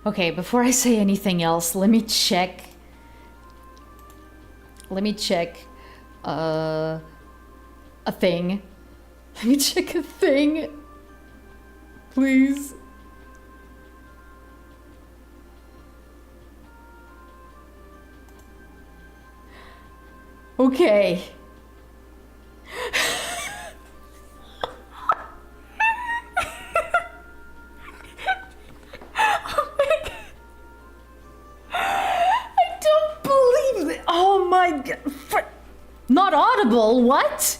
Okay, before I say anything else, let me check. A thing. Let me check a thing. Please. Okay. Oh my God. I don't believe it. Oh my God. Not audible, what?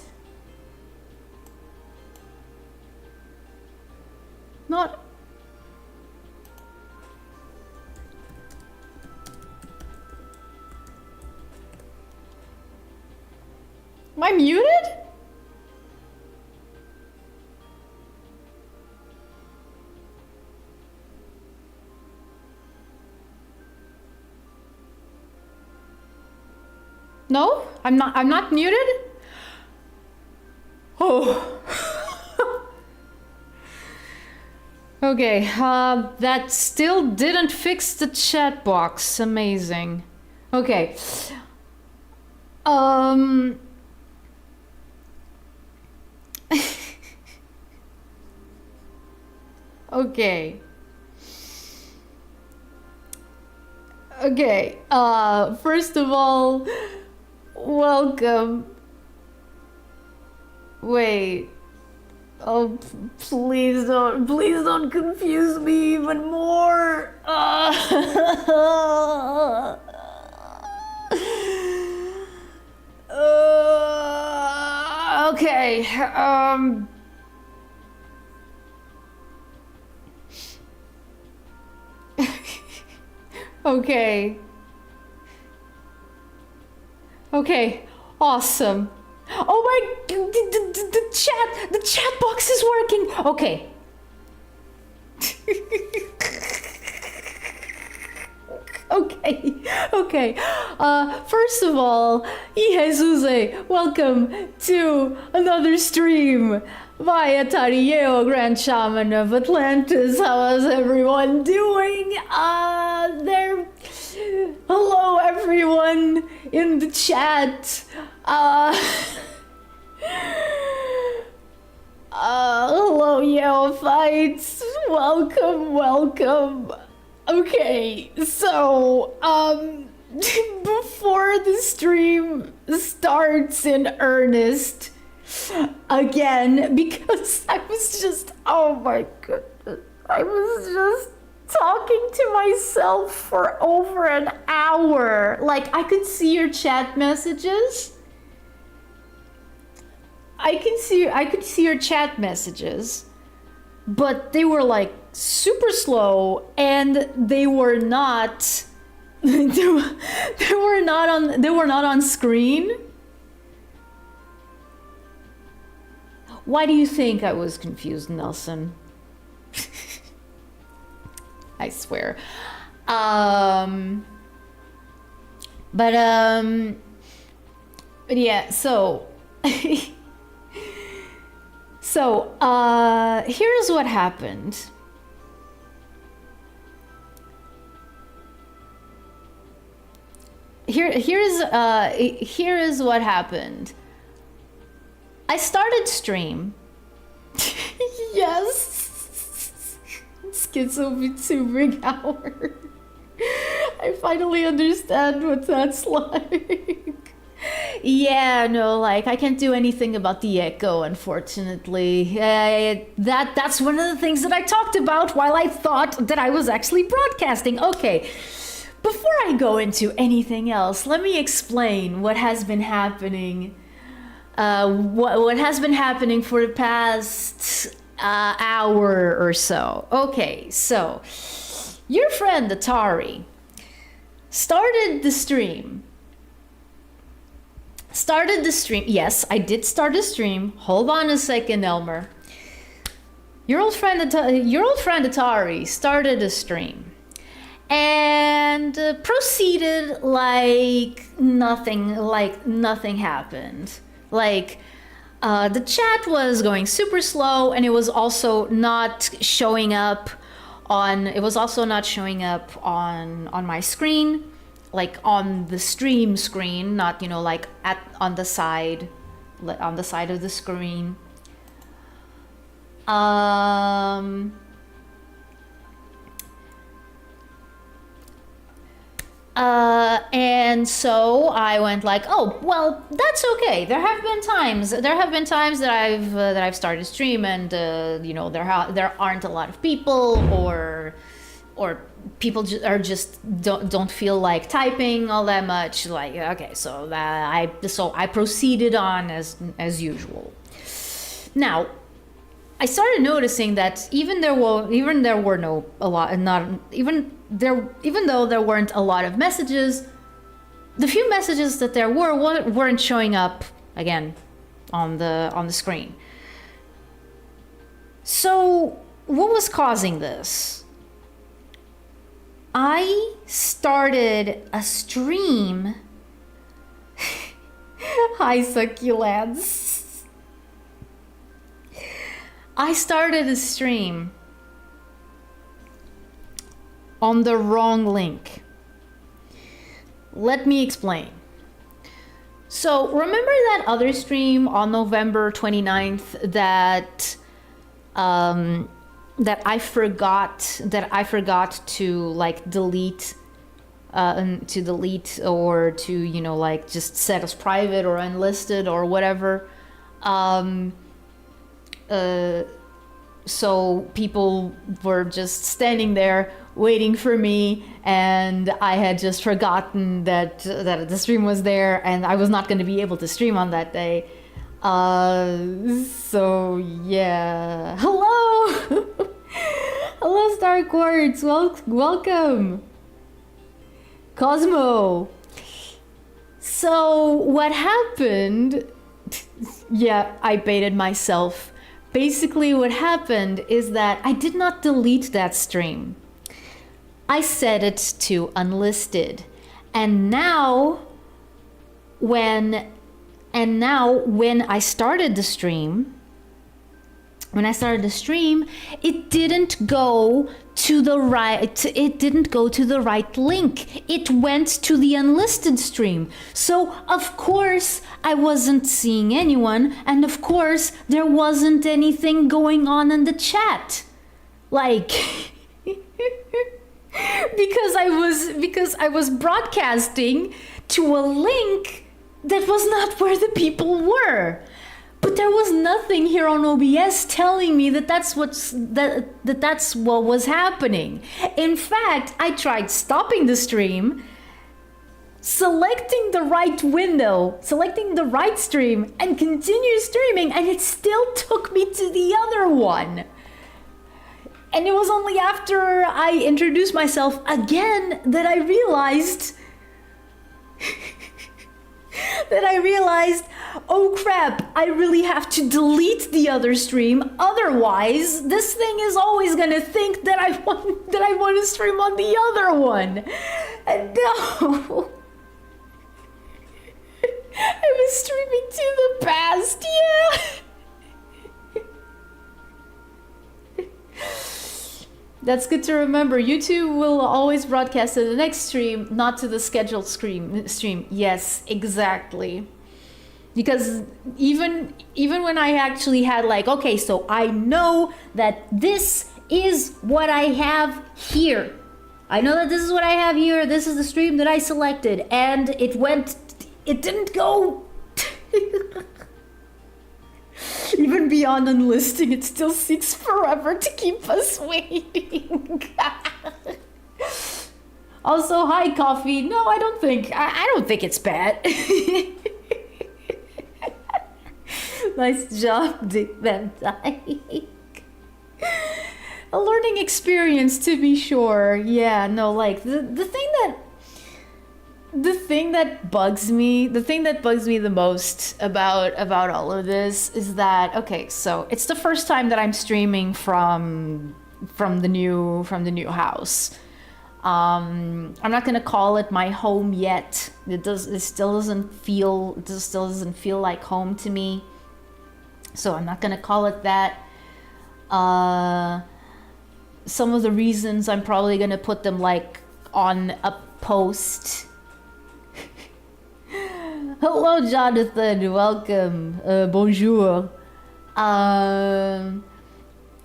Not... Am I muted? No? I'm not muted? Oh. Okay, that still didn't fix the chat box. Amazing. Okay. Okay. Okay, first of all, welcome. Wait. Oh, please don't confuse me even more. Okay, okay. Okay, awesome. Oh my, the chat box is working. Okay. Okay. First of all, Jesus, welcome to another stream by Atari, Grand Shaman of Atlantis. How is everyone doing? Hello everyone in the chat. Hello Yeophytes. Welcome. Okay, so, before the stream starts in earnest, again, because I was just, oh my goodness, I was just talking to myself for over an hour. Like, I could see your chat messages. I could see your chat messages, but they were like super slow, and they were not they were not on screen. Why do you think I was confused, Nelson? I swear. But yeah, so here's what happened. Here is what happened. I started stream. Yes. Schizo Vtuber hour. I finally understand what that's like. Yeah, no, like, I can't do anything about the echo, unfortunately. That's one of the things that I talked about while I thought that I was actually broadcasting. Okay, before I go into anything else, let me explain what has been happening. What has been happening for the past hour or so. Okay, so your friend Atari started the stream. Yes, I did start a stream. Hold on a second, Elmer. Your old friend Atari started a stream and proceeded like nothing happened. Like, the chat was going super slow, and it was also not showing up It was also not showing up on my screen, like on the stream screen, not, you know, like on the side of the screen. And so I went like, oh, well, that's okay. There have been times that I've started stream and you know, there aren't a lot of people, or people are just don't feel like typing all that much. Like, okay, so I proceeded on as usual. Now, I started noticing that even though there weren't a lot of messages, the few messages that there weren't showing up again on the screen. So what was causing this? I started a stream. Hi, succulents. I started a stream on the wrong link. Let me explain. So remember that other stream on November 29th that I forgot to like delete or to, you know, like just set as private or unlisted or whatever. So people were just standing there waiting for me, and I had just forgotten that the stream was there, and I was not going to be able to stream on that day. So yeah. Hello! Hello, Star Quartz. Welcome. Cosmo. So what happened... Yeah, I baited myself. Basically what happened is that I did not delete that stream. I set it to unlisted. And now when I started the stream, it didn't go to the right link. It went to the unlisted stream. So of course I wasn't seeing anyone, and of course there wasn't anything going on in the chat. Like because I was broadcasting to a link that was not where the people were. But there was nothing here on OBS telling me that's what was happening. In fact, I tried stopping the stream, selecting the right window, selecting the right stream, and continue streaming, and it still took me to the other one. And it was only after I introduced myself again that I realized oh crap, I really have to delete the other stream, otherwise this thing is always gonna think that I want to stream on the other one. And no. I was streaming to the past, yeah. That's good to remember. YouTube will always broadcast to the next stream, not to the scheduled stream. Yes, exactly. Because even when I actually had like, okay, so I know that this is what I have here. I know that this is what I have here. This is the stream that I selected, and it didn't go. Even beyond unlisting, it still seeks forever to keep us waiting. Also, hi, Coffee. No, I don't think it's bad. Nice job, Dick Van Dyke. A learning experience, to be sure. Yeah, no, like the thing that bugs me the most about all of this is that, okay, so it's the first time that I'm streaming from the new house. I'm not gonna call it my home yet. It still doesn't feel like home to me. So I'm not gonna call it that. some of the reasons I'm probably gonna put them like on a post. Hello, Jonathan. Welcome. Bonjour.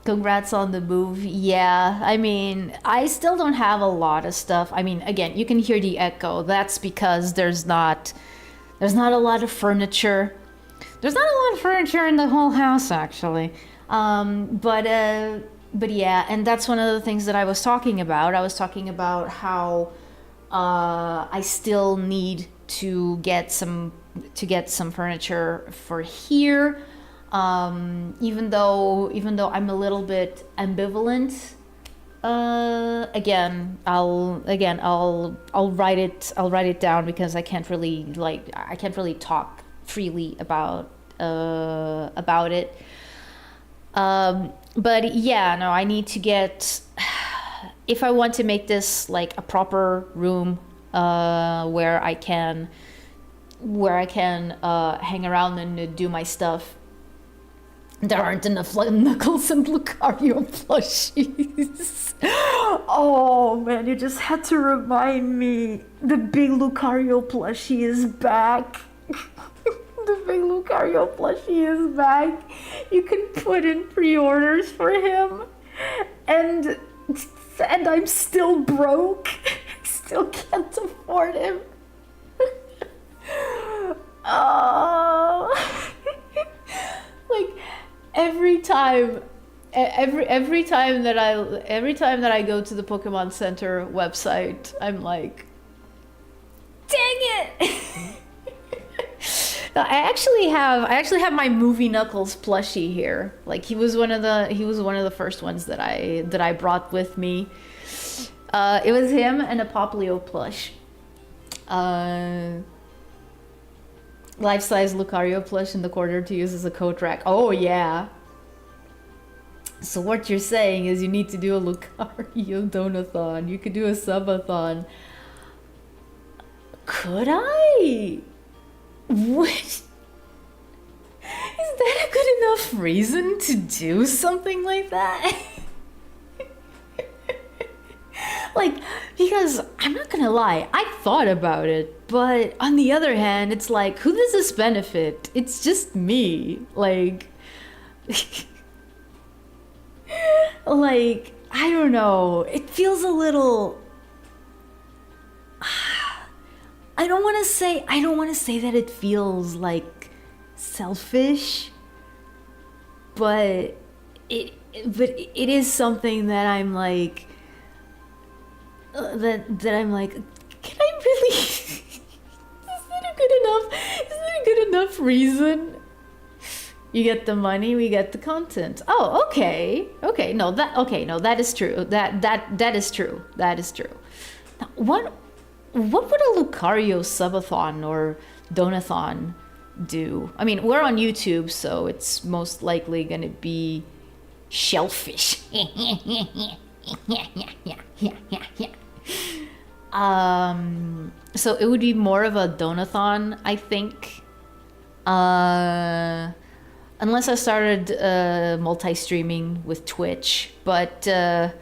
Congrats on the move. Yeah, I mean, I still don't have a lot of stuff. I mean, again, you can hear the echo. That's because there's not a lot of furniture. There's not a lot of furniture in the whole house, actually. But yeah, and that's one of the things that I was talking about. I was talking about how I still need to get some furniture for here. Even though I'm a little bit ambivalent. Again, I'll write it down because I can't really talk freely about it. But yeah, no, I need to get, if I want to make this like a proper room, where I can hang around and do my stuff. There aren't enough Knuckles and Lucario plushies. Oh man, you just had to remind me. The big Lucario plushie is back. The big Lucario plushie is back. You can put in pre-orders for him. And I'm still broke. I still can't afford him. Oh. Like every time that I go to the Pokemon Center website, I'm like, dang it. I actually have my movie Knuckles plushie here. Like he was one of the first ones that I brought with me. It was him and a Poplio plush. Life-size Lucario plush in the corner to use as a coat rack. Oh yeah. So what you're saying is you need to do a Lucario donathon. You could do a subathon. Could I? What? Is that a good enough reason to do something like that? Like, because I'm not gonna lie, I thought about it, but on the other hand, it's like, who does this benefit? It's just me. Like, like, I don't know. It feels a little. I don't want to say that it feels like selfish, but it is something that I'm like. That I'm like, can I really? Is that a good enough reason? You get the money, we get the content. Oh, okay, no, that is true. That is true. Now, what would a Lucario subathon or donathon do? I mean, we're on YouTube, so it's most likely gonna be shellfish. So it would be more of a donathon, I think. Unless I started multi-streaming with Twitch, but I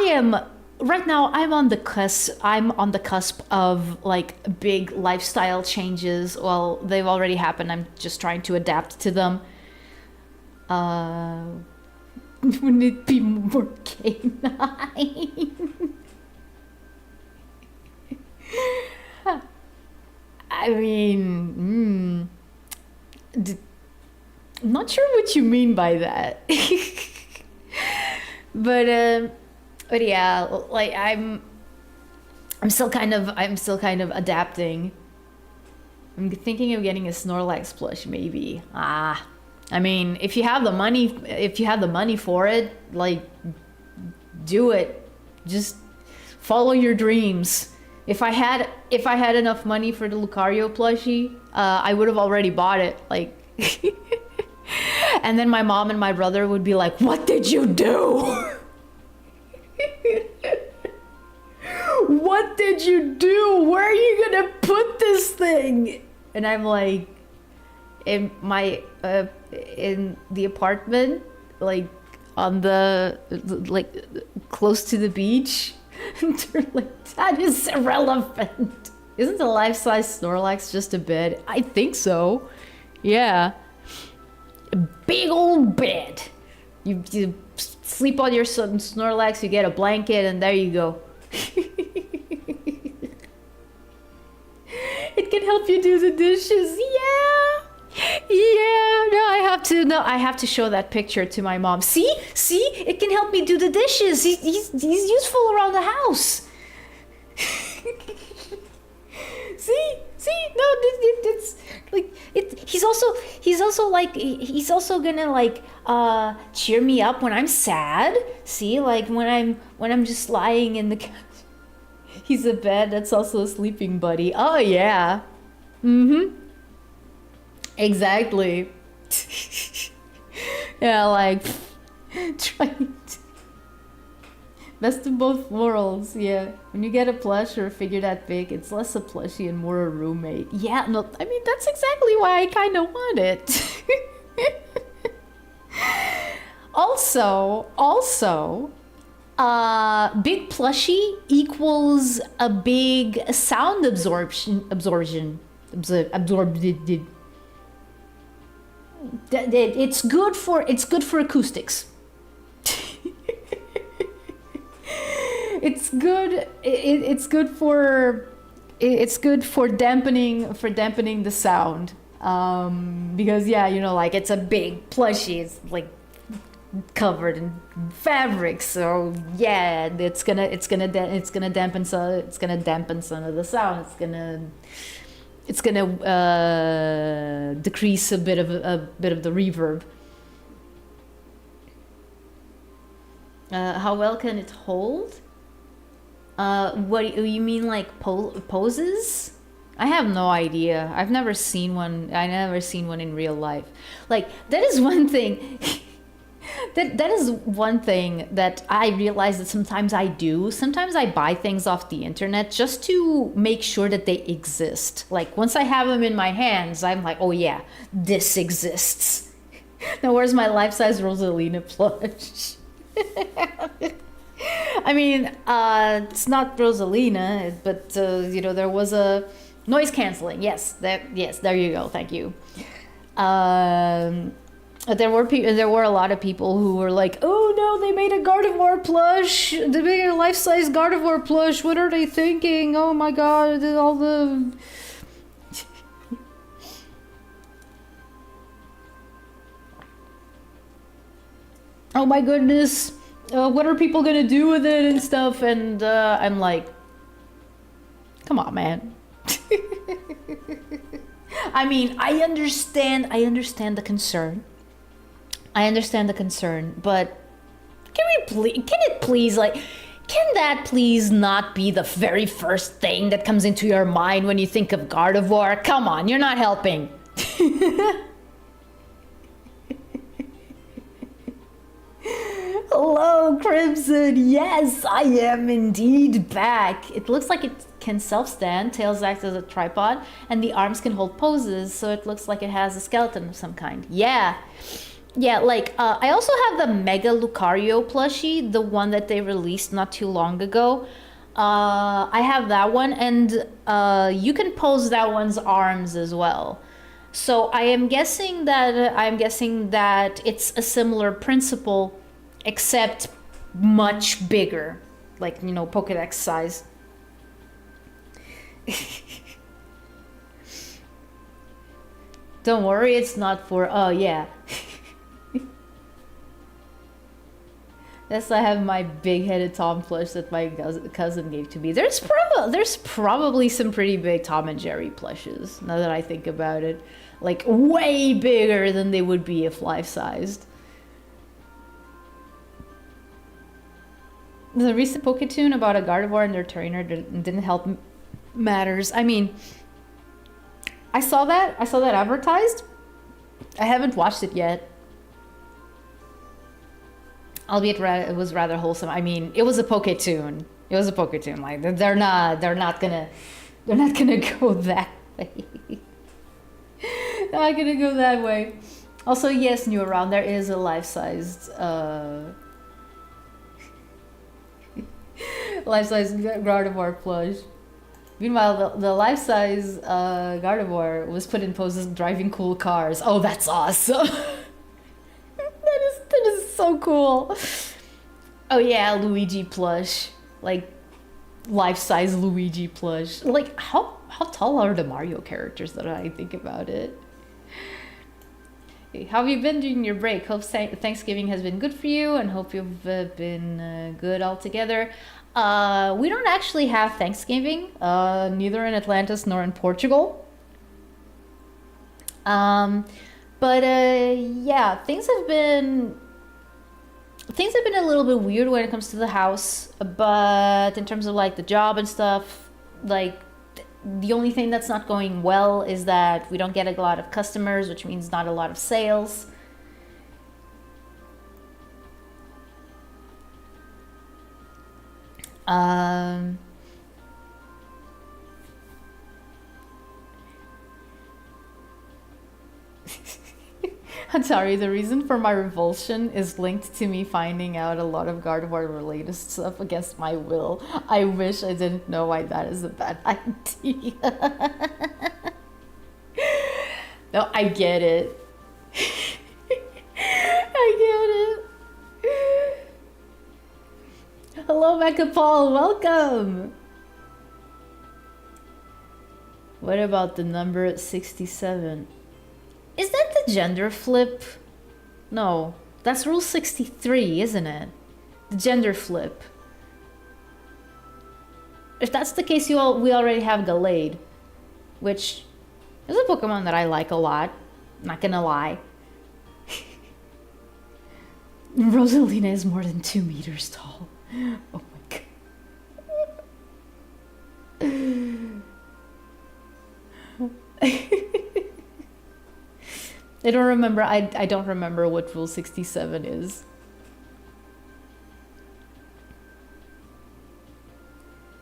am right now. I'm on the cusp of like big lifestyle changes. Well, they've already happened. I'm just trying to adapt to them. Wouldn't it be more canine? I mean, I'm not sure what you mean by that. but yeah, like I'm still kind of adapting. I'm thinking of getting a Snorlax plush, maybe. I mean, if you have the money for it, like, do it. Just follow your dreams. If I had enough money for the Lucario plushie, I would have already bought it. Like, and then my mom and my brother would be like, "What did you do? What did you do? Where are you gonna put this thing?" And I'm like, in the apartment, like on the like close to the beach. And they're like, that is irrelevant. Isn't a life-size Snorlax just a bed? I think so. Yeah. A big old bed. You sleep on your Snorlax, you get a blanket, and there you go. It can help you do the dishes. Yeah. Yeah, no, I have to show that picture to my mom. See, it can help me do the dishes. He's useful around the house. see, no, it's like He's also like he's also gonna like cheer me up when I'm sad. See, like when I'm just lying in the couch. He's a bed. That's also a sleeping buddy. Oh yeah. Mm-hmm. Exactly. Yeah, like trying to best of both worlds. Yeah, when you get a plush or a figure that big, it's less a plushie and more a roommate. Yeah, no, I mean that's exactly why I kind of want it. also, big plushie equals a big sound absorption. It's good for acoustics. It's good for dampening the sound. Because yeah, you know, like it's a big plushie. It's like covered in fabric, so yeah, it's gonna dampen some of the sound. It's gonna decrease a bit of the reverb. How well can it hold? What you mean, like poses? I have no idea. I've never seen one. I never seen one in real life. Like that is one thing. That is one thing that I realize that sometimes I do. Sometimes I buy things off the internet just to make sure that they exist. Like once I have them in my hands, I'm like, oh yeah, this exists. Now where's my life-size Rosalina plush? I mean, it's not Rosalina, but you know, there was a noise canceling. Yes, there you go. Thank you. There were a lot of people who were like, "Oh no, they made a Gardevoir plush. They made a life-size Gardevoir plush. What are they thinking? Oh my god, all the." Oh my goodness, what are people gonna do with it and stuff? And I'm like, come on, man. I mean, I understand the concern. But can that please not be the very first thing that comes into your mind when you think of Gardevoir? Come on, you're not helping. Hello, Crimson. Yes, I am indeed back. It looks like it can self-stand, tails act as a tripod, and the arms can hold poses, so it looks like it has a skeleton of some kind. Yeah, like, I also have the Mega Lucario plushie, the one that they released not too long ago. I have that one, and you can pose that one's arms as well. So I'm guessing that it's a similar principle, except much bigger, like, you know, Pokédex size. Don't worry, it's not for, oh yeah. Yes, I have my big-headed Tom plush that my cousin gave to me. There's probably some pretty big Tom and Jerry plushes, now that I think about it. Like, way bigger than they would be if life-sized. The recent Poketoon about a Gardevoir and their trainer didn't help matters. I mean, I saw that advertised. I haven't watched it yet. Albeit it was rather wholesome. I mean, it was a Poketoon. Like they're not gonna go that way. Not gonna go that way. Also, yes, new around, there is a life-sized life-size Gardevoir plush. Meanwhile, the life-size Gardevoir was put in poses driving cool cars. Oh, that's awesome! that is so cool. Oh yeah, Luigi plush, like life-size Luigi plush. Like how tall are the Mario characters? That I think about it. How have you been during your break? Hope Thanksgiving has been good for you, and hope you've been good altogether. We don't actually have Thanksgiving, neither in Atlantis nor in Portugal. But yeah, things have been a little bit weird when it comes to the house. But in terms of like the job and stuff, like the only thing that's not going well is that we don't get a lot of customers, which means not a lot of sales. I'm sorry, the reason for my revulsion is linked to me finding out a lot of Gardevoir related stuff against my will. I wish I didn't know why that is a bad idea. No, I get it. I get it. Hello, Mecha Paul, welcome! What about the number 67? Is that the gender flip? No, that's rule 63, isn't it? The gender flip. If that's the case, we already have Gallade, which is a Pokemon that I like a lot. Not gonna lie. Rosalina is more than 2 meters tall. Oh my god. I don't remember. I don't remember what rule 67 is.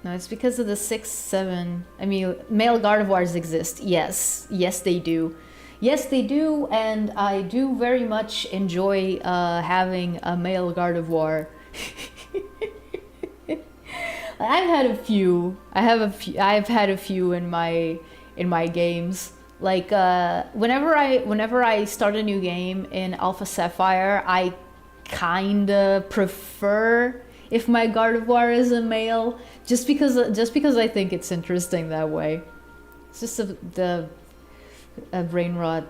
No, it's because of the 6, 7. I mean, male Gardevoirs exist. Yes, yes they do. Yes they do, and I do very much enjoy having a male Gardevoir. I've had a few. I've had a few in my games. Like whenever I start a new game in Alpha Sapphire, I kinda prefer if my Gardevoir is a male, just because I think it's interesting that way. It's just the brain rot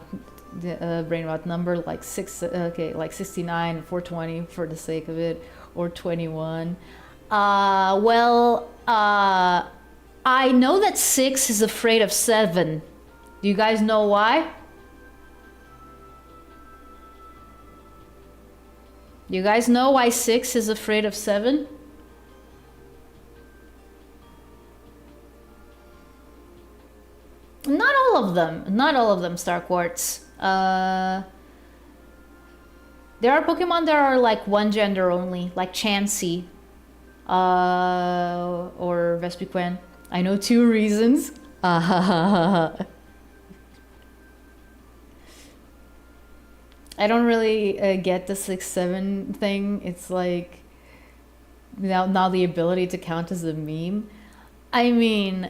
number, like 69, 420 for the sake of it, or 21. I know that 6 is afraid of 7. Do you guys know why? You guys know why 6 is afraid of 7? Not all of them. Not all of them, Star Quartz. There are Pokemon that are like one gender only, like Chansey. Or Vespiquen. I know 2 reasons. I don't really get the 6-7 thing. It's like now the ability to count as a meme. I mean,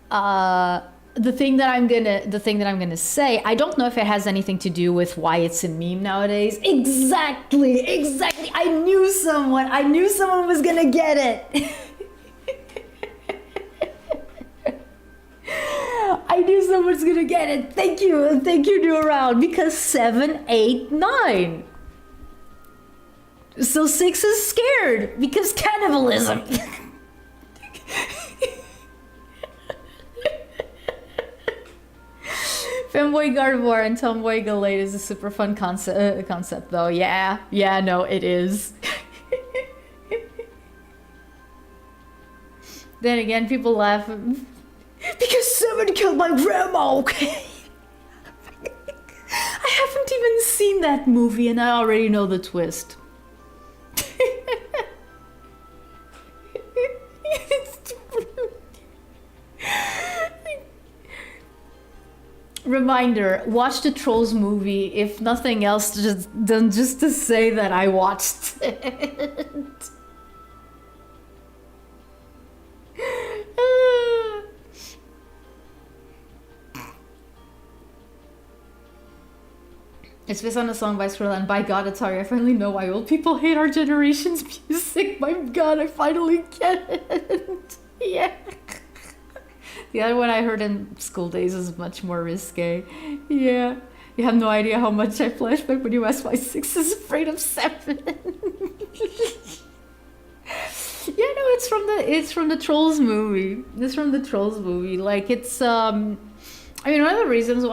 the thing that I'm gonna say, I don't know if it has anything to do with why it's a meme nowadays. Exactly. I knew someone was gonna get it. I knew someone's gonna get it. Thank you, New Around, because 7, 8, 9. So 6 is scared because cannibalism. Femboy Gardevoir and Tomboy Gallade is a super fun concept though. Yeah, no, it is. Then again, people laugh because 7 killed my grandma, okay? I haven't even seen that movie and I already know the twist. Reminder, watch the Trolls movie, if nothing else, just to say that I watched it. It's based on a song by Skrilla, and by God, Atari, I finally know why old people hate our generation's music. My God, I finally get it. Yeah. The other one I heard in school days is much more risque. Yeah. You have no idea how much I flashback when you ask why 6 is afraid of 7. Yeah, no, it's from the Trolls movie. It's from the Trolls movie. Like, it's I mean, one of the reasons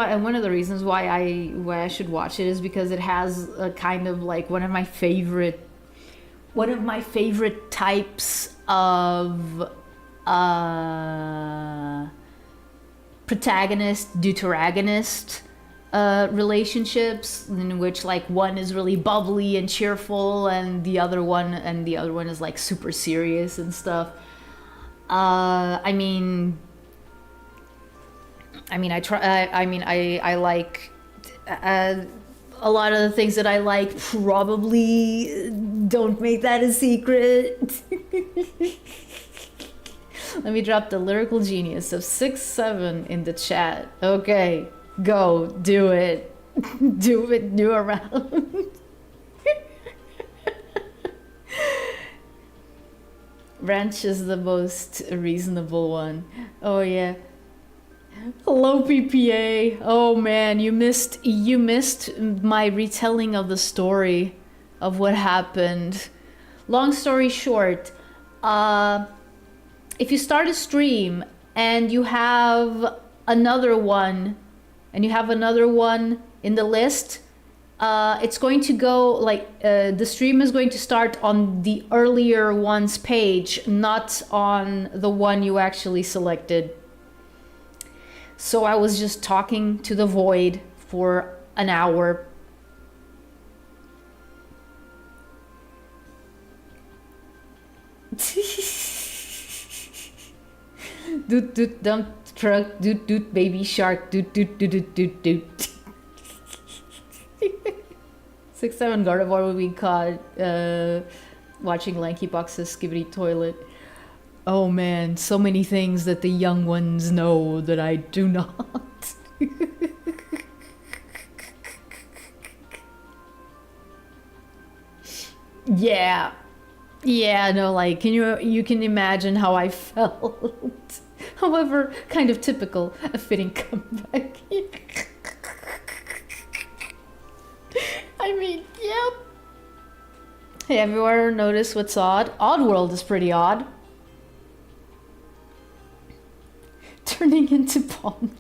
why I should watch it is because it has a kind of like one of my favorite types of protagonist deuteragonist relationships, in which like one is really bubbly and cheerful and the other one is like super serious and stuff. I like a lot of the things that I like. Probably don't make that a secret. Let me drop the lyrical genius of 6-7 in the chat. Okay, go, do it. Do around. Ranch is the most reasonable one. Oh yeah. Hello PPA. Oh man, you missed my retelling of the story of what happened. Long story short, if you start a stream and you have another one in the list, it's going to go like the stream is going to start on the earlier one's page, not on the one you actually selected. So I was just talking to the void for an hour. Doot doot dump truck, doot doot baby shark, doot doot doot doot doot doot. 6-7 Gardevoir would be caught watching Lanky Box's Skibidi Toilet. Oh man, so many things that the young ones know that I do not. Yeah. Yeah, no, like, you can imagine how I felt. However, kind of typical, a fitting comeback. I mean, yep. Hey, have you ever noticed what's odd? Oddworld is pretty odd. Turning into Pomni.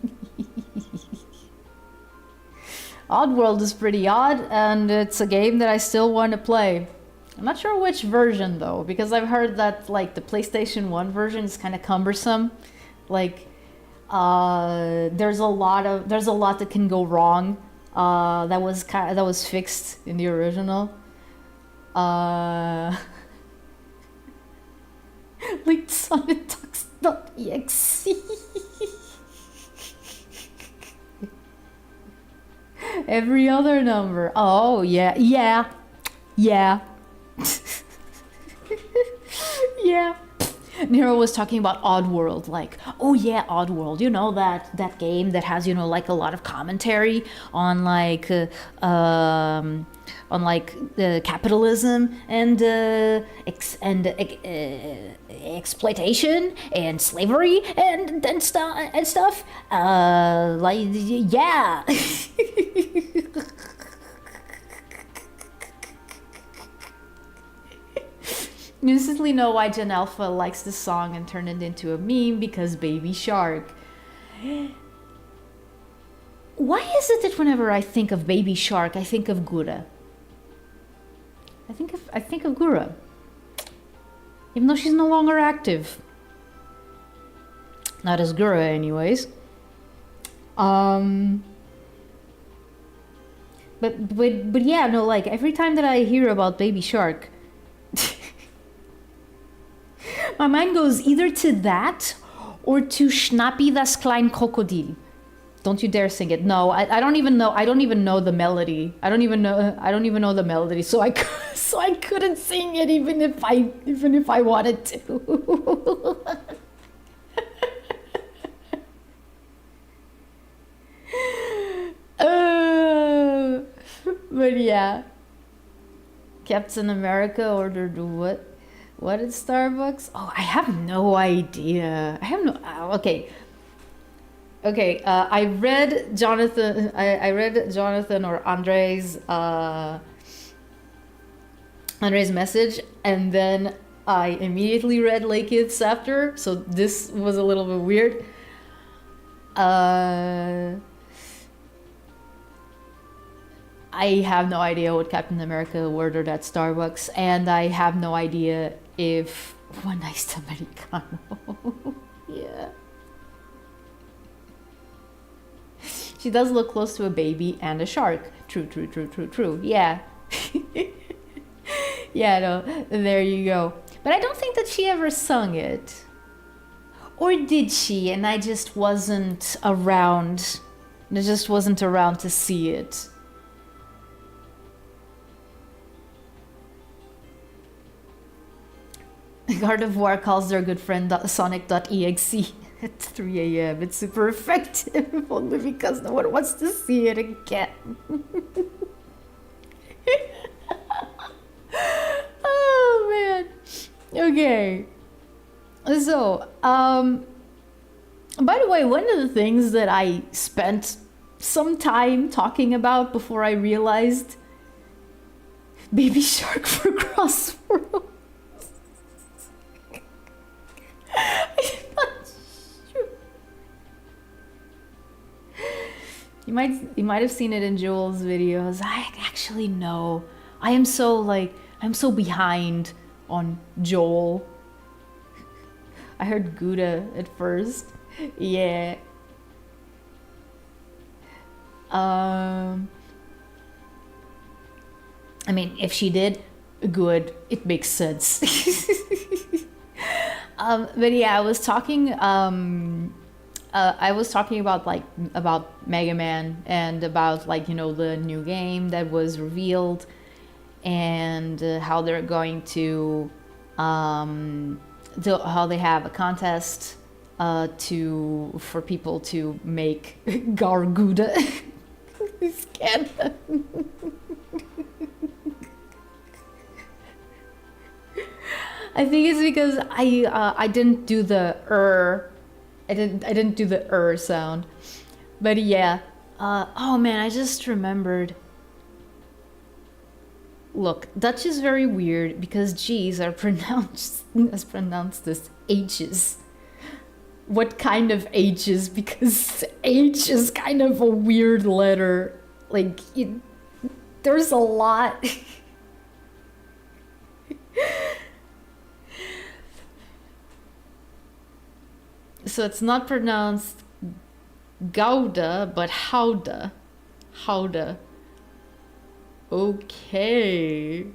Oddworld is pretty odd, and it's a game that I still want to play. I'm not sure which version though, because I've heard that like the PlayStation 1 version is kind of cumbersome. Like, there's a lot that can go wrong. That was fixed in the original. Like sonitux.exe. Every other number. Oh yeah. Yeah. Nero was talking about Oddworld, like, oh yeah, Oddworld, you know, that game that has, you know, like a lot of commentary on capitalism and exploitation and slavery and stuff. Like, yeah. You instantly know why Gen Alpha likes this song and turned it into a meme, because Baby Shark. Why is it that whenever I think of Baby Shark, I think of Gura? I think of Gura. Even though she's no longer active. Not as Gura anyways. But yeah, no, like every time that I hear about Baby Shark, my mind goes either to that or to Schnappi das Klein Krokodil. Don't you dare sing it. No, I don't even know. I don't even know the melody. I don't even know the melody. So so I couldn't sing it even if I wanted to. But yeah, Captain America ordered what? What at Starbucks? Oh, I have no idea. I have no. Okay. Okay. I read Jonathan. I read Jonathan or Andre's message, and then I immediately read Lake Kids after. So this was a little bit weird. I have no idea what Captain America ordered at Starbucks, and I have no idea if one nice americano. Yeah. She does look close to a baby and a shark. True, true, true, true, true. Yeah. Yeah, no, there you go. But I don't think that she ever sung it. Or did she? And I just wasn't around. I just wasn't around to see it. God of War calls their good friend Sonic.exe at 3 a.m. It's super effective, only because no one wants to see it again. Oh man. Okay. So, by the way, one of the things that I spent some time talking about before I realized Baby Shark for Crossworld. I'm not sure. You might have seen it in Joel's videos. I actually know. I'm so behind on Joel. I heard Gouda at first. Yeah. I mean, if she did, good. It makes sense. But yeah, I was talking about Mega Man and about the new game that was revealed and how they're going to how they have a contest for people to make Garguda scan. I think it's because I didn't do the I didn't do the sound, but yeah. Oh man, I just remembered. Look, Dutch is very weird because G's are pronounced as H's. What kind of H's? Because H is kind of a weird letter. Like, there's a lot. So it's not pronounced Gouda, but Houda. Houda. Okay.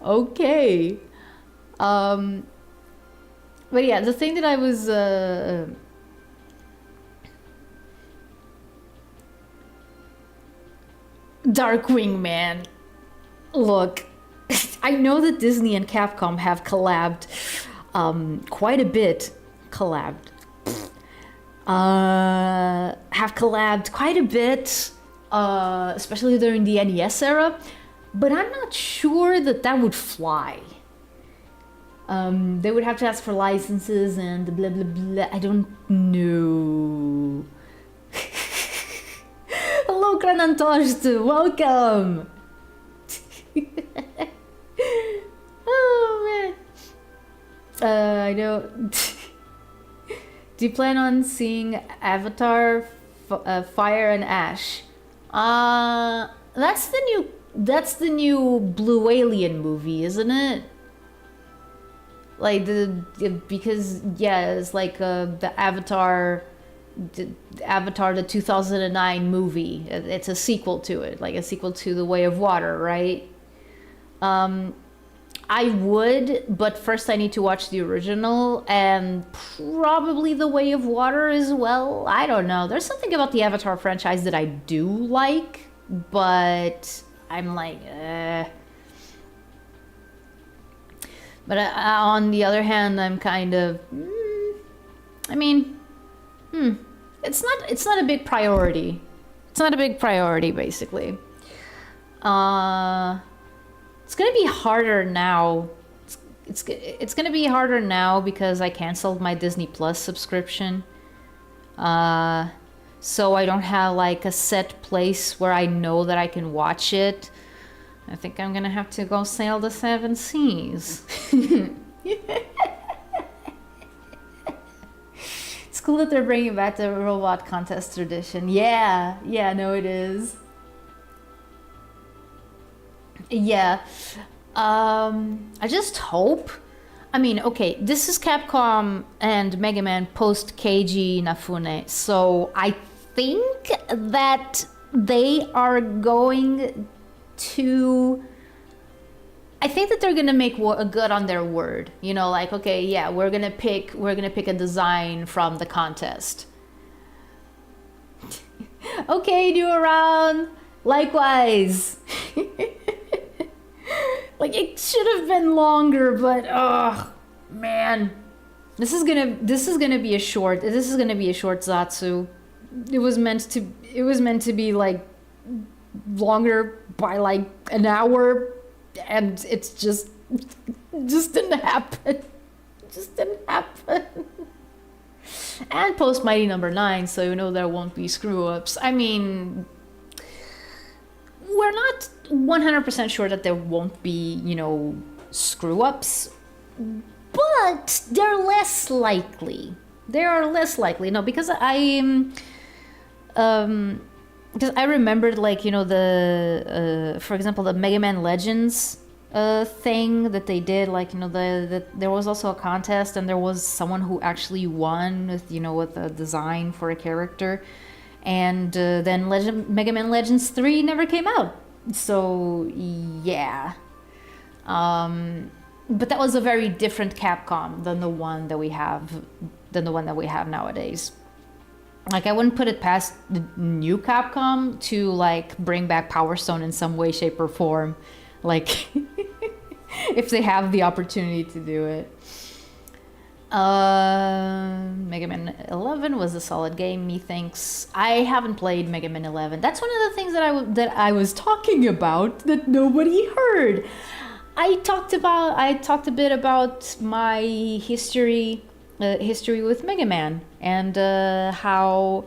Okay. But yeah, the thing that I was Darkwing Man. Look, I know that Disney and Capcom have collabed quite a bit. Have collabed quite a bit, especially during the NES era, but I'm not sure that would fly. They would have to ask for licenses and blah blah blah. I don't know. Hello, Kranantoshtu, welcome. Oh man. I know. Do you plan on seeing Avatar, Fire and Ash? That's the new Blue Alien movie, isn't it? Like because yeah, it's like the Avatar, the 2009 movie. It's a sequel to it, like a sequel to The Way of Water, right? I would, but first I need to watch the original and probably The Way of Water as well. I don't know. There's something about the Avatar franchise that I do like, but I'm like, But on the other hand, I'm kind of, I mean, it's not a big priority. It's not a big priority, basically. It's gonna be harder now. It's gonna be harder now because I canceled my Disney Plus subscription. So I don't have like a set place where I know that I can watch it. I think I'm gonna have to go sail the seven seas. It's cool that they're bringing back the robot contest tradition. Yeah, no, it is. Yeah. I just hope. I mean, okay, this is Capcom and Mega Man post Keiji Inafune, so I think that they are going to. I think that they're gonna make a good on their word. You know, like, okay, yeah, we're gonna pick a design from the contest. Okay, new round. Likewise. Like, it should have been longer, but oh man, this is gonna be a short Zatsu. It was meant to be like longer by like an hour, and it's just didn't happen. Just didn't happen. And post Mighty Number 9, so you know there won't be screw ups. I mean, we're not 100% sure that there won't be, you know, screw ups, but they're less likely. They are less likely. No, because because I remembered, like, you know, the for example, the Mega Man Legends thing that they did, like, you know, there was also a contest and there was someone who actually won with, you know, with a design for a character, and then Mega Man Legends 3 never came out. So yeah, but that was a very different Capcom than the one that we have nowadays. Like, I wouldn't put it past the new Capcom to like bring back Power Stone in some way, shape, or form, like if they have the opportunity to do it. Mega Man 11 was a solid game, methinks. I haven't played Mega Man 11. That's one of the things that I was talking about that nobody heard. I talked a bit about my history with Mega Man and how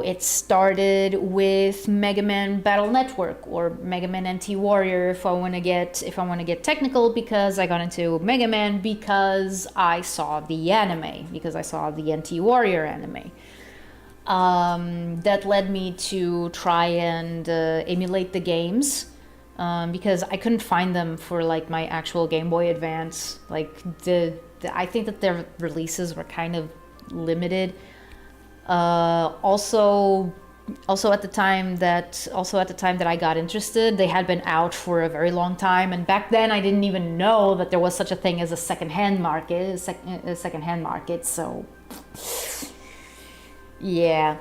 it started with Mega Man Battle Network, or Mega Man NT Warrior if I want to get technical, because I got into Mega Man because I saw the anime, because I saw the NT Warrior anime. That led me to try and emulate the games, because I couldn't find them for like my actual Game Boy Advance. Like I think that their releases were kind of limited. Also at the time that I got interested, they had been out for a very long time, and back then I didn't even know that there was such a thing as a secondhand market. So yeah,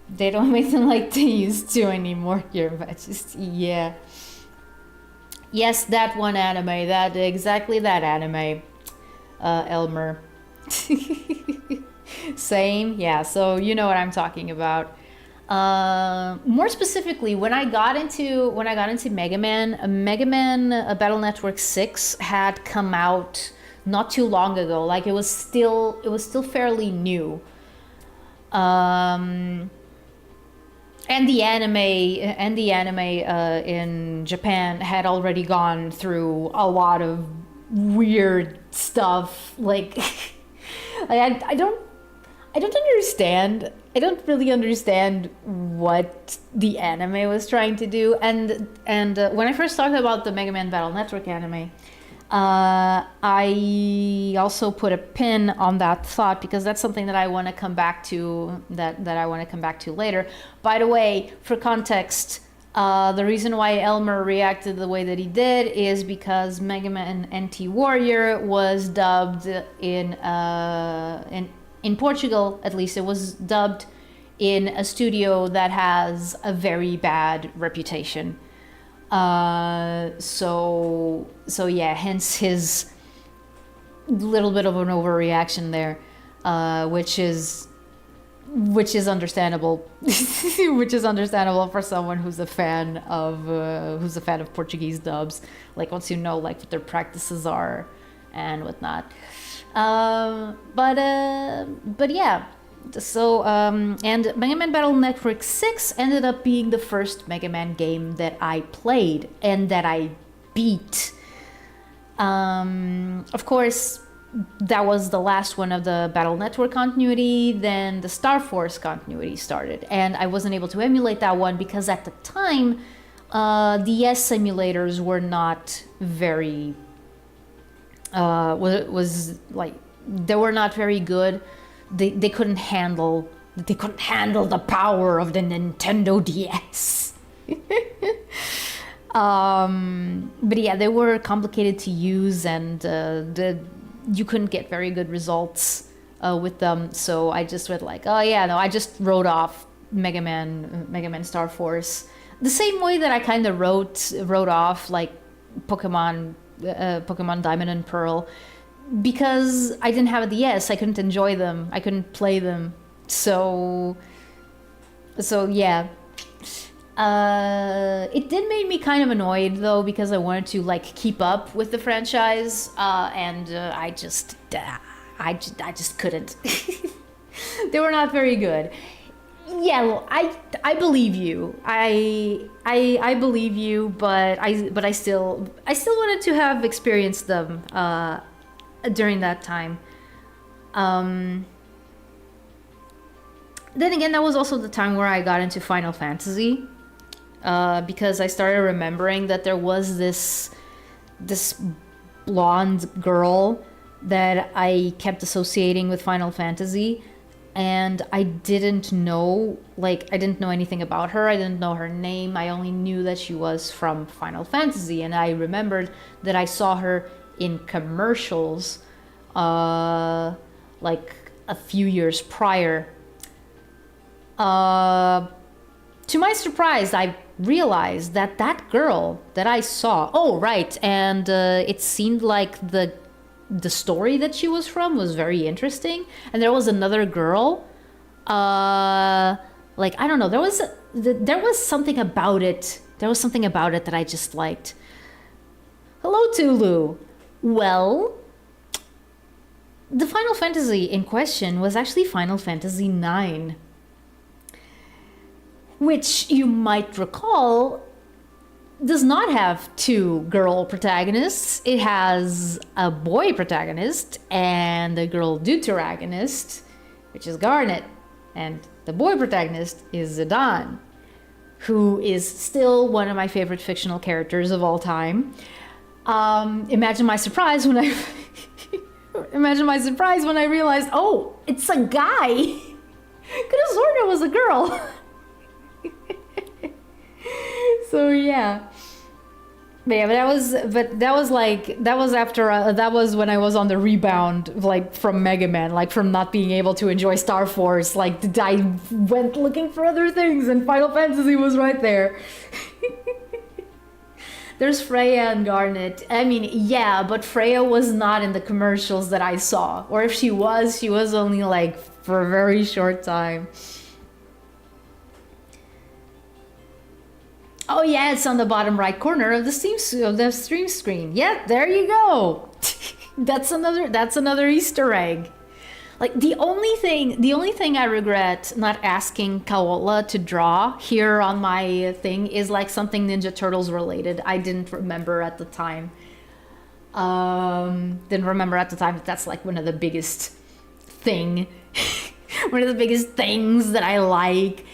they don't make them like they used to anymore here, but just yeah. Yes, that one anime, exactly that anime, Elmer. Same, yeah. So you know what I'm talking about. More specifically, when I got into Mega Man Battle Network 6 had come out not too long ago. Like, it was still fairly new. And the anime in Japan had already gone through a lot of weird stuff. Like, I don't understand. I don't really understand what the anime was trying to do. And when I first talked about the Mega Man Battle Network anime, I also put a pin on that thought, because that's something that I want to come back to. That I want to come back to later. By the way, for context, The reason why Elmer reacted the way that he did is because Mega Man NT Warrior was dubbed in Portugal, at least it was dubbed in a studio that has a very bad reputation. So yeah, hence his little bit of an overreaction there, which is understandable. Which is understandable for someone who's a fan of Portuguese dubs. Like, once you know like what their practices are and whatnot. But yeah. So and Mega Man Battle Network 6 ended up being the first Mega Man game that I played and that I beat. Of course, that was the last one of the Battle Network continuity. Then the Star Force continuity started, and I wasn't able to emulate that one because at the time, the S simulators were not very was like, they were not very good. They couldn't handle the power of the Nintendo DS. But yeah, they were complicated to use, and you couldn't get very good results with them. So I just went like, oh yeah, no, I just wrote off Mega Man Star Force the same way that I kind of wrote off like Pokemon Diamond and Pearl, because I didn't have a DS. I couldn't enjoy them. I couldn't play them. So yeah. It did make me kind of annoyed though, because I wanted to like keep up with the franchise, and I just couldn't. They were not very good. Yeah, well, I believe you. I believe you, but I still wanted to have experienced them during that time. Then again, that was also the time where I got into Final Fantasy, because I started remembering that there was this blonde girl that I kept associating with Final Fantasy, and I didn't know anything about her. I didn't know her name. I only knew that she was from Final Fantasy, and I remembered that I saw her in commercials like a few years prior. To my surprise, I realized that girl that I saw, oh right, and it seemed like the story that she was from was very interesting, and there was another girl, like, I don't know, there was something about it. There was something about it that I just liked. Hello, Tulu. Well, the Final Fantasy in question was actually Final Fantasy IX, which you might recall does not have two girl protagonists. It has a boy protagonist and a girl deuteragonist, which is Garnet, and the boy protagonist is Zidane, who is still one of my favorite fictional characters of all time. Imagine my surprise when I realized, oh, it's a guy. Could have sworn it was a girl. So yeah. But yeah, that was when I was on the rebound, like, from Mega Man, like, from not being able to enjoy Star Force. Like, I went looking for other things, and Final Fantasy was right there. There's Freya and Garnet. I mean, yeah, but Freya was not in the commercials that I saw. Or if she was only, like, for a very short time. Oh yeah, it's on the bottom right corner of the stream screen. Yeah, there you go. That's another Easter egg. Like, the only thing I regret not asking Kaola to draw here on my thing is like something Ninja Turtles related. I didn't remember at the time. That that's like one of the biggest things that I like.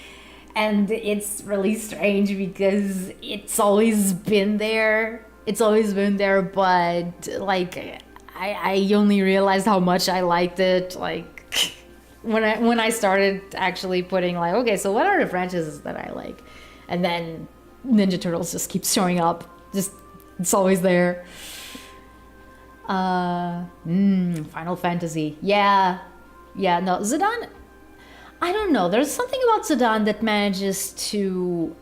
And it's really strange because it's always been there. But like, I only realized how much I liked it, like, when I started actually putting, like, okay, so what are the franchises that I like? And then Ninja Turtles just keeps showing up. Just, it's always there. Final Fantasy. Yeah. Yeah, no, Zidane, I don't know. There's something about Zidane that manages to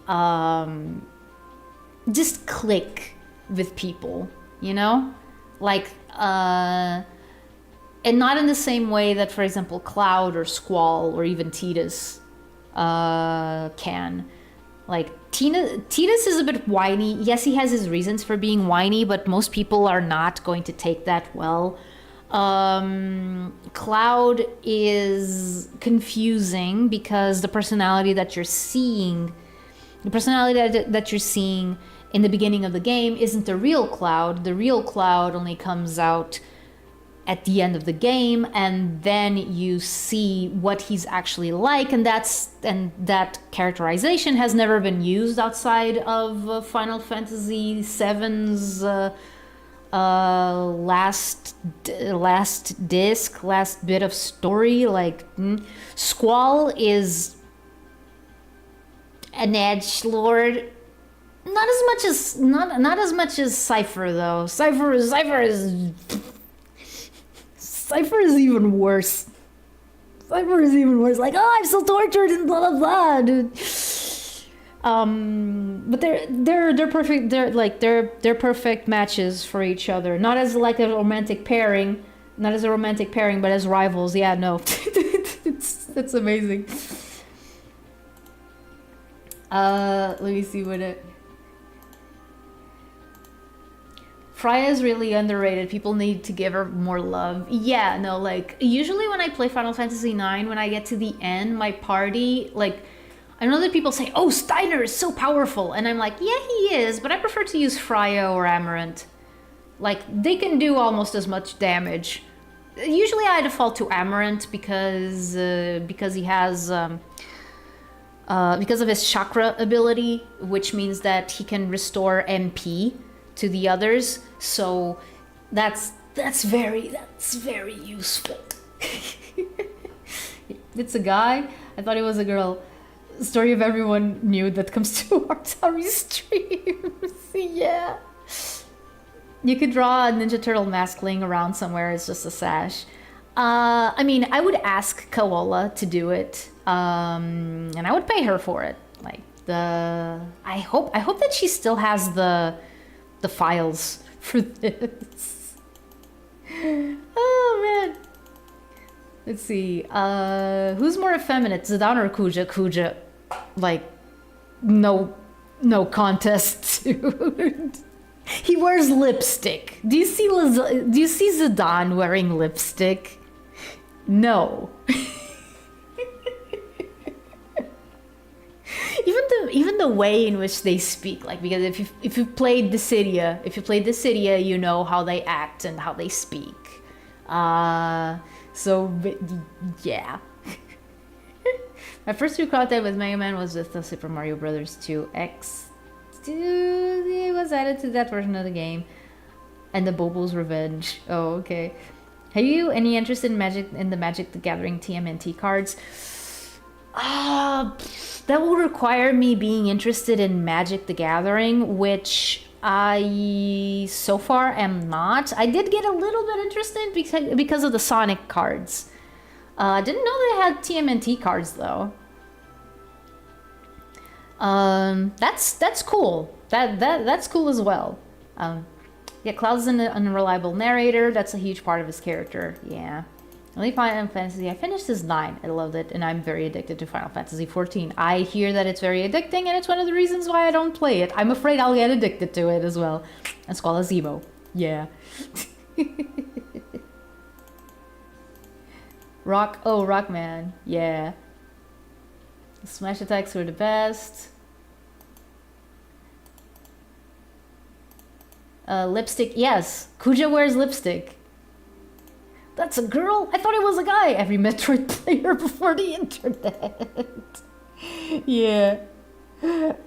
just click with people, you know? Like, and not in the same way that, for example, Cloud or Squall or even Tidus can. Like, Tidus is a bit whiny. Yes, he has his reasons for being whiny, but most people are not going to take that well. Cloud is confusing because the personality that you're seeing in the beginning of the game isn't the real Cloud. The real Cloud only comes out at the end of the game, and then you see what he's actually like, and that characterization has never been used outside of Final Fantasy VII's last bit of story. Like, Squall is an edgelord, not as much as Cypher though. Cypher is even worse. Cypher is even worse. Like, oh, I'm so tortured and blah blah blah, dude. But they're perfect. They're perfect matches for each other. Not as like a romantic pairing, but as rivals. Yeah, no, it's amazing. Let me see what it. Freya is really underrated. People need to give her more love. Yeah, no, like, usually when I play Final Fantasy IX, when I get to the end, my party, like, I know that people say, oh, Steiner is so powerful. And I'm like, yeah, he is, but I prefer to use Freya or Amarant. Like, they can do almost as much damage. Usually I default to Amarant because he has, because of his chakra ability, which means that he can restore MP to the others. So that's very useful. It's a guy. I thought it was a girl. Story of everyone new that comes to Atari streams. Yeah. You could draw a Ninja Turtle mask laying around somewhere. It's just a sash. I mean, I would ask Kaola to do it, and I would pay her for it. Like, I hope that she still has the files for this. Oh man. Let's see. Who's more effeminate, Zidane or Kuja? Kuja, like, no contest, dude. He wears lipstick. Do you see Zidane wearing lipstick? No. Even the way in which they speak, like, because if you played Dissidia, you know how they act and how they speak. So yeah. My first true contact with Mega Man was with Super Mario Brothers 2 X. Dude, it was added to that version of the game, and the Bobo's Revenge. Oh, okay. Have you any interest in the Magic the Gathering TMNT cards? That will require me being interested in Magic the Gathering, which I so far am not. I did get a little bit interested because of the Sonic cards. Didn't know they had TMNT cards though. That's cool. That's cool as well. Yeah, Cloud's an unreliable narrator. That's a huge part of his character. Yeah. Only Final Fantasy. I finished his 9. I loved it, and I'm very addicted to Final Fantasy 14. I hear that it's very addicting, and it's one of the reasons why I don't play it. I'm afraid I'll get addicted to it as well. And Squall is emo. Yeah. Rockman. Yeah. Smash attacks were the best. Lipstick. Yes. Kuja wears lipstick. That's a girl? I thought it was a guy. Every Metroid player before the internet. Yeah. But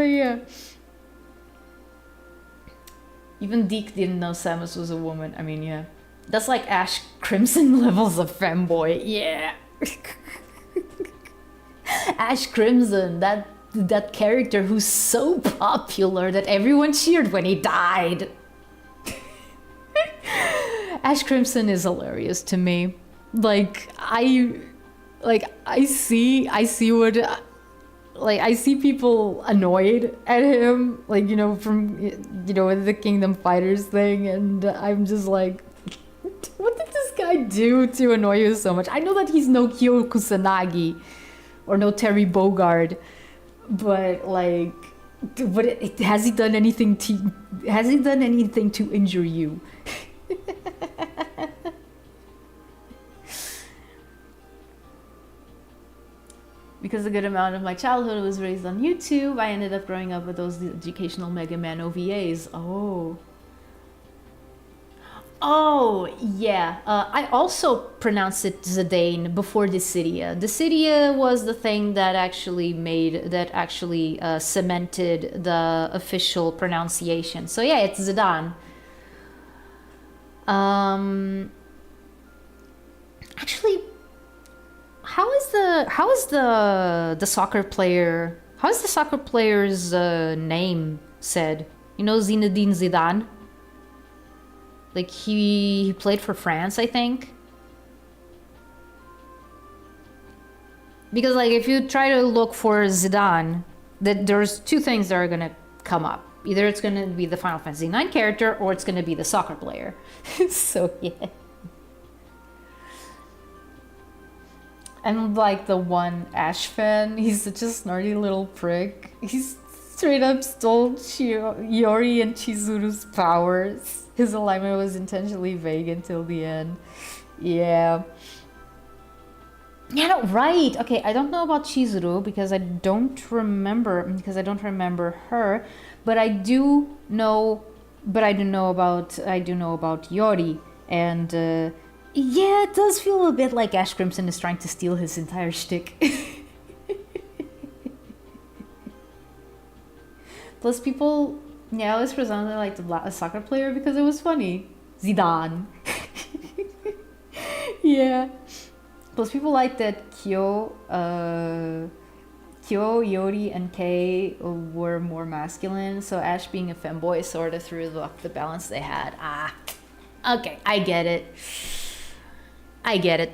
yeah. Even Deke didn't know Samus was a woman. I mean, yeah. That's like Ash Crimson levels of femboy. Yeah. Ash Crimson. that character who's so popular that everyone cheered when he died. Ash Crimson is hilarious to me. I see what, I see people annoyed at him, from, the Kingdom Fighters thing, and I'm just like, what did this guy do to annoy you so much? I know that he's no Kyo Kusanagi or no Terry Bogard, but has he done anything to injure you? Because a good amount of my childhood was raised on YouTube, I ended up growing up with those educational Mega Man OVAs. Oh, yeah. I also pronounced it Zidane before Dissidia. Dissidia was the thing that actually cemented the official pronunciation. So yeah, it's Zidane. Actually, how is the soccer player's name said? Zinedine Zidane. He played for France, I think. Because if you try to look for Zidane, there's two things that are gonna come up. Either it's gonna be the Final Fantasy IX character, or it's gonna be the soccer player. So yeah. And the one Ash fan, he's such a snarty little prick. He's straight up stole Yori and Chizuru's powers. His alignment was intentionally vague until the end. Yeah. Yeah, no, right. Okay, I don't know about Chizuru because I don't remember her, but I do know about Yori, and yeah, it does feel a bit like Ash Crimson is trying to steal his entire shtick. Plus people, yeah, I was presented like a soccer player because it was funny. Zidane. Yeah. Plus people like that Kyo, Yori, and Kei were more masculine, so Ash being a femboy sort of threw off the balance they had. Okay, I get it.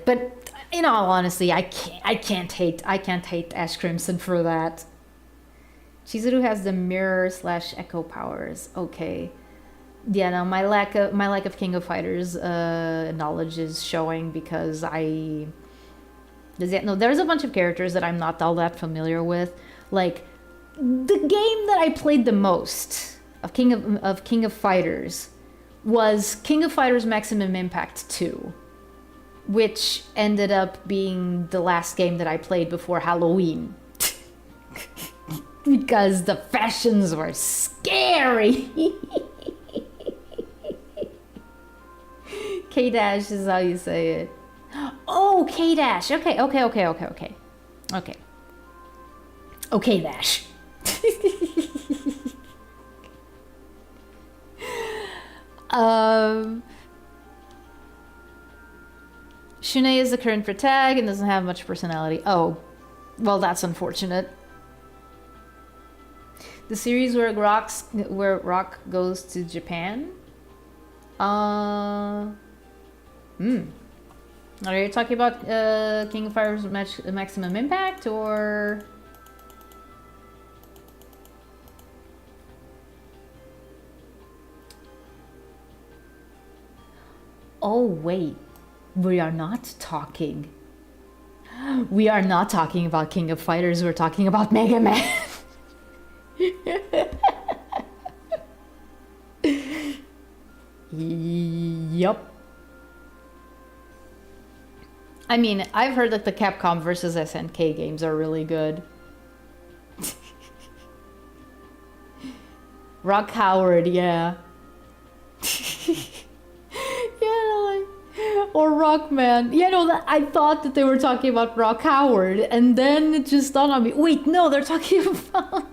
But in all honesty, I can't hate Ash Crimson for that. Chizuru has the mirror / echo powers. Okay. Yeah, no, my lack of King of Fighters knowledge is showing because there's a bunch of characters that I'm not all that familiar with. The game that I played the most of King of Fighters was King of Fighters Maximum Impact 2, which ended up being the last game that I played before Halloween. Because the fashions were scary. K-Dash is how you say it. Oh, K-Dash. Okay. Okay, Dash. Shune is the current protag and doesn't have much personality. Oh, well, that's unfortunate. The series where Rock goes to Japan. Are you talking about King of Fighters Maximum Impact or? Oh wait, we are not talking. We are not talking about King of Fighters. We're talking about Mega Man. Yup. I mean, I've heard that the Capcom versus SNK games are really good. Rock Howard, yeah. Or Rockman. Yeah, no, I thought that they were talking about Rock Howard, and then it just dawned on me. Wait, no, they're talking about...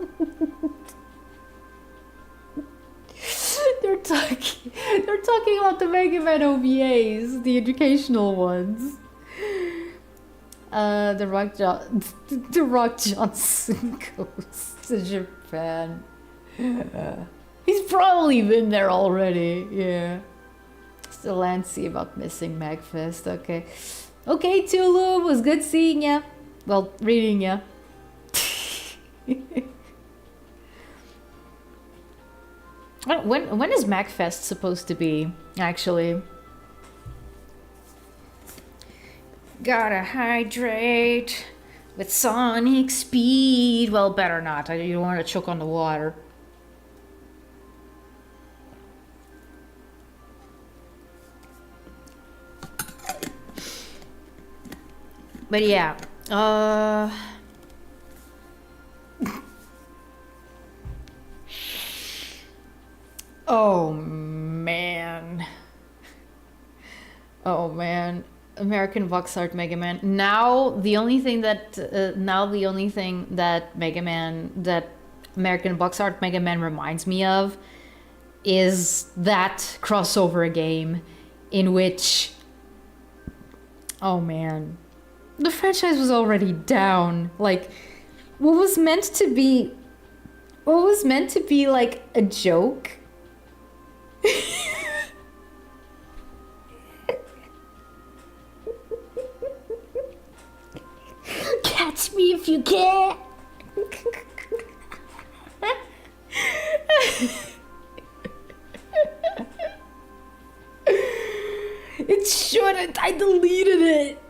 they're talking about the Mega Man OVAs, the educational ones. The Rock Johnson goes to Japan. He's probably been there already. Yeah. Still antsy about missing MagFest. Okay. Okay, Tulu, was good seeing ya. Well, reading ya. When is MagFest supposed to be, actually? Gotta hydrate with sonic speed. Well, better not. You don't want to choke on the water. But yeah, oh man. Oh man. American Vox Art Mega Man. Now the only thing that American Vox Art Mega Man reminds me of is that crossover game in which, oh man, the franchise was already down. Like what was meant to be like a joke catch me if you can. It shouldn't. I deleted it.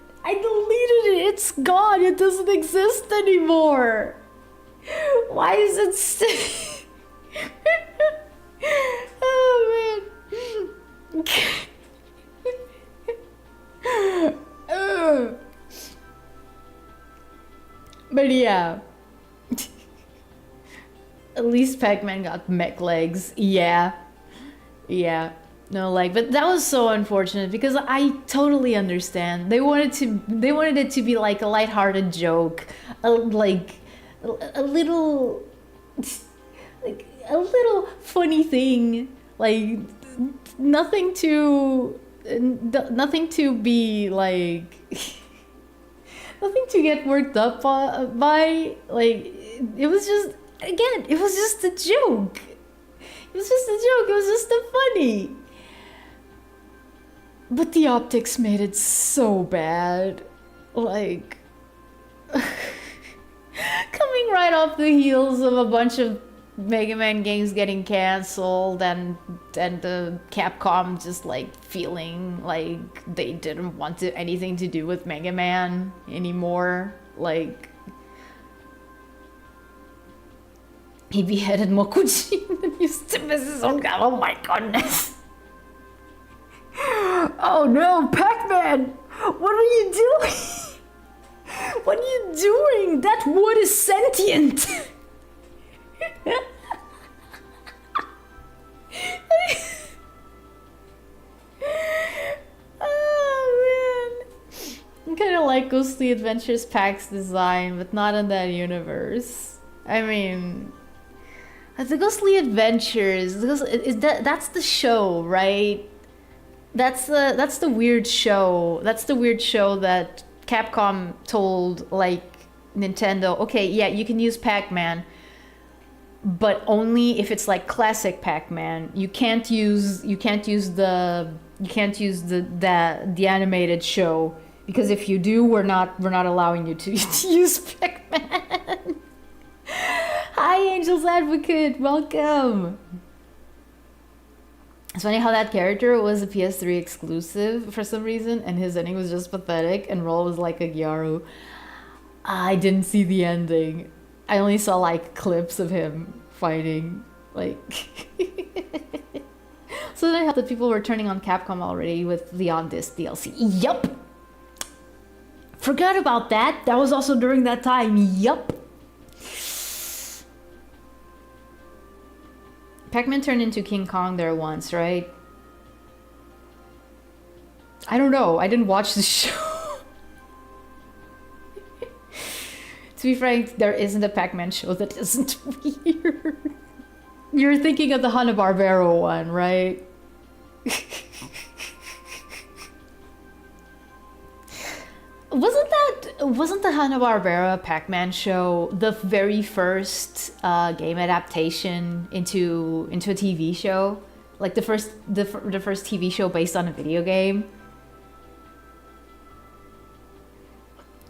It's gone. It doesn't exist anymore. Why is it still? Oh man. But yeah. At least Pac-Man got mech legs. Yeah. Yeah. No, like, but that was so unfortunate because I totally understand. They wanted it to be like a lighthearted joke, like a little funny thing, like nothing to be like nothing to get worked up by. Like it was just a joke. It was just a funny. But the optics made it so bad. Like coming right off the heels of a bunch of Mega Man games getting cancelled and the Capcom just like feeling like they didn't want anything to do with Mega Man anymore. Like he beheaded Mokuji and used to miss his own god. Oh my goodness. Oh no, Pac-Man! What are you doing? What are you doing? That wood is sentient! Oh man. I kinda like Ghostly Adventures Pac's design, but not in that universe. I mean, the Ghostly Adventures, that's the show, right? That's the weird show. That's the weird show that Capcom told like Nintendo, okay, yeah, you can use Pac-Man, but only if it's like classic Pac-Man. You can't use the animated show, because if you do, we're not allowing you to use Pac-Man. Hi, Angel's Advocate, welcome. It's funny how that character was a PS3 exclusive for some reason, and his ending was just pathetic, and Roll was like a Gyaru. I didn't see the ending. I only saw like clips of him fighting, like. So then I thought that people were turning on Capcom already with the On This DLC. Yup! Forgot about that. That was also during that time. Yup! Pac-Man turned into King Kong there once, right? I don't know. I didn't watch the show. To be frank, there isn't a Pac-Man show that isn't weird. You're thinking of the Hanna-Barbera one, right? wasn't the Hanna-Barbera Pac-Man show the very first game adaptation into a TV show? Like the first TV show based on a video game?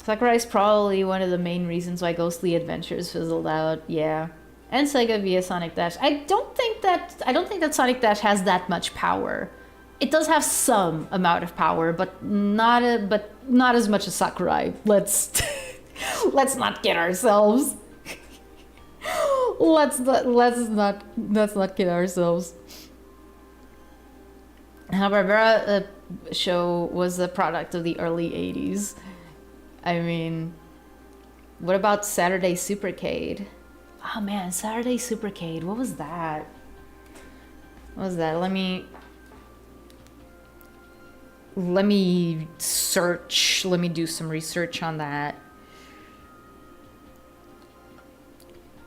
Sakurai is probably one of the main reasons why Ghostly Adventures fizzled out. Yeah, and Sega via Sonic Dash. I don't think that Sonic Dash has that much power. It does have some amount of power, but not as much as Sakurai. Let's not kid ourselves. let's not kid ourselves. Hanna-Barbera show was a product of the early 80s. I mean, what about Saturday Supercade? Oh man, Saturday Supercade. What was that? Let me search. Let me do some research on that.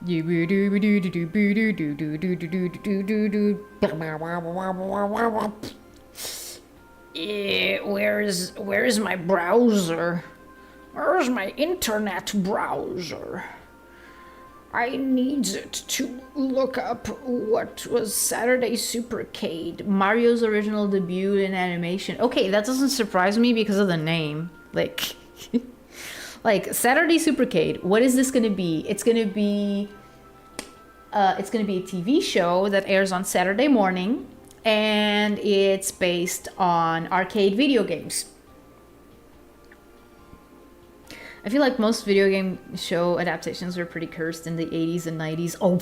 Where's my browser? Where's my internet browser? I need it to look up what was Saturday Supercade, Mario's original debut in animation. Okay, that doesn't surprise me because of the name. Like, like Saturday Supercade. What is this gonna be? It's gonna be a TV show that airs on Saturday morning, and it's based on arcade video games. I feel like most video game show adaptations were pretty cursed in the 80s and 90s. Oh.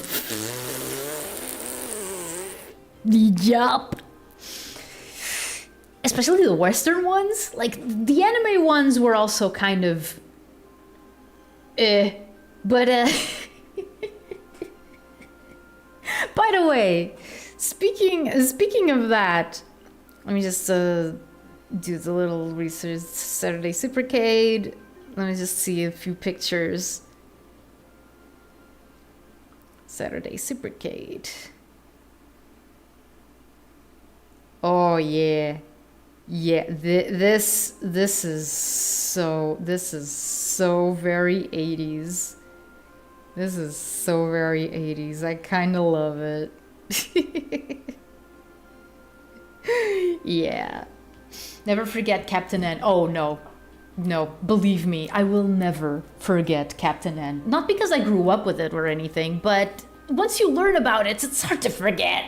Yup. Especially the Western ones. Like, the anime ones were also kind of... But, by the way, speaking of that, let me just do the little research. Saturday Supercade. Let me just see a few pictures. Saturday Supercade. Oh yeah, yeah. This is so very 80s. This is so very 80s. I kind of love it. Yeah. Never forget Captain N. Oh no. No, believe me, I will never forget Captain N. Not because I grew up with it or anything, but once you learn about it, it's hard to forget.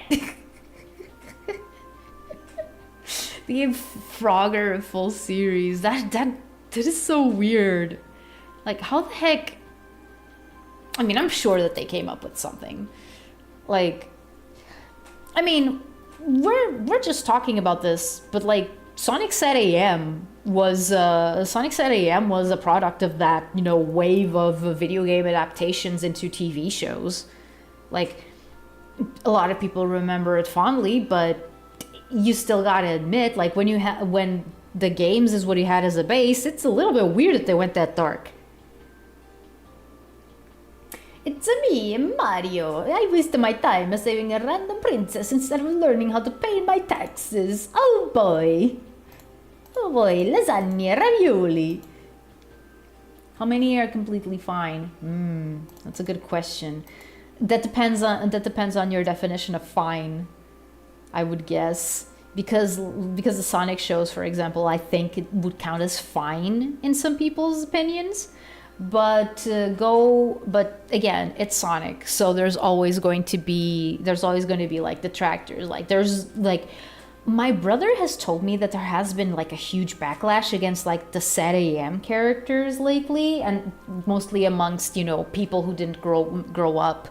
The Frogger full series, that is so weird. Like, how the heck... I mean, I'm sure that they came up with something. Like, I mean, we're just talking about this, but like, Sonic Set AM was a product of that, you know, wave of video game adaptations into TV shows. Like, a lot of people remember it fondly, but you still gotta admit, like, when the games is what you had as a base, it's a little bit weird that they went that dark. It's me, Mario. I wasted my time saving a random princess instead of learning how to pay my taxes. Oh boy. Oh boy, lasagna, ravioli. How many are completely fine? That's a good question. That depends on your definition of fine, I would guess. Because the Sonic shows, for example, I think it would count as fine in some people's opinions. But again, it's Sonic, so there's always going to be like detractors. Like, there's like, my brother has told me that there has been like a huge backlash against like the Set AM characters lately, and mostly amongst, you know, people who didn't grow up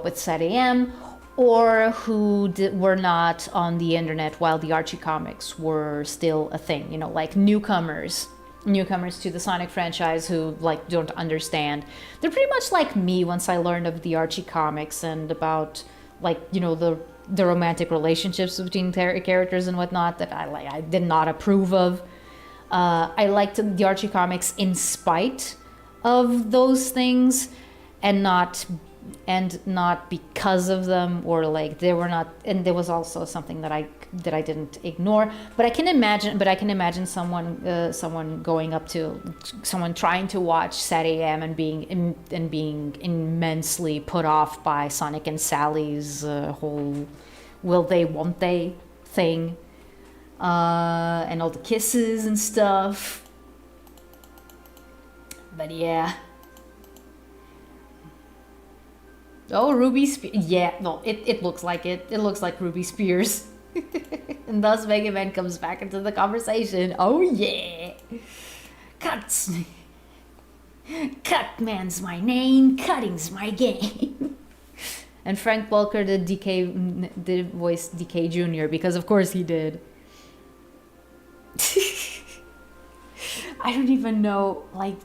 with Set AM, or who were not on the internet while the Archie comics were still a thing. You know, like newcomers to the Sonic franchise who like don't understand. They're pretty much like me once I learned of the Archie comics and about, like, you know, the romantic relationships between characters and whatnot that I did not approve of. I liked the Archie comics in spite of those things, and not and not because of them, or like they were not. And there was also something that I didn't ignore. But I can imagine someone going up to someone trying to watch Sad AM and being immensely put off by Sonic and Sally's whole will they won't they thing, and all the kisses and stuff. But yeah. Oh, Ruby Spears. Yeah, no, it looks like it. It looks like Ruby Spears. And thus Mega Man comes back into the conversation. Oh yeah. Cuts. Cutman's my name, cutting's my game. And Frank Welker did voice DK Jr. because of course he did. I don't even know, like,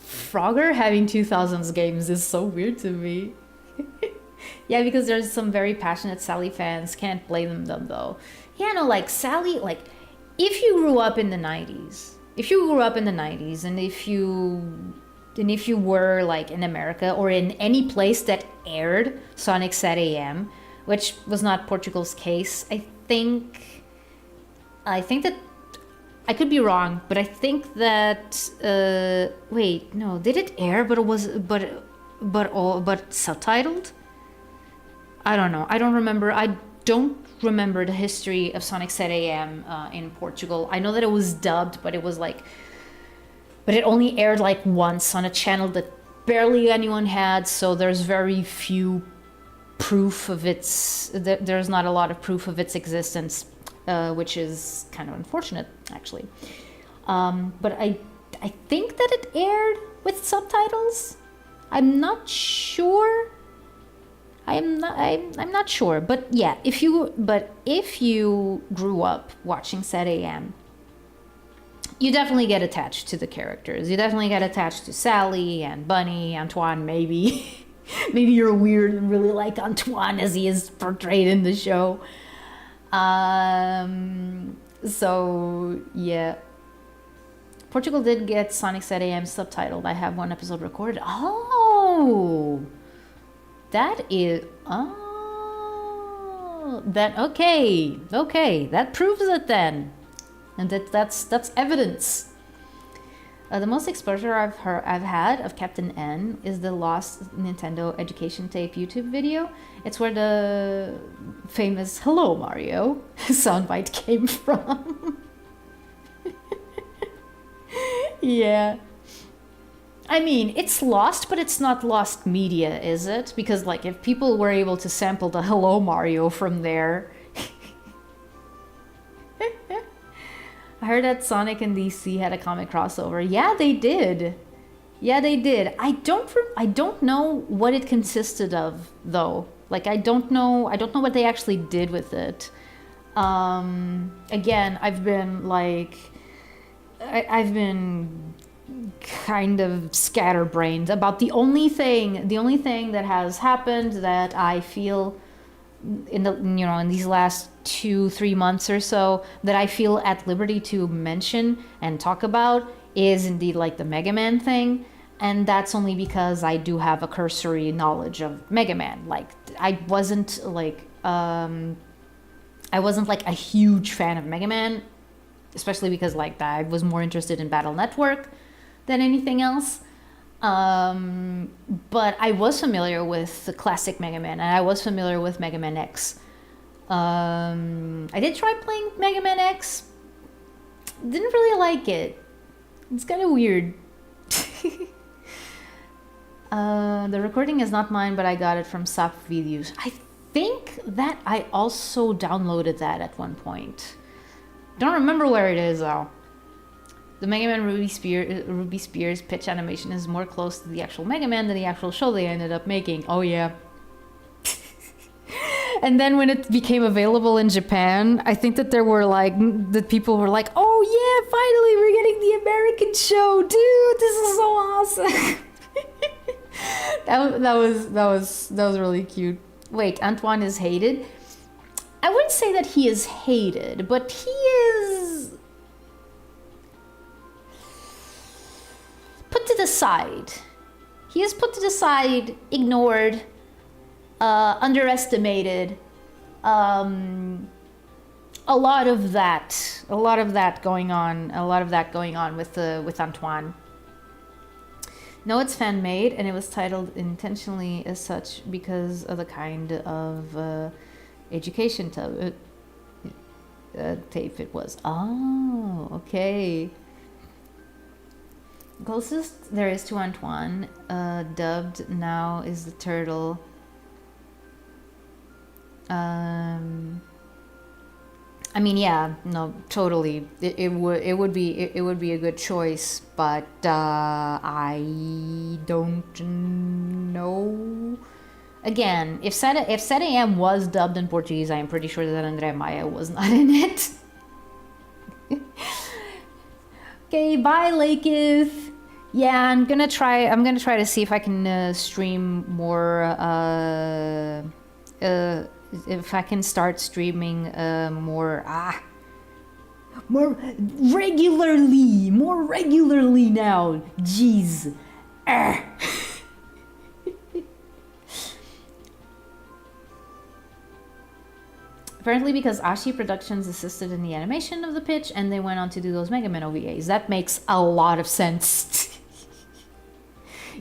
Frogger having 2000s games is so weird to me. Yeah, because there's some very passionate Sally fans. Can't blame them though. Yeah, no, like Sally, like if you grew up in the 90s, and if you were like in America or in any place that aired Sonic Sad AM, which was not Portugal's case, I think that I could be wrong, but I think that wait, no, did it air? But it was but subtitled. I don't know. I don't remember. I don't remember the history of Sonic Sad AM in Portugal. I know that it was dubbed, but it only aired like once on a channel that barely anyone had. So there's very few proof of there's not a lot of proof of its existence, which is kind of unfortunate, actually. But I think that it aired with subtitles. I'm not sure. I'm not sure. But yeah, if you grew up watching Sad AM, you definitely get attached to the characters. You definitely get attached to Sally and Bunny, Antoine, maybe. Maybe you're weird and really like Antoine as he is portrayed in the show. So yeah. Portugal did get Sonic Sad AM subtitled. I have one episode recorded. Oh, that is okay. That proves it then, and that's evidence. The most exposure I've had of Captain N is the Lost Nintendo Education Tape YouTube video. It's where the famous "Hello Mario" soundbite came from. Yeah. I mean, it's lost, but it's not lost media, is it? Because, like, if people were able to sample the Hello Mario from there... I heard that Sonic and DC had a comic crossover. Yeah, they did. I don't know what it consisted of, though. Like, I don't know what they actually did with it. Again, I've been, like... I've been kind of scatterbrained about the only thing that has happened that I feel in these last 2-3 months or so that I feel at liberty to mention and talk about is indeed like the Mega Man thing. And that's only because I do have a cursory knowledge of Mega Man. Like I wasn't like a huge fan of Mega Man, especially because like I was more interested in Battle Network than anything else. But I was familiar with the classic Mega Man, and I was familiar with Mega Man X. I did try playing Mega Man X. Didn't really like it. It's kind of weird. The recording is not mine, but I got it from Sap Videos. I think that I also downloaded that at one point. Don't remember where it is though. The Mega Man Ruby Spears pitch animation is more close to the actual Mega Man than the actual show they ended up making. Oh yeah. And then when it became available in Japan, I think that there were like that people were like, "Oh yeah, finally we're getting the American show, dude! This is so awesome." that was really cute. Wait, Antoine is hated? I wouldn't say that he is hated, but he is put to the side. He is put to the side, ignored, underestimated a lot of that going on with Antoine. No, it's fan made, and it was titled intentionally as such because of the kind of education tape it was. Oh, okay. Closest there is to Antoine, dubbed now, is the turtle. I mean, yeah, no, totally. It would be a good choice, but I don't know. Again, if 7 AM was dubbed in Portuguese, I am pretty sure that André Maia was not in it. Okay, bye, Laketh. Yeah, I'm gonna try to see if I can stream more. If I can start streaming more regularly now. Jeez. Apparently because Ashi Productions assisted in the animation of the pitch and they went on to do those Mega Man OVAs. That makes a lot of sense.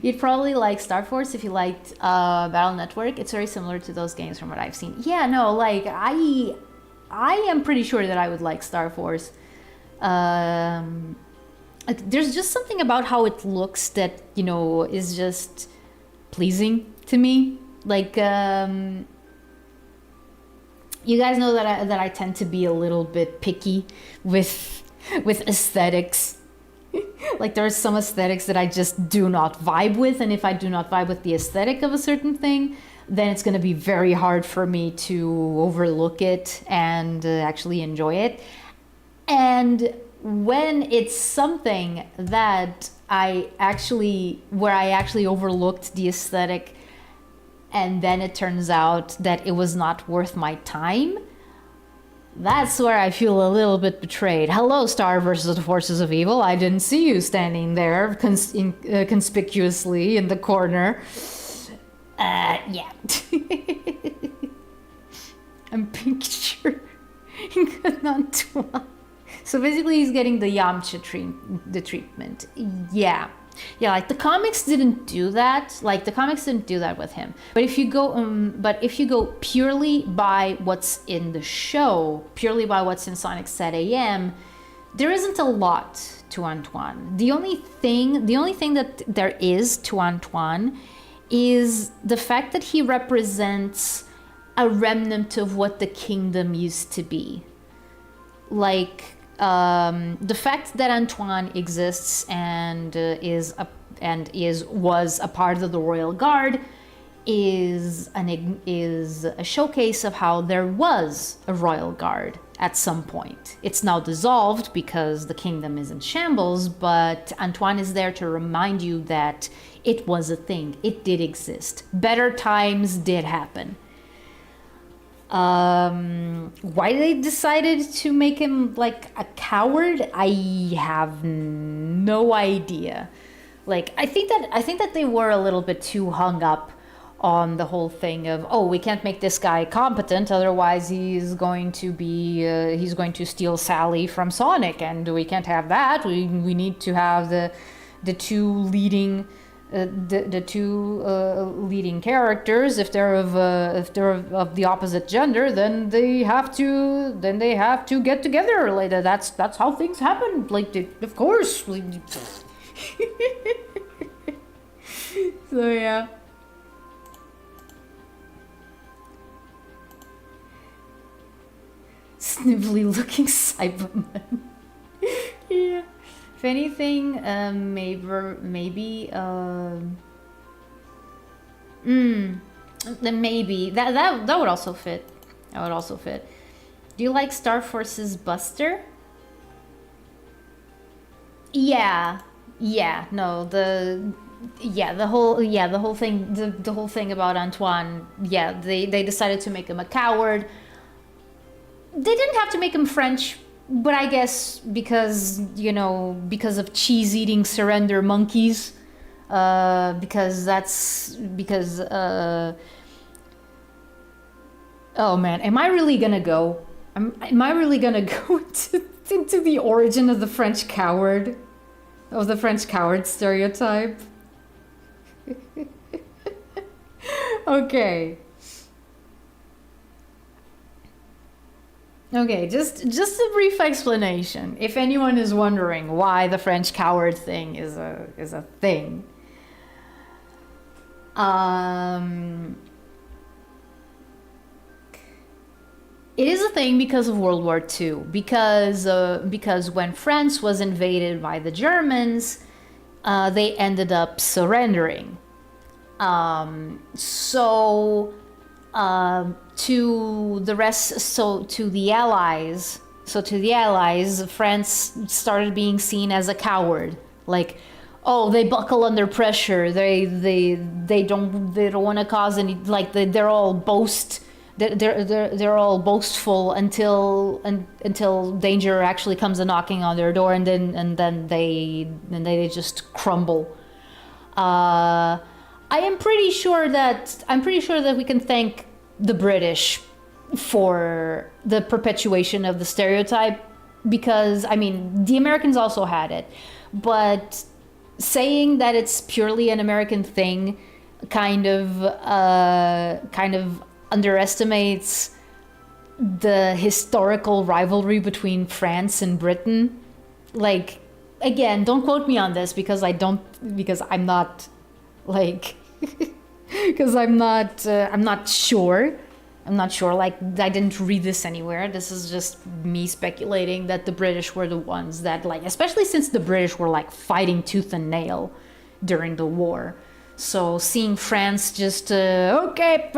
You'd probably like Star Force if you liked Battle Network. It's very similar to those games from what I've seen. Yeah, no, like I am pretty sure that I would like Star Force. There's just something about how it looks that, you know, is just pleasing to me. Like you guys know that I tend to be a little bit picky with aesthetics. Like there are some aesthetics that I just do not vibe with, and if I do not vibe with the aesthetic of a certain thing, then it's going to be very hard for me to overlook it and actually enjoy it. And when it's something that I actually overlooked the aesthetic and then it turns out that it was not worth my time, that's where I feel a little bit betrayed. Hello, Star versus the Forces of Evil. I didn't see you standing there conspicuously in the corner. Yeah. I'm picturing Antoine. So basically he's getting the Yamcha treatment. Yeah. Yeah, like the comics didn't do that. Like the comics didn't do that with him. But if you go purely by what's in the show, purely by what's in Sonic 7 AM, there isn't a lot to Antoine. The only thing that there is to Antoine is the fact that he represents a remnant of what the kingdom used to be. Like the fact that Antoine exists and was a part of the Royal Guard is a showcase of how there was a Royal Guard at some point. It's now dissolved because the kingdom is in shambles, but Antoine is there to remind you that it was a thing. It did exist. Better times did happen. Why they decided to make him like a coward, I have no idea. Like I think that they were a little bit too hung up on the whole thing of, oh, we can't make this guy competent, otherwise he's going to steal Sally from Sonic, and we can't have that. We need to have the two leading leading characters. If they're of the opposite gender, then they have to get together. Like that's how things happen. Like of course. So yeah. Snivelly looking Cyberman. Yeah. If anything, maybe then maybe that would also fit. That would also fit. Do you like Star Force's Buster? Yeah. No, the whole thing about Antoine. Yeah, they decided to make him a coward. They didn't have to make him French, but I guess because of cheese-eating surrender monkeys, because Oh man, am I really gonna go? Am I really gonna go into the origin of the French coward? Of the French coward stereotype? Okay. Okay, just a brief explanation. If anyone is wondering why the French coward thing is a thing. Um It is a thing because of World War II. Because when France was invaded by the Germans, they ended up surrendering. So to the rest, to the Allies, France started being seen as a coward. Like, oh, they buckle under pressure. They don't want to cause any. Like they're all they're all boastful until danger actually comes a knocking on their door, and then they just crumble. I'm pretty sure that we can thank the British for the perpetuation of the stereotype, because I mean the Americans also had it, but saying that it's purely an American thing kind of underestimates the historical rivalry between France and Britain. Like, again, don't quote me on this because I'm not like I'm not sure. I'm not sure. Like, I didn't read this anywhere. This is just me speculating that the British were the ones that, like, especially since the British were like fighting tooth and nail during the war. So seeing France just okay,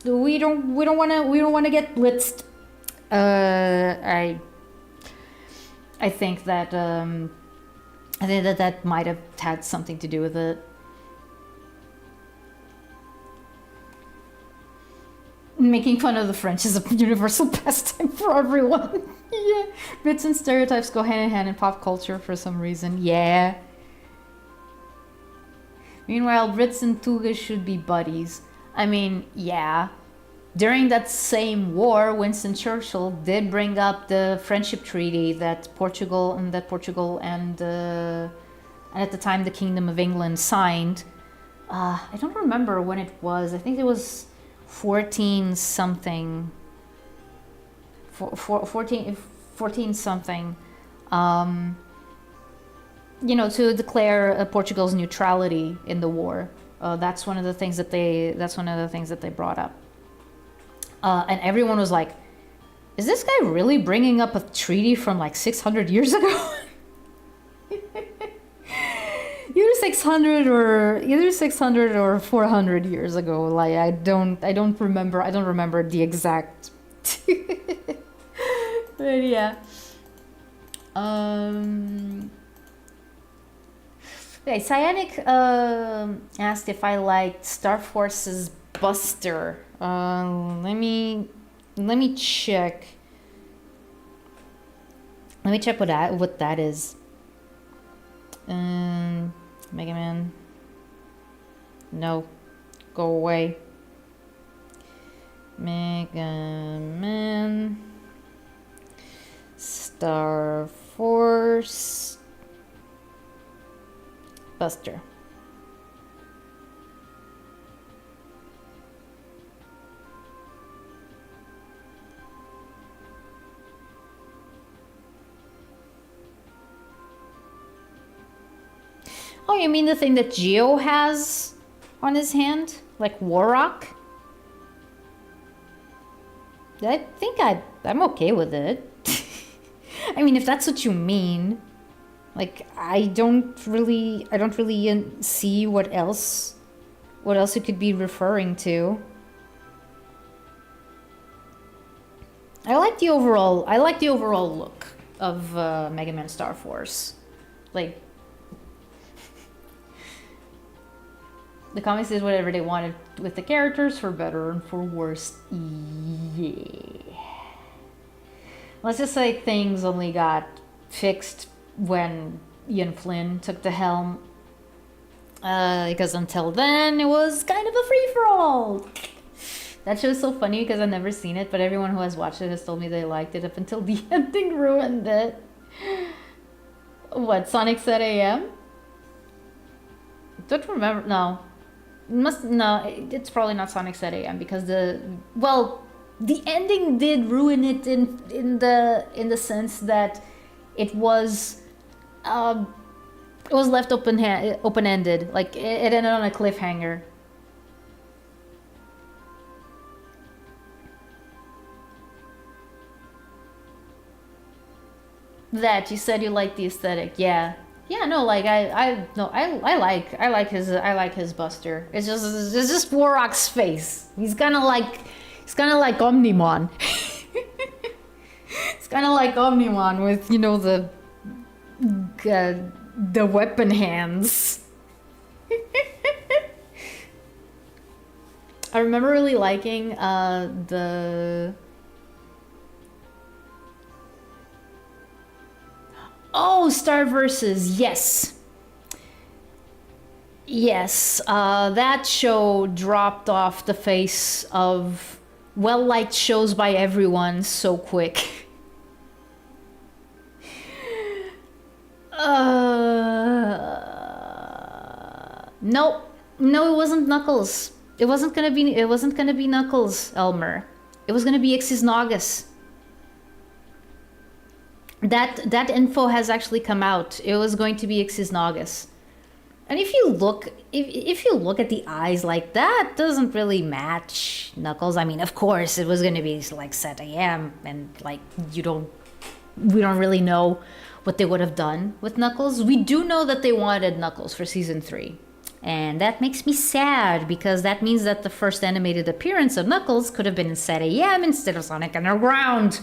we don't want to get blitzed. I think that that might have had something to do with it. Making fun of the French is a universal pastime for everyone. Yeah, myths and stereotypes go hand in hand in pop culture for some reason. Yeah. Meanwhile, Brits and Tugas should be buddies. I mean, yeah. During that same war, Winston Churchill did bring up the friendship treaty that Portugal and at the time the Kingdom of England signed. I don't remember when it was. I think it was 14 something. 14 something. To declare Portugal's neutrality in the war. That's one of the things that they brought up. And everyone was like, is this guy really bringing up a treaty from like 600 years ago? Either 600 or 400 years ago. Like, I don't remember the exact. But yeah. Okay, Cyanic asked if I liked Star Force's Buster. Let me check. Let me check what that is. Mega Man. No, go away. Mega Man. Star Force. Buster. Oh, you mean the thing that Geo has on his hand? Like Warrock? I think I'm okay with it. I mean, if that's what you mean. Like, I don't really see what else it could be referring to. I like the overall look of Mega Man Star Force. Like, the comics did whatever they wanted with the characters, for better and for worse. Yeah. Let's just say things only got fixed when Ian Flynn took the helm. Because until then, it was kind of a free-for-all. That show is so funny because I've never seen it, but everyone who has watched it has told me they liked it up until the ending ruined it. What, Sonic said AM? Don't remember. No, it's probably not Sonic said AM because the ending did ruin it in the sense that it was left open ended. Like it ended on a cliffhanger. That you said you like the aesthetic, yeah. Yeah, no, like I like his Buster. It's just Warrock's face. He's kind of like Omnimon. It's kind of like Omnimon with the weapon hands. I remember really liking the. Oh, Star Versus, yes. Yes, that show dropped off the face of well-liked shows by everyone so quick. Nope. No, it wasn't Knuckles. It wasn't gonna be Knuckles, Elmer. It was gonna be Ixis Naugus. That info has actually come out. It was going to be Ixis Naugus. And if you look at the eyes, like that doesn't really match Knuckles. I mean, of course it was going to be like Set AM, and like we don't really know what they would have done with Knuckles. We do know that they wanted Knuckles for season 3. And that makes me sad because that means that the first animated appearance of Knuckles could have been in Set AM instead of Sonic Underground.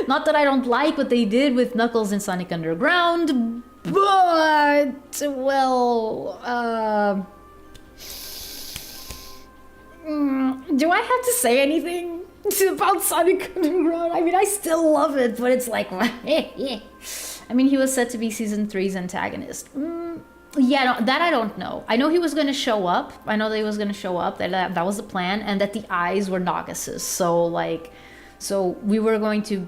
Not that I don't like what they did with Knuckles in Sonic Underground, but, well, do I have to say anything about Sonic Underground? I mean, I still love it, but it's like, I mean, he was set to be season 3's antagonist. Yeah, no, that I don't know. I know he was going to show up. I know that he was going to show up. That was the plan, and that the eyes were Naugus's. So we were going to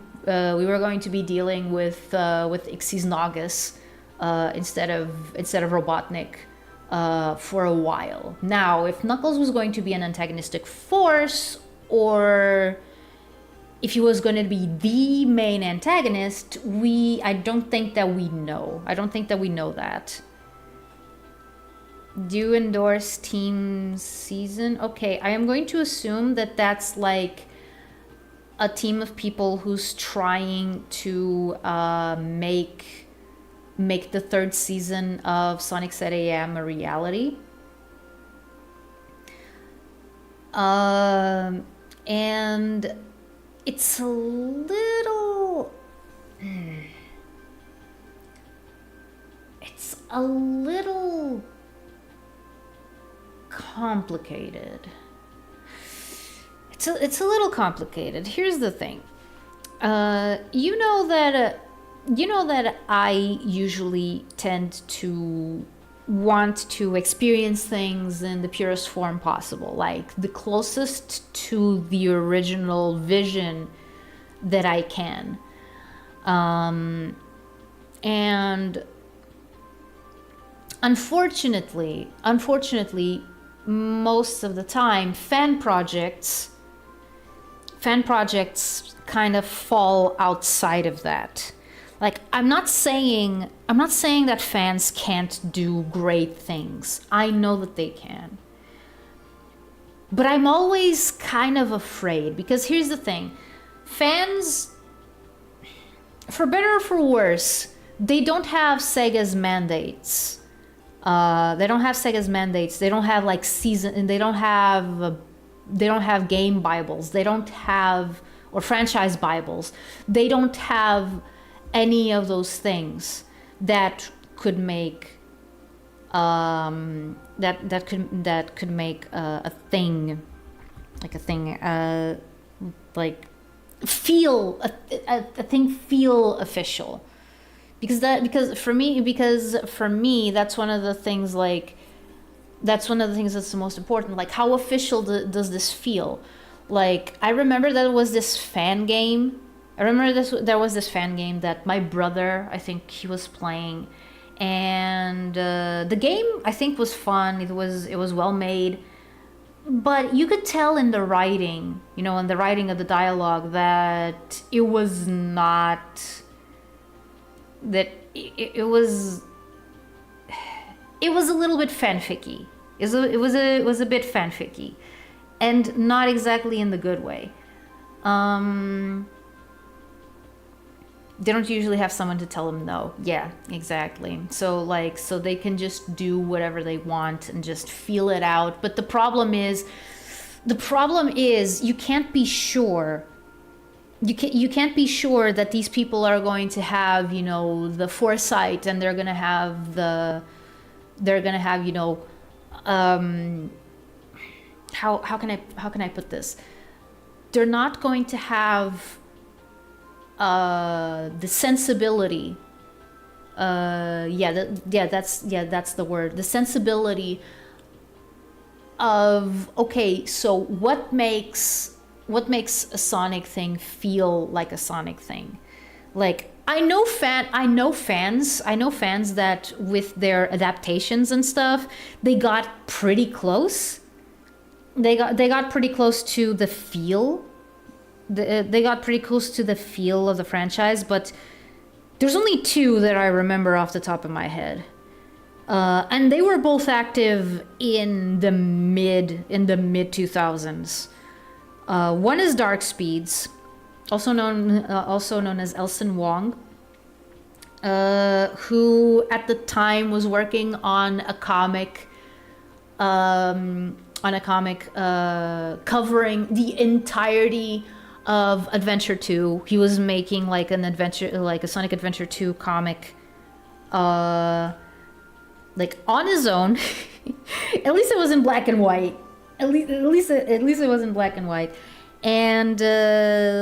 be dealing with Ixis Naugus instead of Robotnik for a while. Now, if Knuckles was going to be an antagonistic force, or if he was going to be the main antagonist, I don't think that we know. I don't think that we know that. Do you endorse Team Season? Okay, I am going to assume that that's like a team of people who's trying to make the 3rd season of Sonic Set AM a reality. And it's a little complicated. It's a little complicated. Here's the thing. You know that I usually tend to want to experience things in the purest form possible, like the closest to the original vision that I can. And unfortunately, most of the time, fan projects kind of fall outside of that. Like, I'm not saying that fans can't do great things. I know that they can. But I'm always kind of afraid, because here's the thing. Fans, for better or for worse, they don't have Sega's mandates. They don't have like season, they don't have game Bibles. They don't have, or franchise Bibles. They don't have any of those things that could make that could make a thing feel official. Because for me that's one of the things, like, That's one of the things that's the most important. Like, how official does this feel? Like, I remember there was this fan game. There was this fan game that my brother, I think he was playing, and the game I think was fun. It was well made, but you could tell in the writing, in the writing of the dialogue, that it was not that it was a little bit fanficky. It was a bit fanficky, and not exactly in the good way. They don't usually have someone to tell them no. Yeah, exactly. So they can just do whatever they want and just feel it out. But the problem is you can't be sure. You can't be sure that these people are going to have, the foresight, and they're gonna have how can I put this? They're not going to have the sensibility. That's the word. The sensibility of, okay, so what makes a Sonic thing feel like a Sonic thing? Like, I know fans that with their adaptations and stuff, they got pretty close. They got pretty close to the feel. They got pretty close to the feel of the franchise, but there's only two that I remember off the top of my head. And they were both active in the mid 2000s. One is Dark Speeds, also known as Elson Wong, who at the time was working on a comic covering the entirety of Adventure 2. He was making like a Sonic Adventure 2 comic, like on his own. At least it was in black and white. At least it was in black and white. And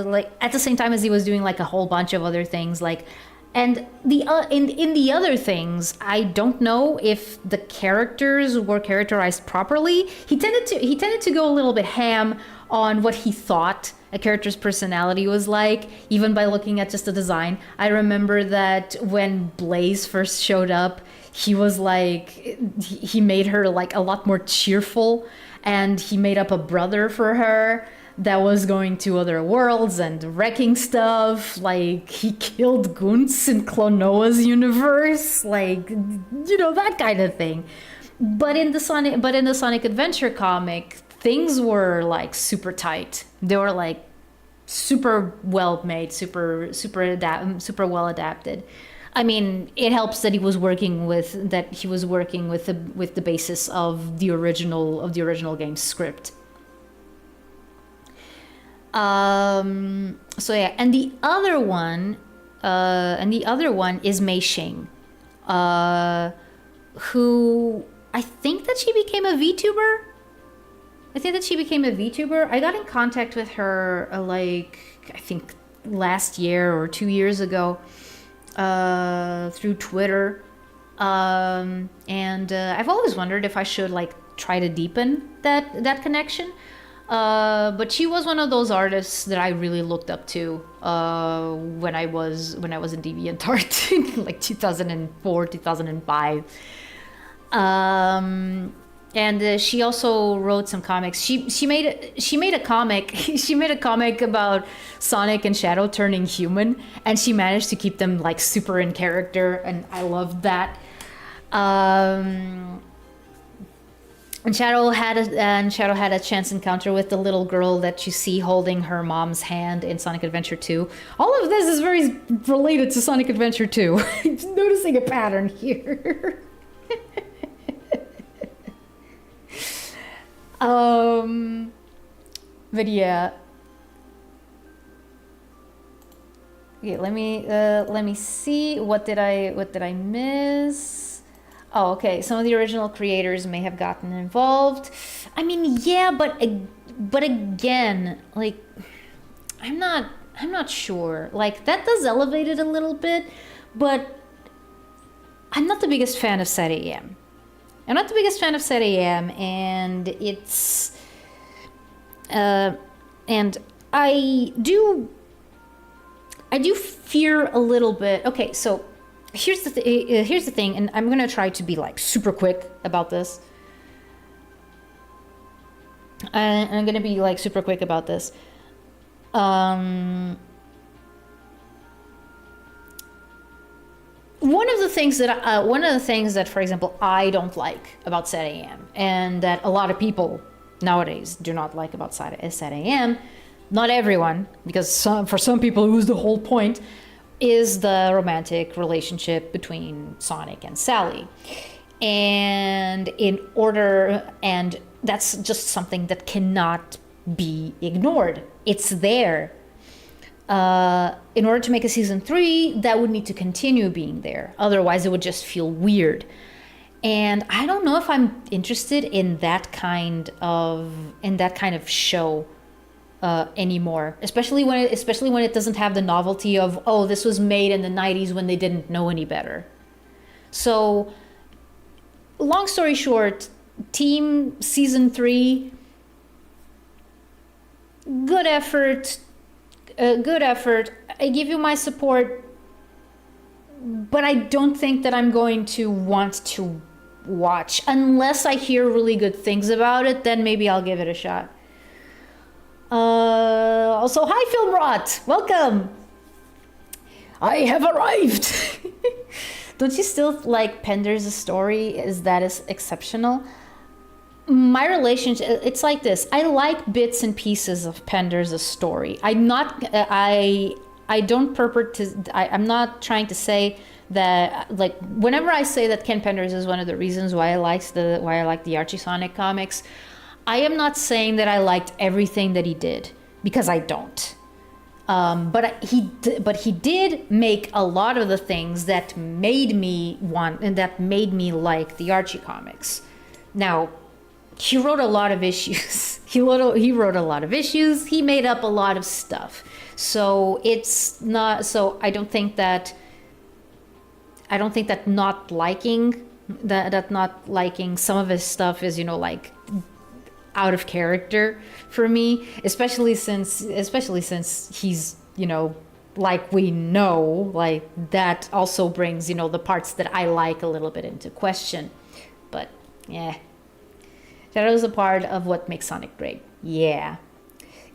like at the same time as he was doing like a whole bunch of other things, like, and in the other things, I don't know if the characters were characterized properly. He tended to go a little bit ham on what he thought a character's personality was like, even by looking at just the design. I remember that when Blaze first showed up, he was like, he made her like a lot more cheerful, and he made up a brother for her that was going to other worlds and wrecking stuff. Like, he killed Gunts in Klonoa's universe, like, that kind of thing. But in the Sonic Adventure comic, things were like super tight. They were like super well made, super well adapted. I mean, it helps that he was working with the basis of the original game's script. So yeah, and the other one is Mei Xing, who I think that she became a VTuber. I got in contact with her I think last year or 2 years ago, through Twitter, and I've always wondered if I should like try to deepen that connection. But she was one of those artists that I really looked up to when I was in DeviantArt in like 2004, 2005. And she also wrote some comics. She made a comic. She made a comic about Sonic and Shadow turning human, and she managed to keep them like super in character, and I loved that. And Shadow had a chance encounter with the little girl that you see holding her mom's hand in Sonic Adventure 2. All of this is very related to Sonic Adventure 2. Noticing a pattern here. But yeah. Okay, let me see. What did I miss? Oh, okay. Some of the original creators may have gotten involved. I mean, yeah, but again, like, I'm not sure. Like, that does elevate it a little bit, but I'm not the biggest fan of Set AM. I'm not the biggest fan of Set AM, and it's and I do fear a little bit. Okay, so here's the thing, and I'm gonna try to be like super quick about this. I'm gonna be like super quick about this. One of the things that, for example, I don't like about Set AM, and that a lot of people nowadays do not like about Set AM, not everyone, because for some people it was the whole point, is the romantic relationship between Sonic and Sally. And that's just something that cannot be ignored. It's there. In order to make a season 3, that would need to continue being there. Otherwise, it would just feel weird. And I don't know if I'm interested in that kind of show anymore. Especially when it doesn't have the novelty of, oh, this was made in the 90s when they didn't know any better. So, long story short, Team Season 3, good effort. I give you my support, but I don't think that I'm going to want to watch. Unless I hear really good things about it, then maybe I'll give it a shot. Also, hi Film Rot! Welcome! I have arrived! Don't you still like Pender's story? Is exceptional? My relationship, it's like this. I like bits and pieces of Pender's story. I'm not trying to say that, like, whenever I say that Ken Penders is one of the reasons why I like the Archie Sonic comics, I am not saying that I liked everything that he did, because I don't. But he did make a lot of the things that made me like the Archie comics. Now, he wrote a lot of issues. He wrote a lot of issues. He made up a lot of stuff. So it's not. So I don't think that not liking some of his stuff is, like, out of character for me. Especially since he's, like, we know, like, that also brings, the parts that I like a little bit into question. But yeah. Shadow is a part of what makes Sonic great. Yeah.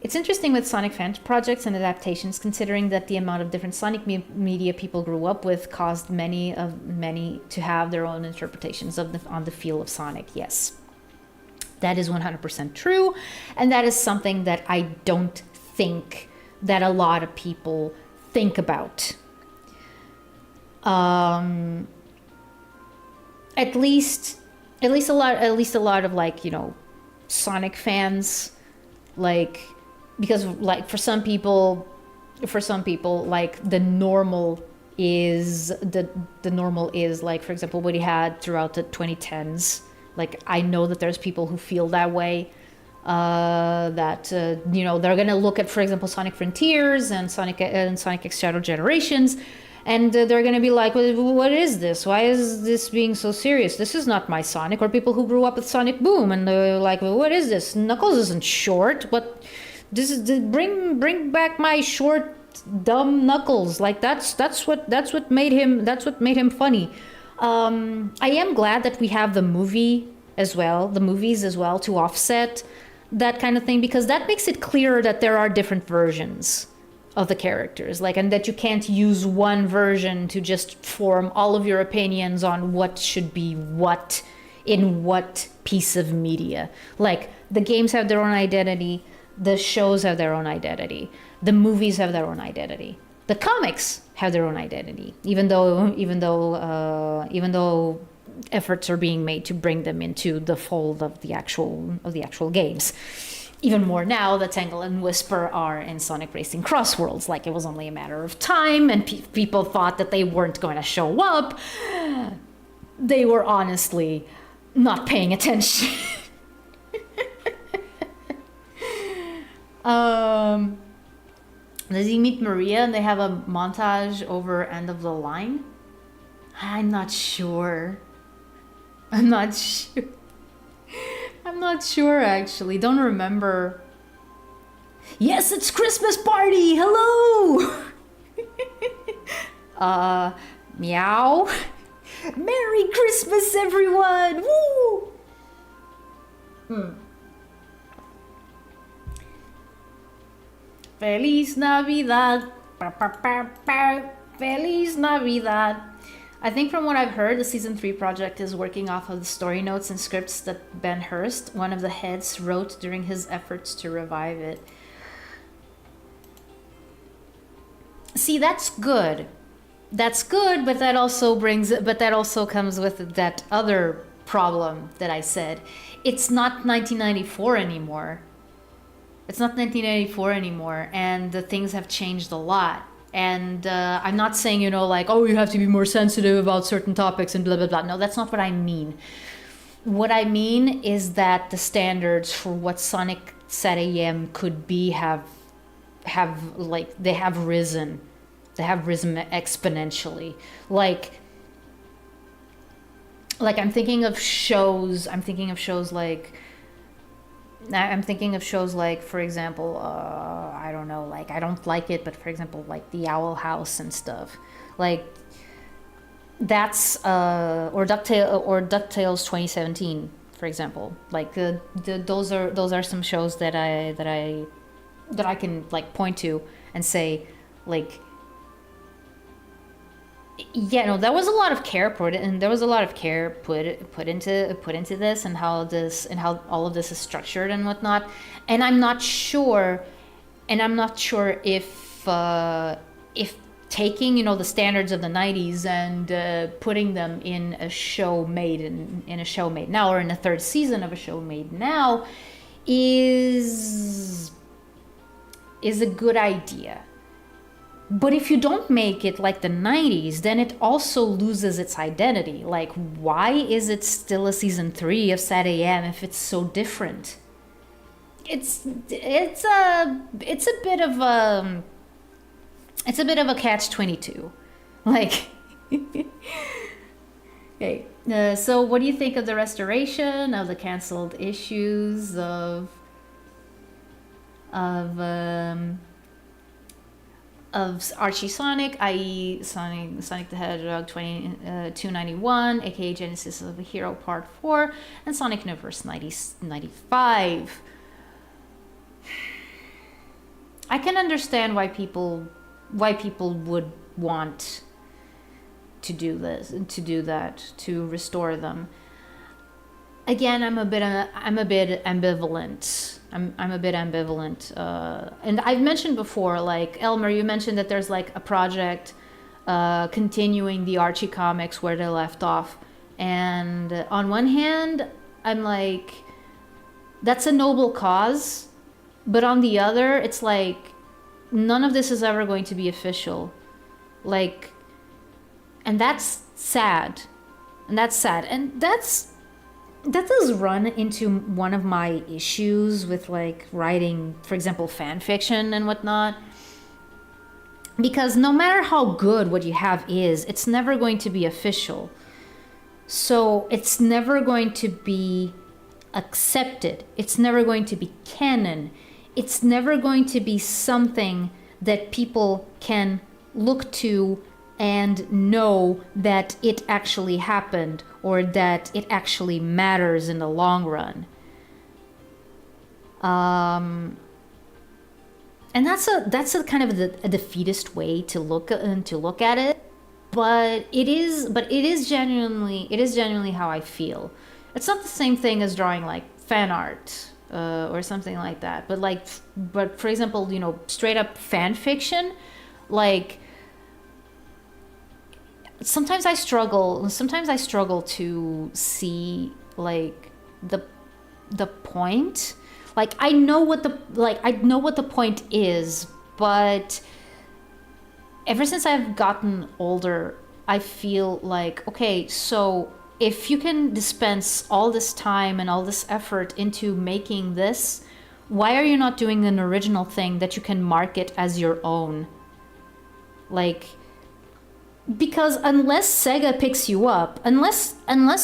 It's interesting with Sonic fan projects and adaptations, considering that the amount of different Sonic media people grew up with caused many to have their own interpretations on the feel of Sonic. Yes. That is 100% true, and that is something that I don't think that a lot of people think about. At least a lot of, like, Sonic fans, like, because, like, for some people, like, the normal is like, for example, what he had throughout the 2010s. Like, I know that there's people who feel that way, that they're gonna look at, for example, Sonic Frontiers and Sonic X Shadow Generations, and they're going to be like, what is this? Why is this being so serious? This is not my Sonic. Or people who grew up with Sonic Boom, and they're like, what is this? Knuckles isn't short. What? This is bring back my short, dumb Knuckles. Like, that's what made him funny. I am glad that we have the movies as well to offset that kind of thing, because that makes it clearer that there are different versions of the characters, like, and that you can't use one version to just form all of your opinions on what should be what in what piece of media. Like, the games have their own identity, the shows have their own identity, the movies have their own identity, the comics have their own identity, even though efforts are being made to bring them into the fold of the actual games. Even more now that Tangle and Whisper are in Sonic Racing Cross Worlds. Like, it was only a matter of time, and people thought that they weren't going to show up. They were honestly not paying attention. Does he meet Maria and they have a montage over End of the Line? I'm not sure. I'm not sure. I'm not sure actually. Don't remember. Yes, it's Christmas party. Hello. Meow. Merry Christmas, everyone. Woo. Feliz Navidad. Feliz Navidad. I think from what I've heard, the season 3 project is working off of the story notes and scripts that Ben Hurst, one of the heads, wrote during his efforts to revive it. See, that's good. That's good, but that also comes with that other problem that I said. It's not 1994 anymore. It's not 1984 anymore, and the things have changed a lot. And I'm not saying, you know, like, oh, you have to be more sensitive about certain topics and blah, blah, blah. No, that's not what I mean. What I mean is that the standards for what Sonic Sat AM could be have risen. They have risen exponentially. Like I'm thinking of shows like, for example, I don't know, like, I don't like it, but for example, like the Owl House and stuff, like that's or DuckTales 2017, for example, like those are some shows that I can like point to and say, like, yeah, no, there was a lot of care put into this, and how all of this is structured and whatnot. And I'm not sure if taking, you know, the standards of the 90s and putting them in a show made in a show made now, or in the third season of a show made now, is a good idea. But if you don't make it like the 90s, then it also loses its identity. Like, why is it still a season 3 of Sat AM if it's so different? It's a bit of a catch-22. Like, okay. So what do you think of the restoration of the canceled issues of Archie Sonic, i.e. Sonic the Hedgehog 291, aka Genesis of the Hero Part 4, and Sonic Universe 95. I can understand why people would want to do that, to restore them. Again, I'm a bit ambivalent. I'm a bit ambivalent. And I've mentioned before, like, Elmer, you mentioned that there's like a project continuing the Archie comics where they left off. And on one hand, I'm like, that's a noble cause. But on the other, it's like, none of this is ever going to be official. Like, and that's sad. And that does run into one of my issues with, like, writing, for example, fan fiction and whatnot. Because no matter how good what you have is, it's never going to be official. So it's never going to be accepted. It's never going to be canon. It's never going to be something that people can look to and know that it actually happened, or that it actually matters in the long run. And that's a kind of a defeatist way to look at it, but it is genuinely how I feel. It's not the same thing as drawing like fan art or something like that, but for example, you know, straight up fan fiction, like, sometimes I struggle to see, like, the point. Like, I know what the point is, but ever since I've gotten older, I feel like, okay, so if you can dispense all this time and all this effort into making this, why are you not doing an original thing that you can market as your own? Like, because unless Sega picks you up, unless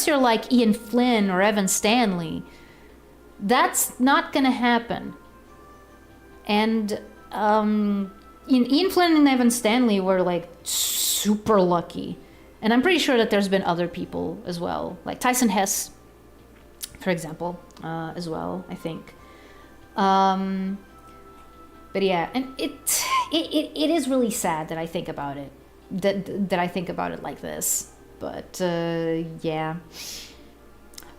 you're like Ian Flynn or Evan Stanley, that's not gonna happen. And Ian Flynn and Evan Stanley were like super lucky, and I'm pretty sure that there's been other people as well, like Tyson Hess, for example, as well, I think. But yeah, and it is really sad that I think about it, that I think about it like this. But yeah,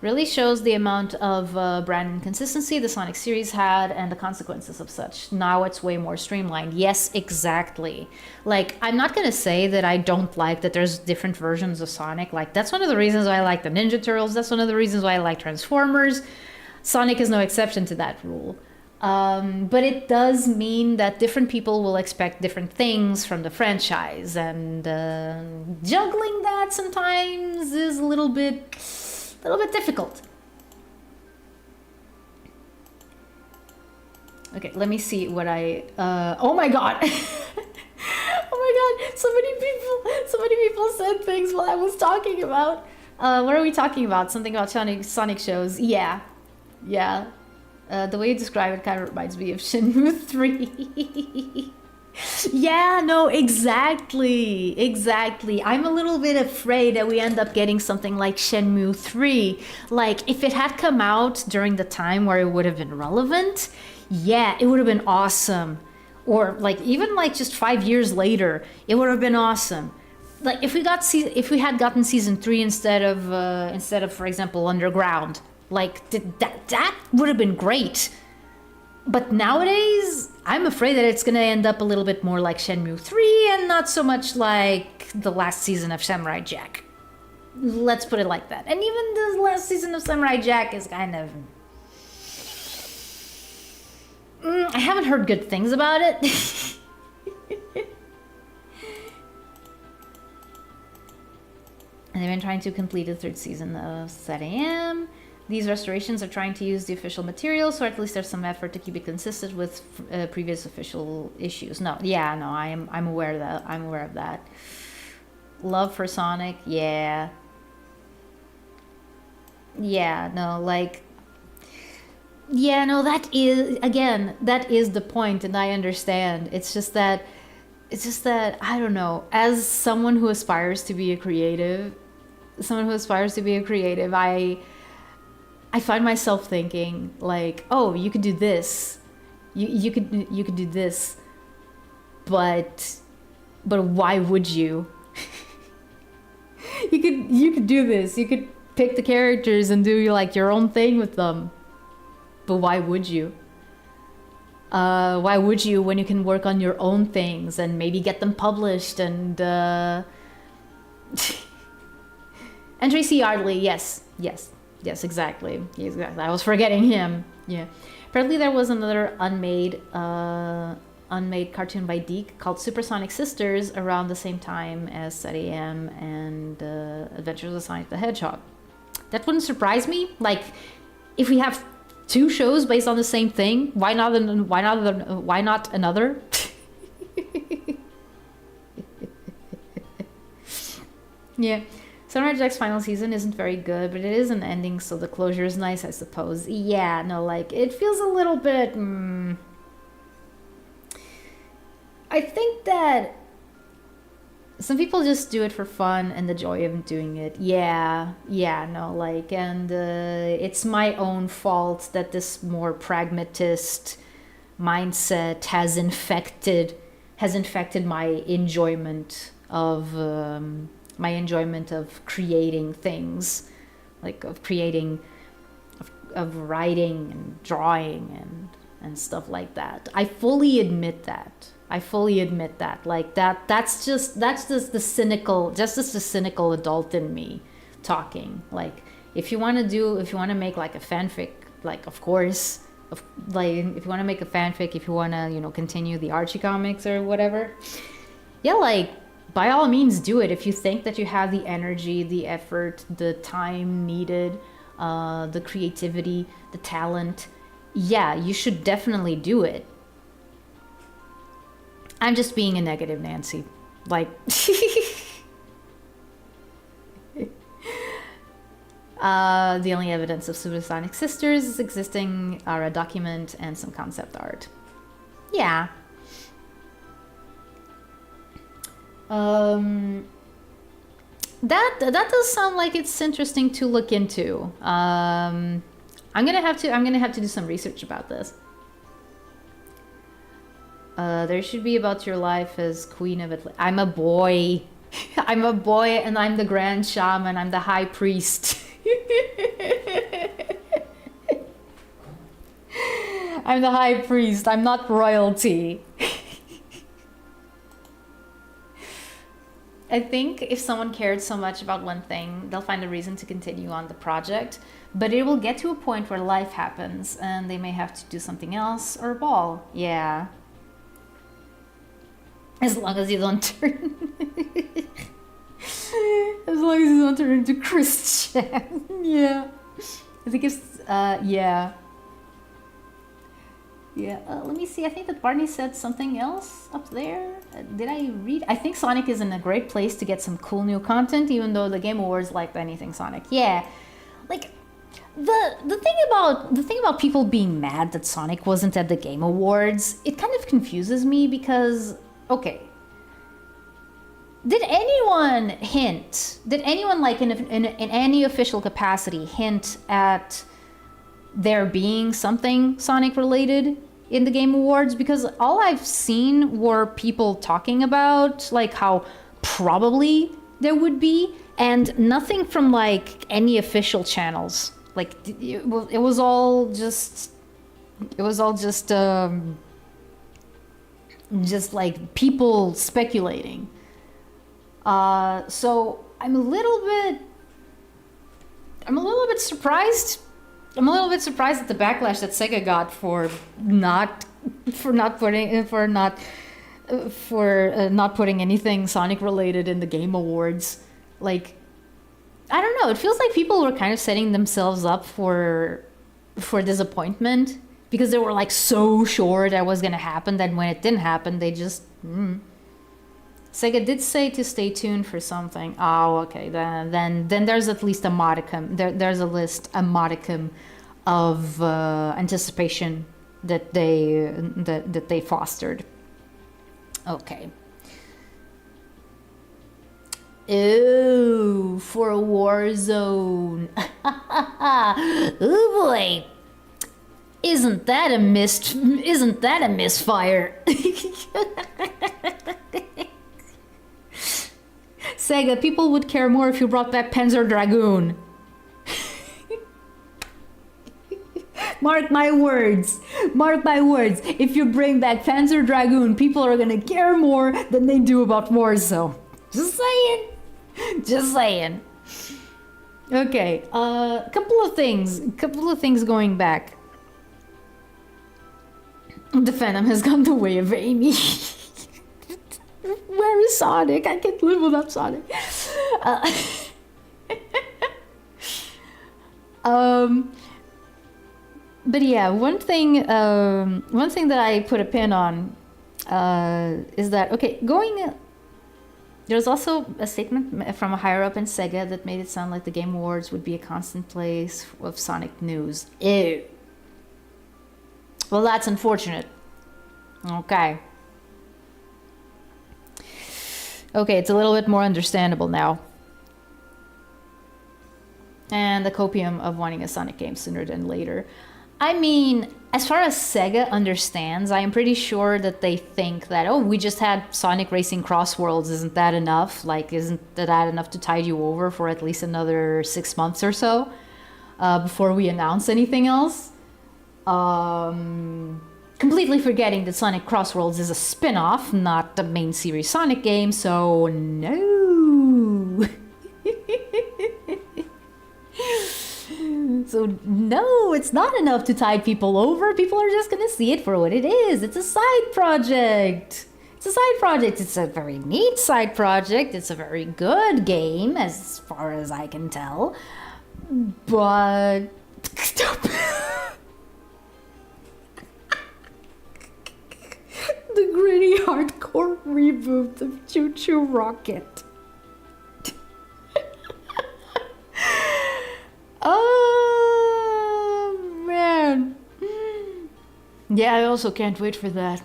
really shows the amount of brand inconsistency the Sonic series had and the consequences of such. Now it's way more streamlined. Yes, exactly. Like, I'm not gonna say that I don't like that there's different versions of Sonic. Like, that's one of the reasons why I like the Ninja Turtles. That's one of the reasons why I like Transformers. Sonic is no exception to that rule. But it does mean that different people will expect different things from the franchise, and juggling that sometimes is a little bit difficult. Okay, let me see what I. Oh my god! Oh my god! So many people said things while I was talking about. What are we talking about? Something about Sonic shows. Yeah. The way you describe it kind of reminds me of Shenmue 3. Yeah, no, exactly. I'm a little bit afraid that we end up getting something like Shenmue 3. Like, if it had come out during the time where it would have been relevant, yeah, it would have been awesome. Or like even like just 5 years later, it would have been awesome. Like if we had gotten season 3 instead of for example Underground. Like, that would have been great. But nowadays, I'm afraid that it's going to end up a little bit more like Shenmue 3 and not so much like the last season of Samurai Jack. Let's put it like that. And even the last season of Samurai Jack is kind of... I haven't heard good things about it. And they've been trying to complete the 3rd season of Set AM. These restorations are trying to use the official material, so at least there's some effort to keep it consistent with previous official issues. I'm aware of that. I'm aware of that. Love for Sonic, yeah. Yeah, no, like... Yeah, no, that is the point, and I understand. It's just that, I don't know, as someone who aspires to be a creative, I find myself thinking like, oh, you could do this, you could do this, but why would you? you could do this. You could pick the characters and do like your own thing with them, but why would you? Why would you when you can work on your own things and maybe get them published and and Tracy Yardley, yes, exactly. I was forgetting him. Yeah. Apparently there was another unmade cartoon by Deke called Supersonic Sisters around the same time as Set AM and Adventures of Sonic the Hedgehog. That wouldn't surprise me. Like, if we have 2 shows based on the same thing, why not another? Yeah. Samurai Jack's final season isn't very good, but it is an ending, so the closure is nice, I suppose. Yeah, no, like, it feels a little bit... I think that some people just do it for fun and the joy of doing it. Yeah, no, like, and it's my own fault that this more pragmatist mindset has infected my enjoyment of... my enjoyment of creating things, like of writing and drawing and stuff like that. I fully admit that. Like that's just the cynical adult in me talking. Like, if you want to make like a fanfic, like, of course, like, if you want to make a fanfic, if you want to, continue the Archie comics or whatever, yeah, like, by all means do it. If you think that you have the energy, the effort, the time needed, the creativity, the talent, yeah, you should definitely do it. I'm just being a negative Nancy. Like, The only evidence of supersonic sisters is existing are a document and some concept art. Yeah. That does sound like it's interesting to look into. I'm gonna have to do some research about this. There should be about your life as queen of Atlantis. I'm a boy. I'm a boy and I'm the grand shaman. I'm the high priest. I'm the high priest. I'm not royalty. I think if someone cared so much about one thing, they'll find a reason to continue on the project, but it will get to a point where life happens and they may have to do something else or ball. Yeah. As long as you don't turn... as long as you don't turn into Christian. Yeah. I think it's... yeah. Yeah, let me see. I think that Barney said something else up there. Did I read? I think Sonic is in a great place to get some cool new content, even though the Game Awards liked anything Sonic. Yeah, like the thing about people being mad that Sonic wasn't at the Game Awards, it kind of confuses me because okay, did anyone like in any official capacity hint at there being something Sonic related in the Game Awards? Because all I've seen were people talking about like how probably there would be, and nothing from like any official channels. Like it was all just like people speculating. So I'm a little bit surprised. I'm a little bit surprised at the backlash that Sega got for not putting anything Sonic related in the Game Awards. Like, I don't know. It feels like people were kind of setting themselves up for disappointment because they were like so sure that was gonna happen. That when it didn't happen, they just. Sega did say to stay tuned for something. Oh, okay. Then there's at least a modicum. There's a modicum of anticipation that they fostered. Okay. Ooh, for a war zone. Oh boy. Isn't that a misfire? Sega, people would care more if you brought back Panzer Dragoon. Mark my words. If you bring back Panzer Dragoon, people are gonna care more than they do about Warzone. Just saying. Okay, couple of things going back. The Phantom has gone the way of Amy. Where is Sonic? I can't live without Sonic. But yeah, one thing that I put a pin on is that there's also a statement from a higher up in Sega that made it sound like the Game Awards would be a constant place of Sonic news. Ew. Well, that's unfortunate. Okay, it's a little bit more understandable now. And the copium of wanting a Sonic game sooner than later. I mean, as far as Sega understands, I am pretty sure that they think that, oh, we just had Sonic Racing Cross Worlds, isn't that enough? Like, isn't that enough to tide you over for at least another 6 months or so before we announce anything else? Completely forgetting that Sonic Cross Worlds is a spin-off, not the main series Sonic game, so no. So no, it's not enough to tide people over. People are just gonna see it for what it is. It's a side project. It's a very neat side project. It's a very good game, as far as I can tell. But... The gritty hardcore reboot of Choo Choo Rocket. Yeah, I also can't wait for that.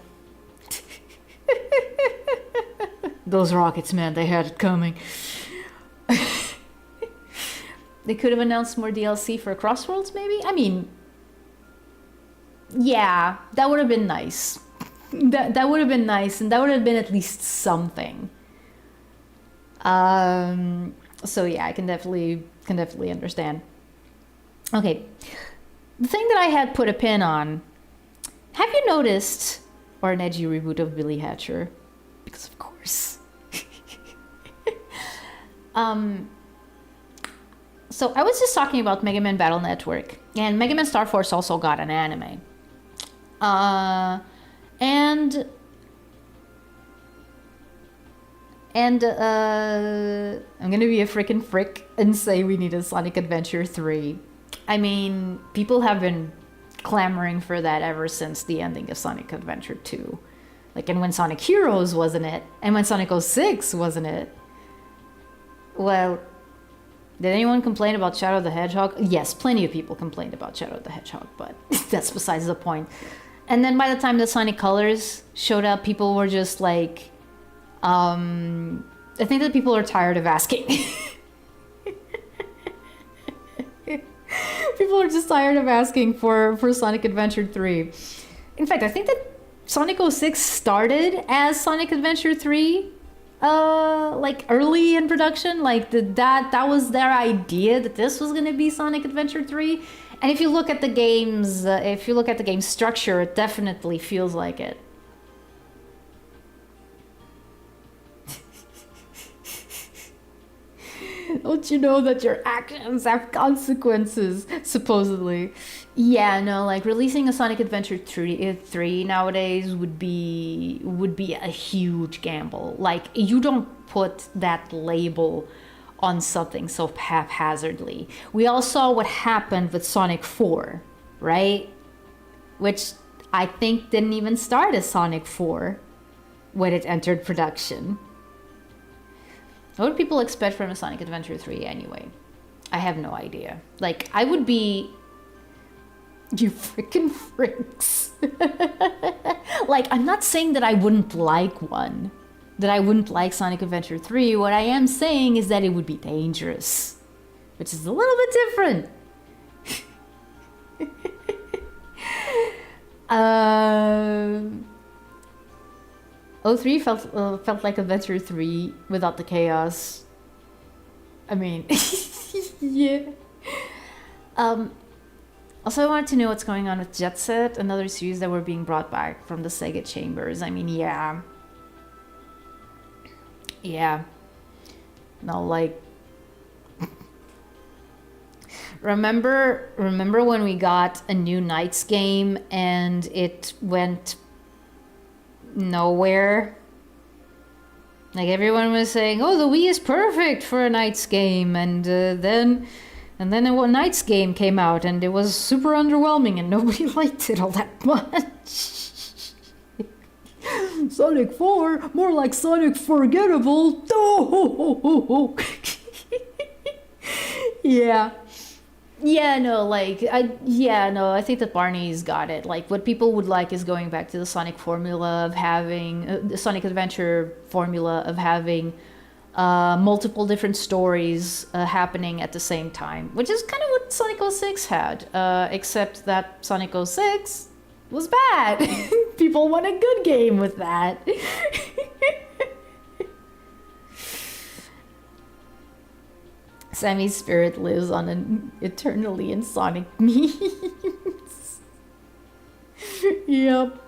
Those rockets, man, they had it coming. They could have announced more DLC for Crossworlds, maybe? I mean, yeah, that would have been nice. That would have been nice, and that would have been at least something. So yeah, I can definitely understand. Okay, the thing that I had put a pin on. Have you noticed, or an edgy reboot of Billy Hatcher? Because of course. So I was just talking about Mega Man Battle Network, and Mega Man Star Force also got an anime. And I'm gonna be a freaking frick and say we need a Sonic Adventure 3. I mean, people have been clamoring for that ever since the ending of Sonic Adventure 2. Like, and when Sonic Heroes wasn't it, and when Sonic 06 wasn't it. Well, did anyone complain about Shadow the Hedgehog? Yes, plenty of people complained about Shadow the Hedgehog, but that's besides the point. And then by the time the Sonic Colors showed up, people were just like, I think that people are tired of asking. People are just tired of asking for Sonic Adventure 3. In fact, I think that Sonic 06 started as Sonic Adventure 3, like early in production. Like that was their idea, that this was gonna be Sonic Adventure 3. And if you look at the game's structure, it definitely feels like it. Don't you know that your actions have consequences, supposedly? Yeah, no, like releasing a Sonic Adventure 3 nowadays would be a huge gamble. Like, you don't put that label on something so haphazardly. We all saw what happened with Sonic 4, right? Which I think didn't even start as Sonic 4 when it entered production. What would people expect from a Sonic Adventure 3 anyway? I have no idea. Like, I would be... You freaking freaks. Like, I'm not saying that I wouldn't like one. That I wouldn't like Sonic Adventure 3. What I am saying is that it would be dangerous. Which is a little bit different. 03 felt like Adventure 3 without the chaos. I mean, yeah. Also, I wanted to know what's going on with Jet Set, another series that were being brought back from the Sega Chambers. I mean, yeah. Yeah. No, like... Remember when we got a new Knights game and it went nowhere? Like, everyone was saying, oh, the Wii is perfect for a Knights game, and then a Knights game came out and it was super underwhelming and nobody liked it all that much. Sonic 4, more like Sonic Forgettable. Oh! Yeah. Yeah, no, like, I think that Barney's got it. Like, what people would like is going back to the Sonic formula of having, the Sonic Adventure formula of having multiple different stories happening at the same time, which is kind of what Sonic 06 had, except that Sonic 06 was bad. People want a good game with that. Sammy's spirit lives on eternally in Sonic memes. Yep.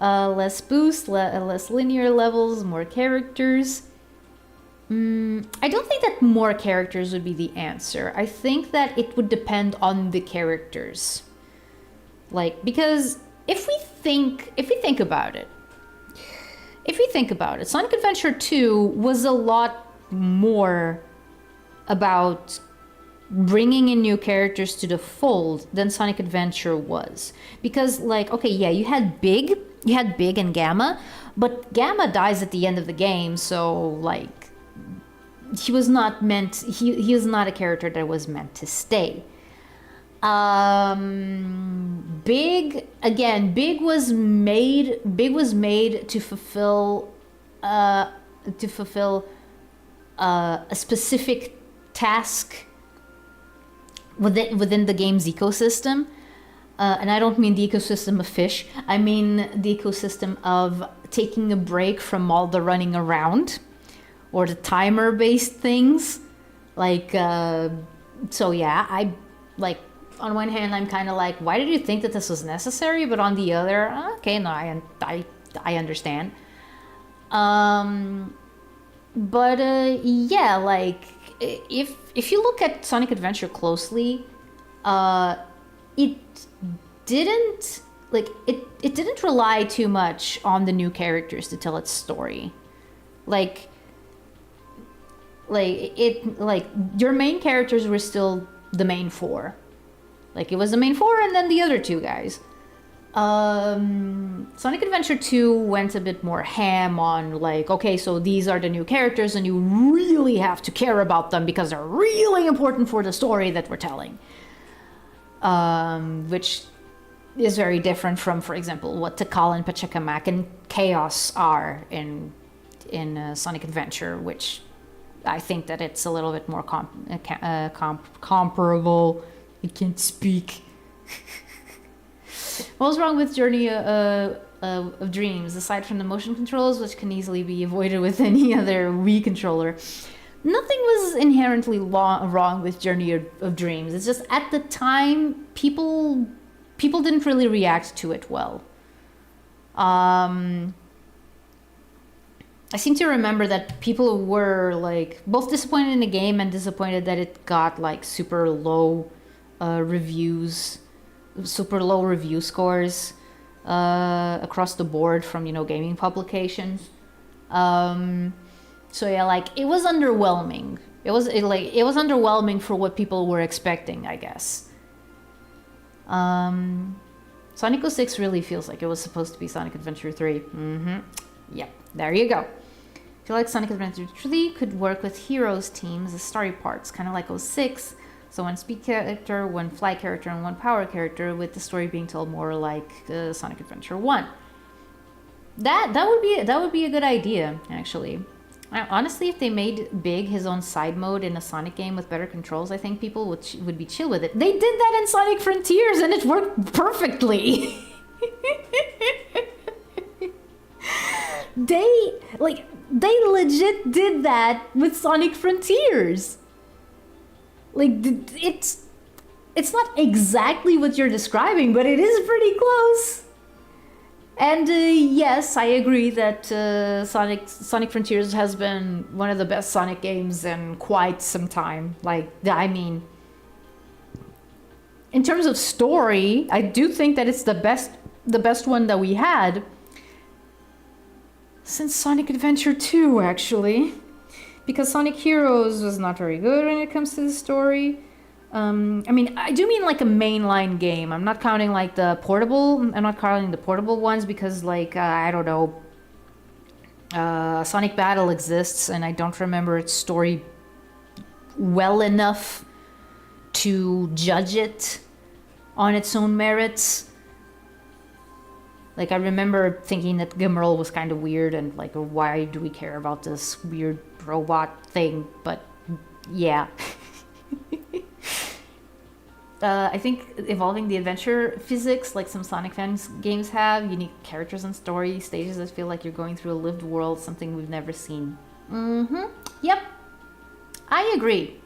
Less boost, less linear levels, more characters. I don't think that more characters would be the answer. I think that it would depend on the characters. Like, because if we think about it, Sonic Adventure 2 was a lot more about bringing in new characters to the fold than Sonic Adventure was. Because, like, okay, yeah, you had Big and Gamma, but Gamma dies at the end of the game, so, like, he was not a character that was meant to stay. Big again. Big was made to fulfill to fulfill a specific task within the game's ecosystem. And I don't mean the ecosystem of fish. I mean the ecosystem of taking a break from all the running around or the timer-based things. Like, so yeah, I like. On one hand, I'm kind of like, why did you think that this was necessary? But on the other, okay, no, I understand. But yeah, like if you look at Sonic Adventure closely, it didn't it didn't rely too much on the new characters to tell its story. Like your main characters were still the main four. Like, it was the main four and then the other two guys. Sonic Adventure 2 went a bit more ham on, like, okay, so these are the new characters and you really have to care about them because they're really important for the story that we're telling. Which is very different from, for example, what Tikal and Pachacamac and Chaos are in Sonic Adventure, which I think that it's a little bit more comparable. I can't speak. What was wrong with Journey of Dreams, aside from the motion controls, which can easily be avoided with any other Wii controller? Nothing was inherently wrong with Journey of Dreams. It's just at the time, people didn't really react to it well. I seem to remember that people were like both disappointed in the game and disappointed that it got like super low review scores across the board from, you know, gaming publications. So yeah, like it was underwhelming. It was underwhelming for what people were expecting, I guess. Sonic 06 really feels like it was supposed to be Sonic Adventure 3. Yep, there you go. I feel like Sonic Adventure 3 could work with heroes teams as story parts, kind of like 06. So one speed character, one fly character, and one power character, with the story being told more like Sonic Adventure 1. That would be a good idea, actually. Honestly, if they made Big his own side mode in a Sonic game with better controls, I think people would be chill with it. They did that in Sonic Frontiers, and it worked perfectly. They legit did that with Sonic Frontiers. Like, it's not exactly what you're describing, but it is pretty close. And yes, I agree that Sonic Frontiers has been one of the best Sonic games in quite some time. Like, I mean, in terms of story, I do think that it's the best one that we had since Sonic Adventure 2, actually. Because Sonic Heroes was not very good when it comes to the story. I mean, I do mean like a mainline game. I'm not counting like the portable. I'm not counting the portable ones because, like, I don't know. Sonic Battle exists, and I don't remember its story well enough to judge it on its own merits. Like, I remember thinking that Gimmerl was kind of weird and, like, why do we care about this weird robot thing? But, yeah. I think evolving the adventure physics, like some Sonic fans games have, unique characters and story, stages that feel like you're going through a lived world, something we've never seen. Yep. I agree.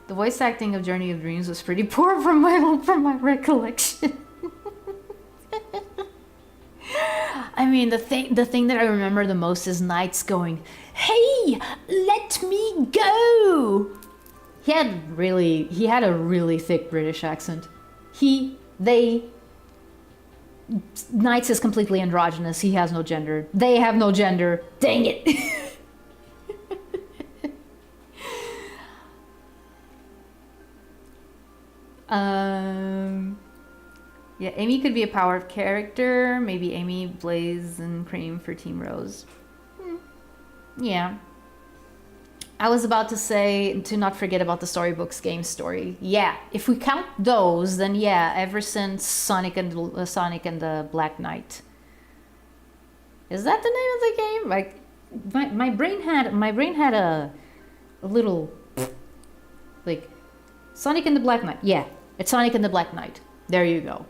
The voice acting of Journey of Dreams was pretty poor from my recollection. I mean, the thing that I remember the most is Knights going, "Hey, let me go!" He had a really thick British accent. Knights is completely androgynous. He has no gender. They have no gender. Dang it. Yeah, Amy could be a power character. Maybe Amy, Blaze, and Cream for Team Rose. Yeah. I was about to say to not forget about the storybooks game story. Yeah, if we count those, then yeah, ever since Sonic and the Black Knight. Is that the name of the game? Like, my brain had a little like Sonic and the Black Knight. Yeah, it's Sonic and the Black Knight. There you go.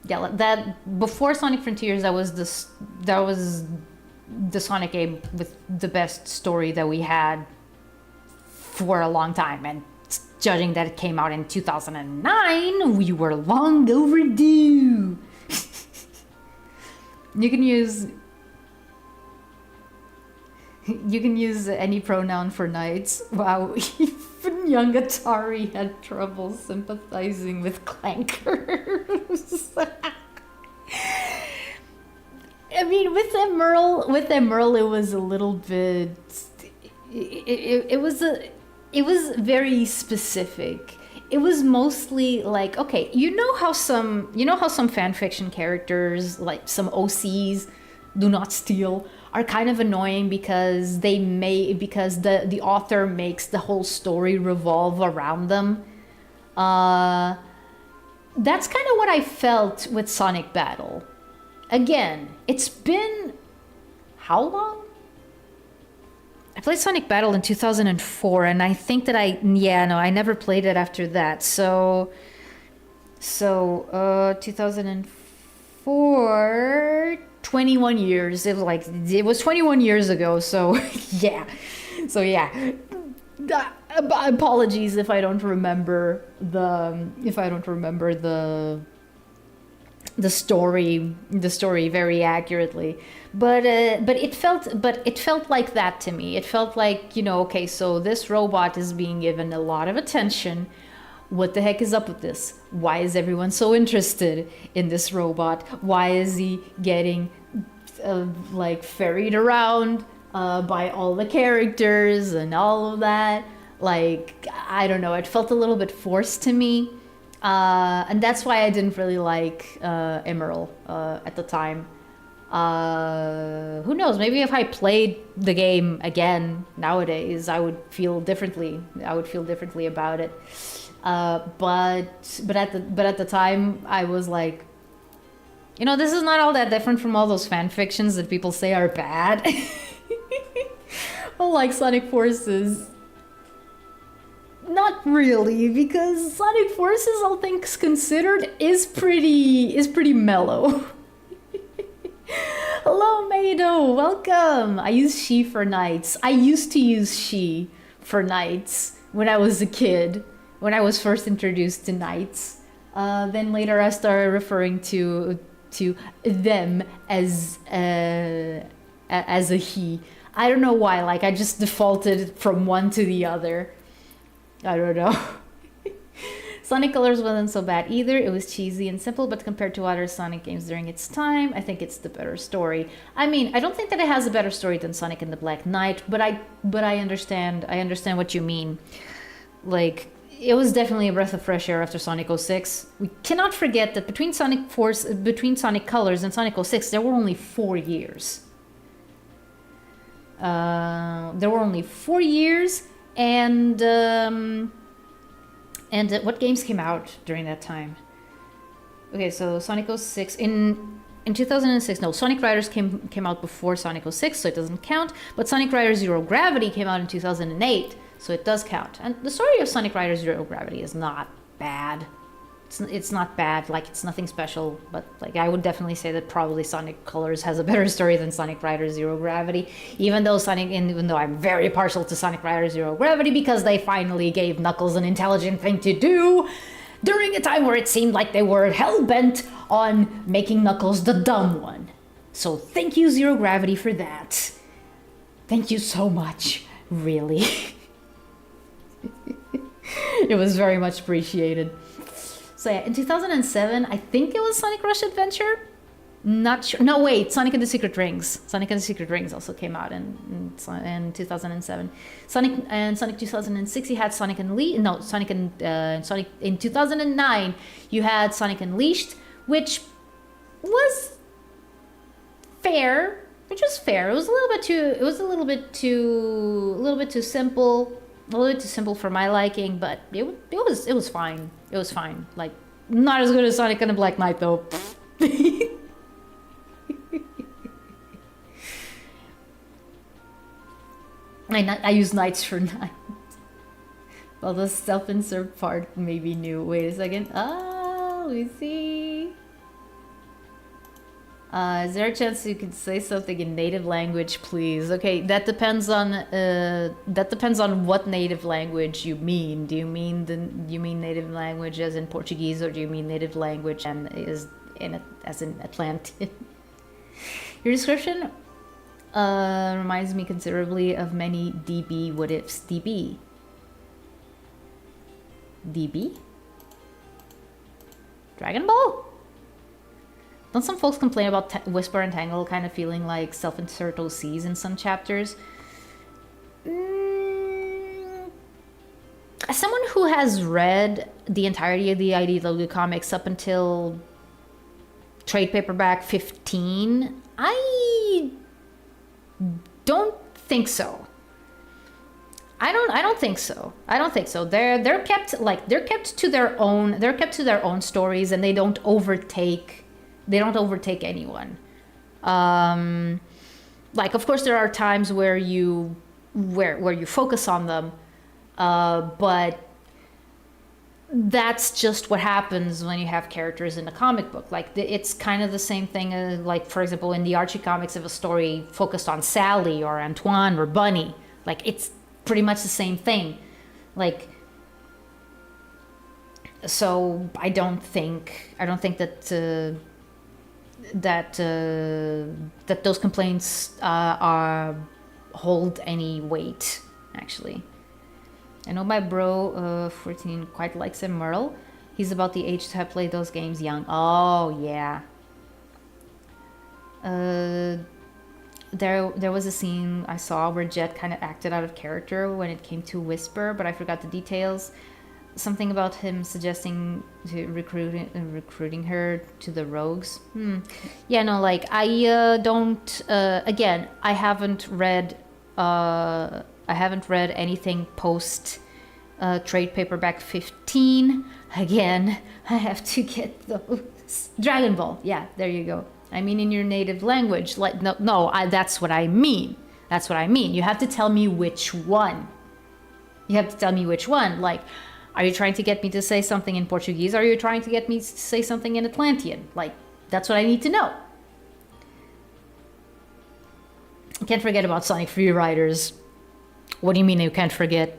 Yeah, that before Sonic Frontiers, that was the Sonic game with the best story that we had for a long time. And judging that it came out in 2009, we were long overdue. You can use any pronoun for knights. Wow, even young Atari had trouble sympathizing with clankers. I mean, with Emerald, it was a little bit. It was very specific. It was mostly like, okay, you know how some fan fiction characters, like some OCs, do not steal, are kind of annoying because the author makes the whole story revolve around them. That's kind of what I felt with Sonic Battle. Again, it's been how long? I played Sonic Battle in 2004, and I think that I never played it after that. So 2004, 21 years. It was 21 years ago. So yeah. Apologies if I don't remember the story very accurately, but it felt like that to me. It felt like, okay, so this robot is being given a lot of attention. What the heck is up with this? Why is everyone so interested in this robot? Why is he getting ferried around by all the characters and all of that? Like, I don't know, it felt a little bit forced to me. And that's why I didn't really like Emerald at the time. Who knows? Maybe if I played the game again nowadays, I would feel differently. I would feel differently about it. But at the time, I was like, this is not all that different from all those fan fictions that people say are bad. Well, like Sonic Forces. Not really, because Sonic Forces, all things considered, is pretty mellow. Hello, Mado, welcome. I use she for knights. I used to use she for knights when I was a kid, when I was first introduced to knights. Then later I started referring to them as a he. I don't know why. Like, I just defaulted from one to the other. I don't know. Sonic Colors wasn't so bad either. It was cheesy and simple, but compared to other Sonic games during its time, I think it's the better story. I mean, I don't think that it has a better story than Sonic and the Black Knight, but I understand what you mean. Like, it was definitely a breath of fresh air after Sonic 06. We cannot forget that between Sonic Colors and Sonic 06, there were only 4 years. And what games came out during that time? Okay, so Sonic 06 in 2006. No, Sonic Riders came out before Sonic 06, so it doesn't count. But Sonic Riders Zero Gravity came out in 2008, so it does count. And the story of Sonic Riders Zero Gravity is not bad. It's not bad, like, it's nothing special, but like, I would definitely say that probably Sonic Colors has a better story than Sonic Riders Zero Gravity, even though I'm very partial to Sonic Riders Zero Gravity because they finally gave Knuckles an intelligent thing to do during a time where it seemed like they were hell-bent on making Knuckles the dumb one. So thank you, Zero Gravity, for that. Thank you so much, really. It was very much appreciated. So yeah, in 2007, I think it was Sonic Rush Adventure. Not sure. No, wait, Sonic and the Secret Rings. Sonic and the Secret Rings also came out in 2007. Sonic 2006, you had Sonic Unleashed. No, Sonic in 2009, you had Sonic Unleashed, which was fair. which was fair. It was a little bit too. It was a little bit too simple. A little bit too simple for my liking, but it was fine. It was fine. Like, not as good as Sonic and the Black Knight though. I use knights for knight. Well, the self-insert part may be new. Wait a second. Oh, we see. Is there a chance you could say something in native language, please? Okay, that depends on what native language you mean. Do you mean native language as in Portuguese, or do you mean native language and as in Atlantean? Your description reminds me considerably of many DB what ifs. DB? Dragon Ball? Don't some folks complain about Whisper and Tangle kind of feeling like self-insert OCs in some chapters? As someone who has read the entirety of the IDW comics up until trade paperback 15, I don't think so. I don't think so. They're kept to their own stories, and they don't overtake anyone. Like, of course there are times where you focus on them, but that's just what happens when you have characters in a comic book. Like, it's kind of the same thing as, like, for example, in the Archie comics, if a story focused on Sally or Antoine or Bunny, like, it's pretty much the same thing. Like, so I don't think that that those complaints hold any weight, actually. I know my bro 14 quite likes him, Merle. He's about the age to have played those games young. Oh yeah. There was a scene I saw where Jet kind of acted out of character when it came to Whisper, but I forgot the details. Something about him suggesting to recruiting her to the rogues. Yeah, no, like, I don't. Again, I haven't read anything post trade paperback 15. Again, I have to get those. Dragon Ball. Yeah, there you go. I mean, in your native language. Like, that's what I mean. That's what I mean. You have to tell me which one. Like, are you trying to get me to say something in Portuguese? Or are you trying to get me to say something in Atlantean? Like, that's what I need to know. I can't forget about Sonic Free Riders. What do you mean you can't forget?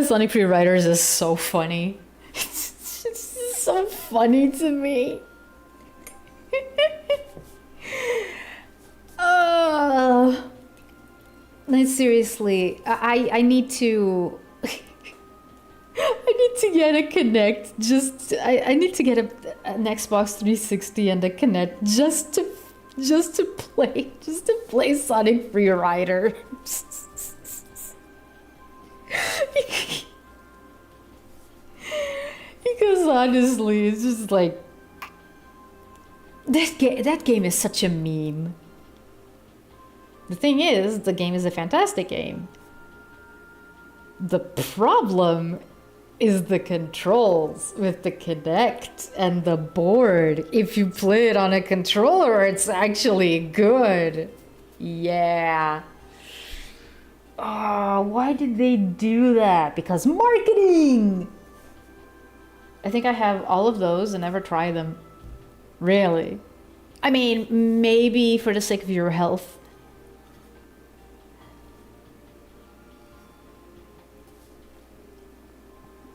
Sonic Free Riders is so funny. It's so funny to me. No, seriously, I need to. I need to get a Kinect. I need to get an Xbox 360 and a Kinect just to play Sonic Free Riders. Because honestly, it's just like that game is such a meme. The thing is, the game is a fantastic game. The problem is the controls with the Kinect and the board. If you play it on a controller, it's actually good. Yeah. Oh, why did they do that? Because marketing! I think I have all of those and never try them. Really? I mean, maybe for the sake of your health.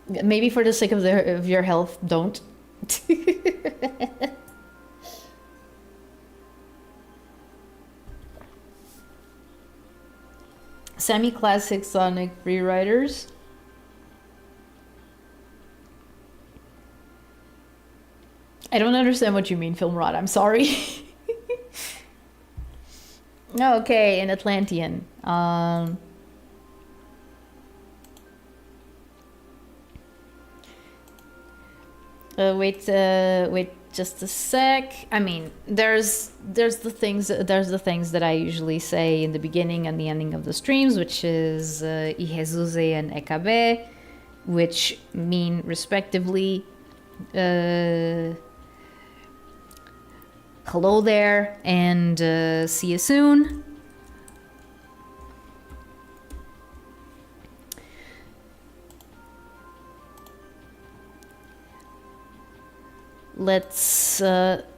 Maybe for the sake of your health, don't. Semi-classic Sonic Free Riders. I don't understand what you mean, Film Rod. I'm sorry. Okay, in Atlantean. Wait, just a sec. I mean, there's the things that I usually say in the beginning and the ending of the streams, which is I Jesus and Ekabe, which mean respectively hello there and see you soon. Let's let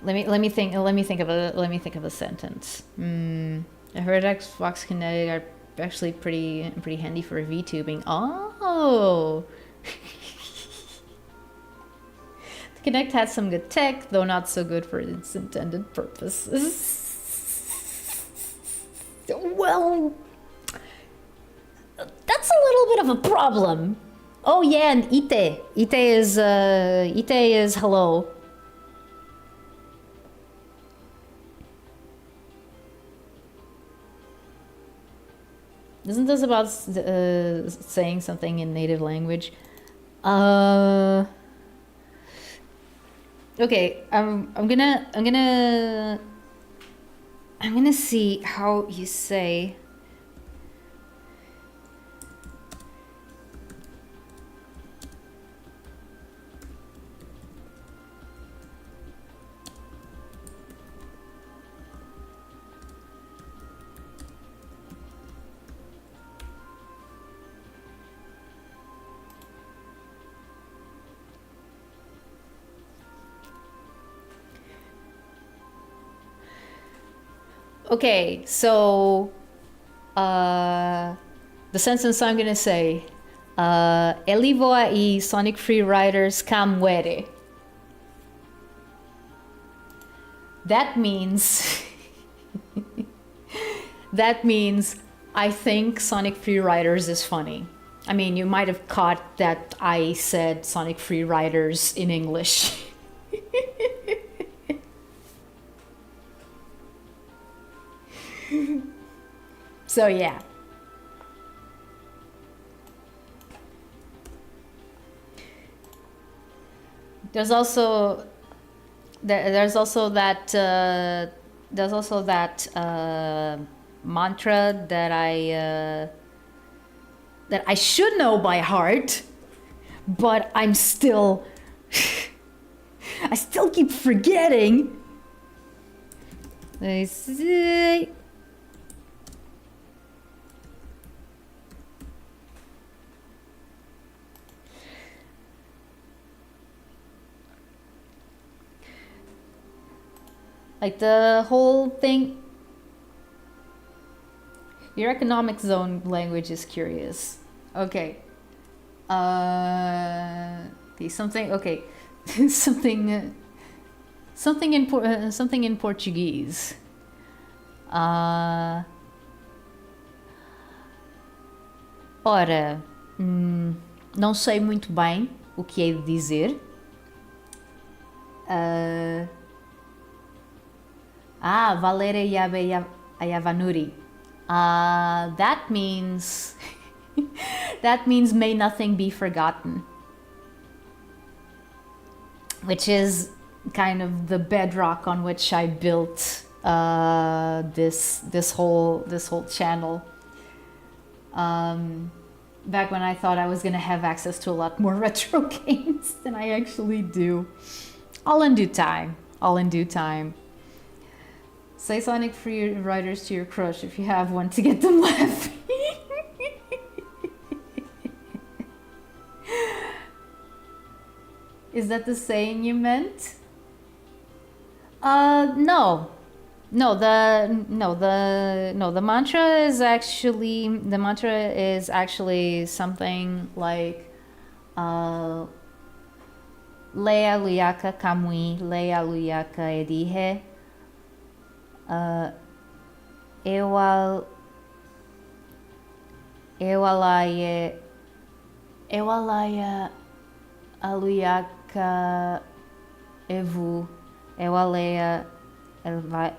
me think of a sentence. I heard Xbox Kinetic are actually pretty handy for VTubing. Oh. The Kinect has some good tech, though not so good for its intended purposes. Well, that's a little bit of a problem. Oh yeah, and Ite. Ite is hello. Isn't this about saying something in native language? Okay, I'm gonna see how you say. Okay, so the sentence I'm gonna say, ele voa e Sonic Free Riders cam muere. That means I think Sonic Free Riders is funny. I mean, you might have caught that I said Sonic Free Riders in English. So yeah. There's also that mantra that I should know by heart, but I'm still I still keep forgetting. I see. Like the whole thing. Your economic zone language is curious. Okay. Okay, something. Okay, something in Portuguese. Ora, não sei muito bem o que hei de dizer. Valere yabe ayavanuri. That means may nothing be forgotten, which is kind of the bedrock on which I built this whole channel. Back when I thought I was gonna have access to a lot more retro games than I actually do. All in due time. Say Sonic Free Riders to your crush if you have one to get them laughing. Is that the saying you meant? No. The mantra is actually something like Leia Luyaka Kamui, Leia Luyaka Edihe. Eu alaia aluyaka evu. Eu aleia elva.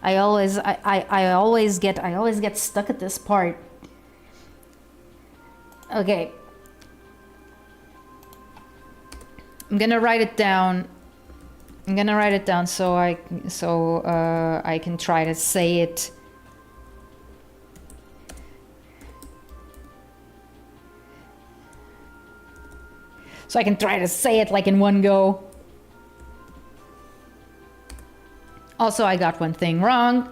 I always get stuck at this part. Okay. I'm gonna write it down. So I can try to say it. So I can try to say it like in one go. Also, I got one thing wrong.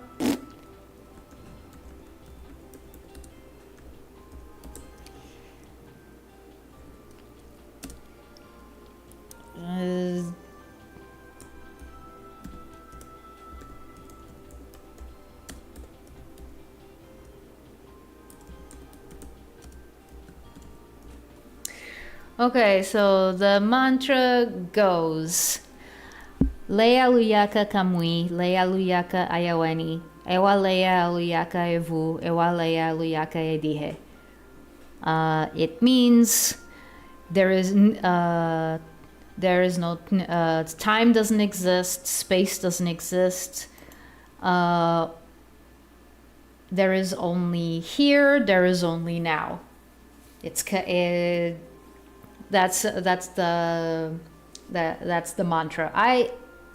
Okay, so the mantra goes: Leia luyaka kamui, leia luyaka ayaweni, ewa leia luyaka evu, ewa leia luyaka edihe. It means there is no time doesn't exist, space doesn't exist. There is only here, there is only now. That's the mantra.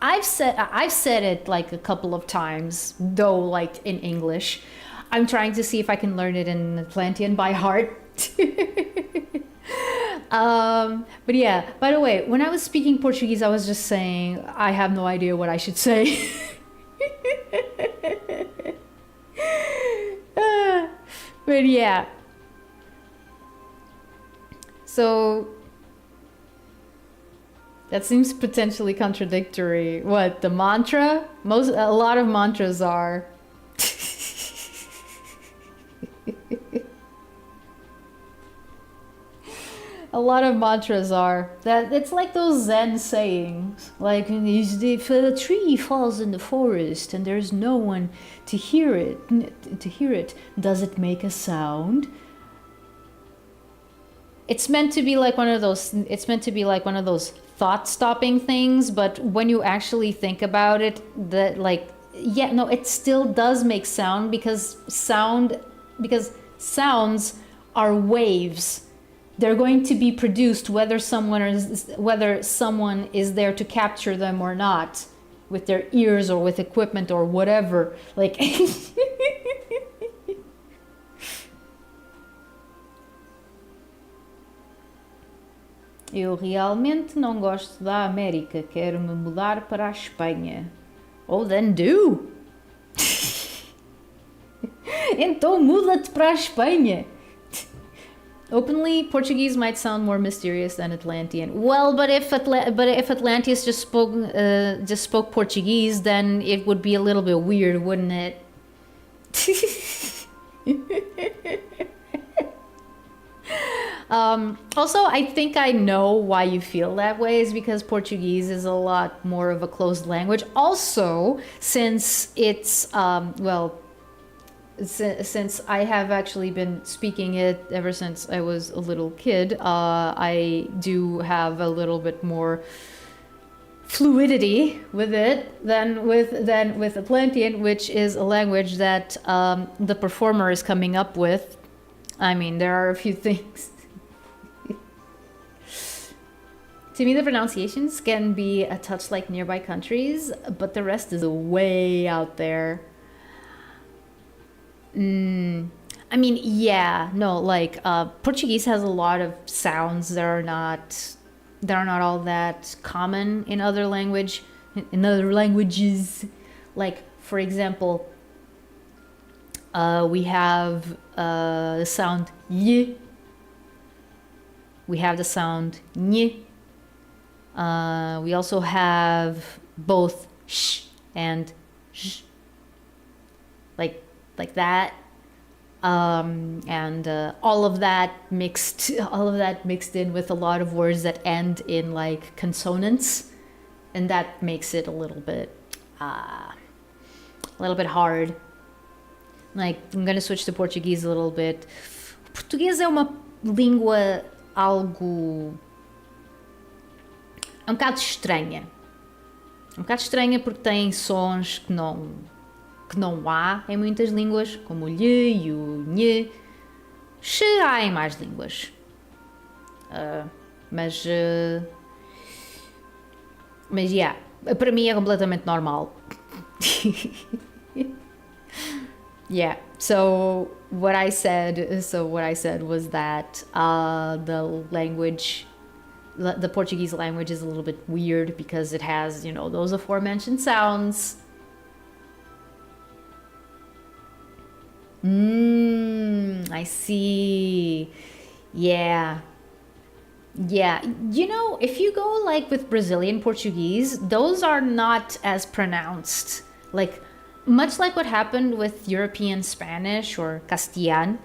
I've said it like a couple of times, though, like in English. I'm trying to see if I can learn it in Atlantean by heart. But yeah, by the way, when I was speaking Portuguese, I was just saying I have no idea what I should say. But yeah. So that seems potentially contradictory. What, the mantra? A lot of mantras are. A lot of mantras are that it's like those Zen sayings, like if a tree falls in the forest and there's no one to hear it, does it make a sound? It's meant to be like one of those. It's meant to be like one of those thought-stopping things. But when you actually think about it, it still does make sound because sounds are waves. They're going to be produced whether someone is there to capture them or not, with their ears or with equipment or whatever. Like. Eu realmente não gosto da América. Quero me mudar para a Espanha. Oh, then do! Então muda-te para a Espanha. Openly, Portuguese might sound more mysterious than Atlantean. Well, but if Atlanteans just spoke Portuguese, then it would be a little bit weird, wouldn't it? Also, I think I know why you feel that way, is because Portuguese is a lot more of a closed language. Also, since it's, since I have actually been speaking it ever since I was a little kid, I do have a little bit more fluidity with it than with Atlantean, which is a language that the performer is coming up with. I mean, there are a few things. To me, the pronunciations can be a touch like nearby countries, but the rest is way out there. I mean, yeah, no, like Portuguese has a lot of sounds that are not all that common in other languages. Like, for example, we have the sound y. We have the sound ny. We also have both sh and sh, like that, and all of that mixed in with a lot of words that end in like consonants, and that makes it a little bit hard. Like, I'm gonna switch to Portuguese a little bit. Português é uma língua algo... É um bocado estranha. É um bocado estranha porque tem sons que não há em muitas línguas, como o lhe e o nhê. Xe há em mais línguas. Mas, mas, yeah, para mim é completamente normal. Yeah. So what I said was that the Portuguese language is a little bit weird because it has, those aforementioned sounds. I see. Yeah. Yeah. If you go like with Brazilian Portuguese, those are not as pronounced. Like, much like what happened with European Spanish or Castilian,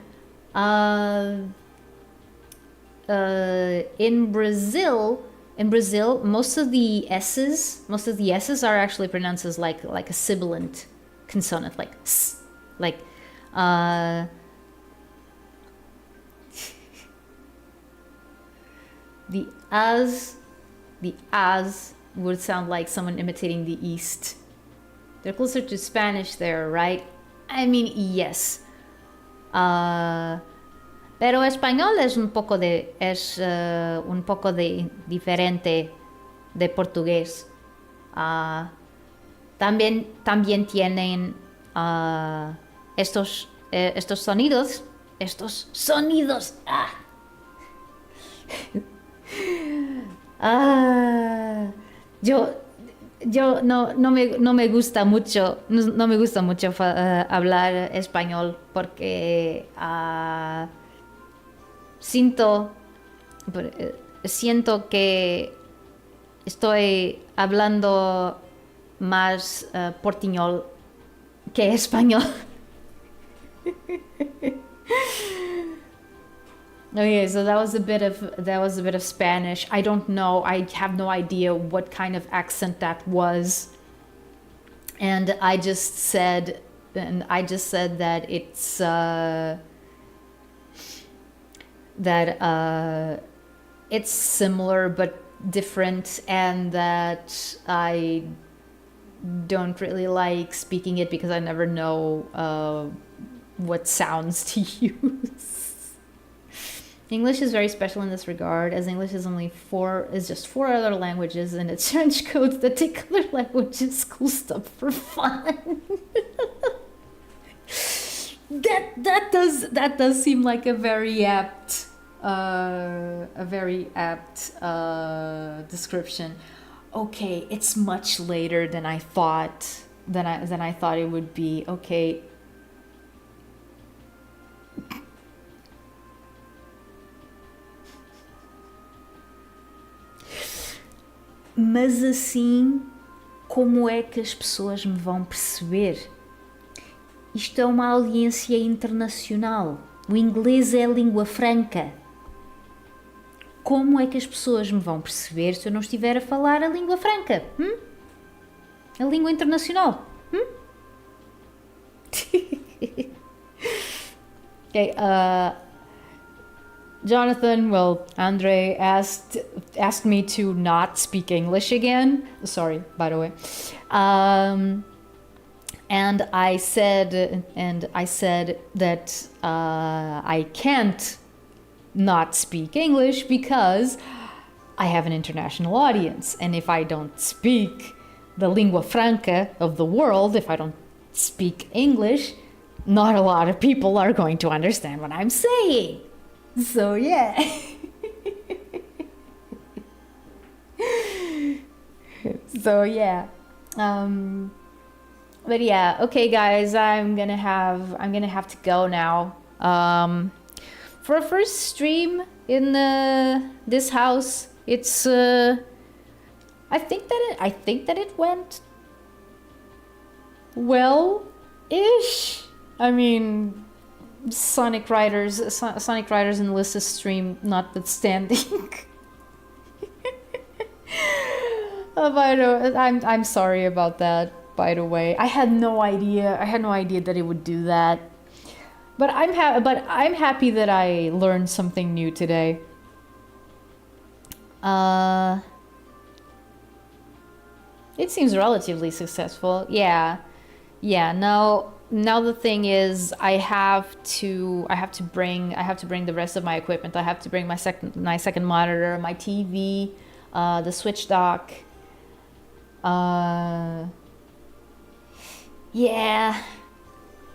in Brazil, most of the S's are actually pronounced as like a sibilant consonant, like s, like the as would sound like someone imitating the East. They're closer to Spanish there, right? I mean, yes. Pero español es un poco de diferente de portugués. También tienen estos sonidos. Yo no me gusta mucho, hablar español porque siento que estoy hablando más portuñol que español. Okay, so that was a bit of Spanish. I don't know. I have no idea what kind of accent that was. And I just said that it's it's similar but different, and that I don't really like speaking it because I never know what sounds to use. English is very special in this regard, as English is just four other languages, and it trench codes that take other languages cool stuff for fun. that does seem like a very apt description. Okay, it's much later than I thought it would be. Okay. Mas assim, como é que as pessoas me vão perceber? Isto é uma audiência internacional. O inglês é a língua franca. Como é que as pessoas me vão perceber se eu não estiver a falar a língua franca? A língua internacional? Okay, Jonathan, Andre asked me to not speak English again. Sorry, by the way. And I said that I can't not speak English because I have an international audience, and if I don't speak the lingua franca of the world, if I don't speak English, not a lot of people are going to understand what I'm saying. So yeah. But yeah, okay guys, I'm gonna have to go now. For a first stream in this house, it's I think that it went well-ish. I mean, Sonic Riders and Alyssa's stream notwithstanding. I'm sorry about that, by the way. I had no idea that it would do that. But I'm happy that I learned something new today. It seems relatively successful. Yeah. No, now the thing is, I have to bring the rest of my equipment. I have to bring my second monitor, my TV, the Switch dock. Yeah,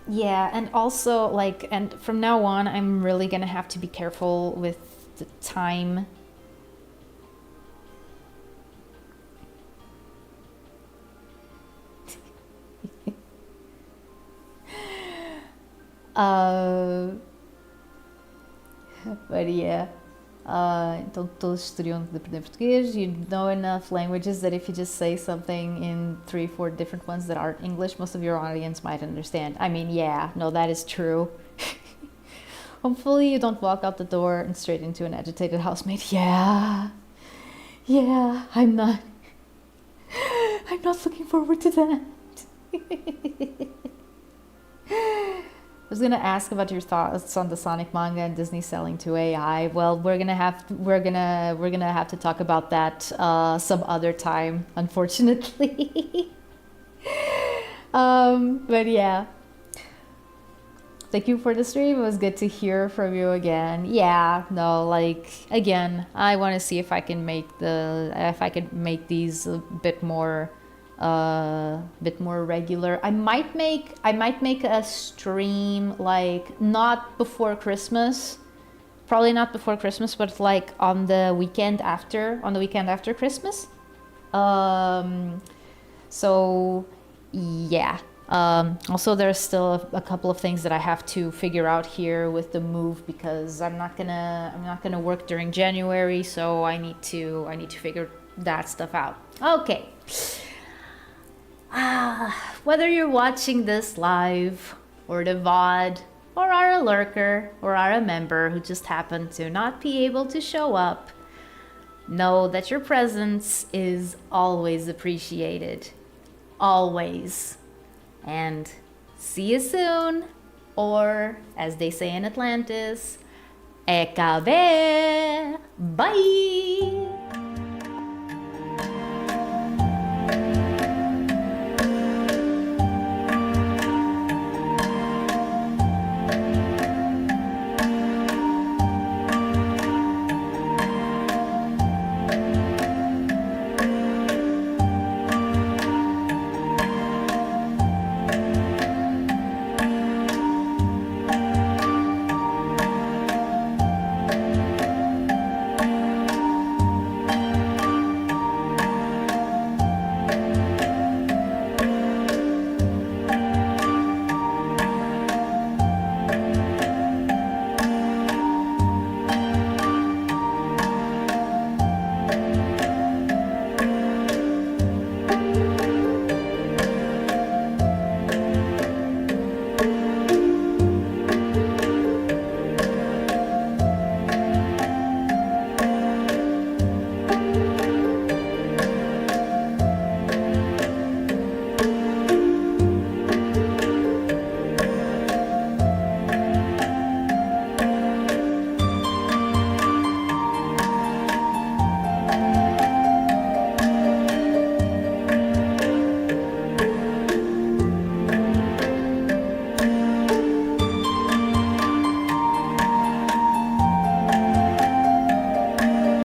yeah, and also like, and from now on, I'm really gonna have to be careful with the time. Uh, but yeah. Então todos estariam de aprender português. You know enough languages that if you just say something in 3, 4 different ones that aren't English, most of your audience might understand. I mean, yeah, no, that is true. Hopefully you don't walk out the door and straight into an agitated housemate. Yeah, yeah, I'm not looking forward to that. I was gonna ask about your thoughts on the Sonic manga and Disney selling to AI. Well, we're gonna have to talk about that some other time, unfortunately. But yeah, thank you for the stream. It was good to hear from you again. Yeah, no, like again, I want to see if I can make these a bit more regular. I might make a stream, like not before Christmas, probably not before Christmas, but like on the weekend after Christmas. So yeah. Also, there's still a couple of things that I have to figure out here with the move, because I'm not gonna work during January, so I need to figure that stuff out. Okay. Whether you're watching this live or the VOD, or are a lurker or are a member who just happened to not be able to show up, know that your presence is always appreciated. Always. And see you soon. Or, as they say in Atlantis, Ekabe! Bye!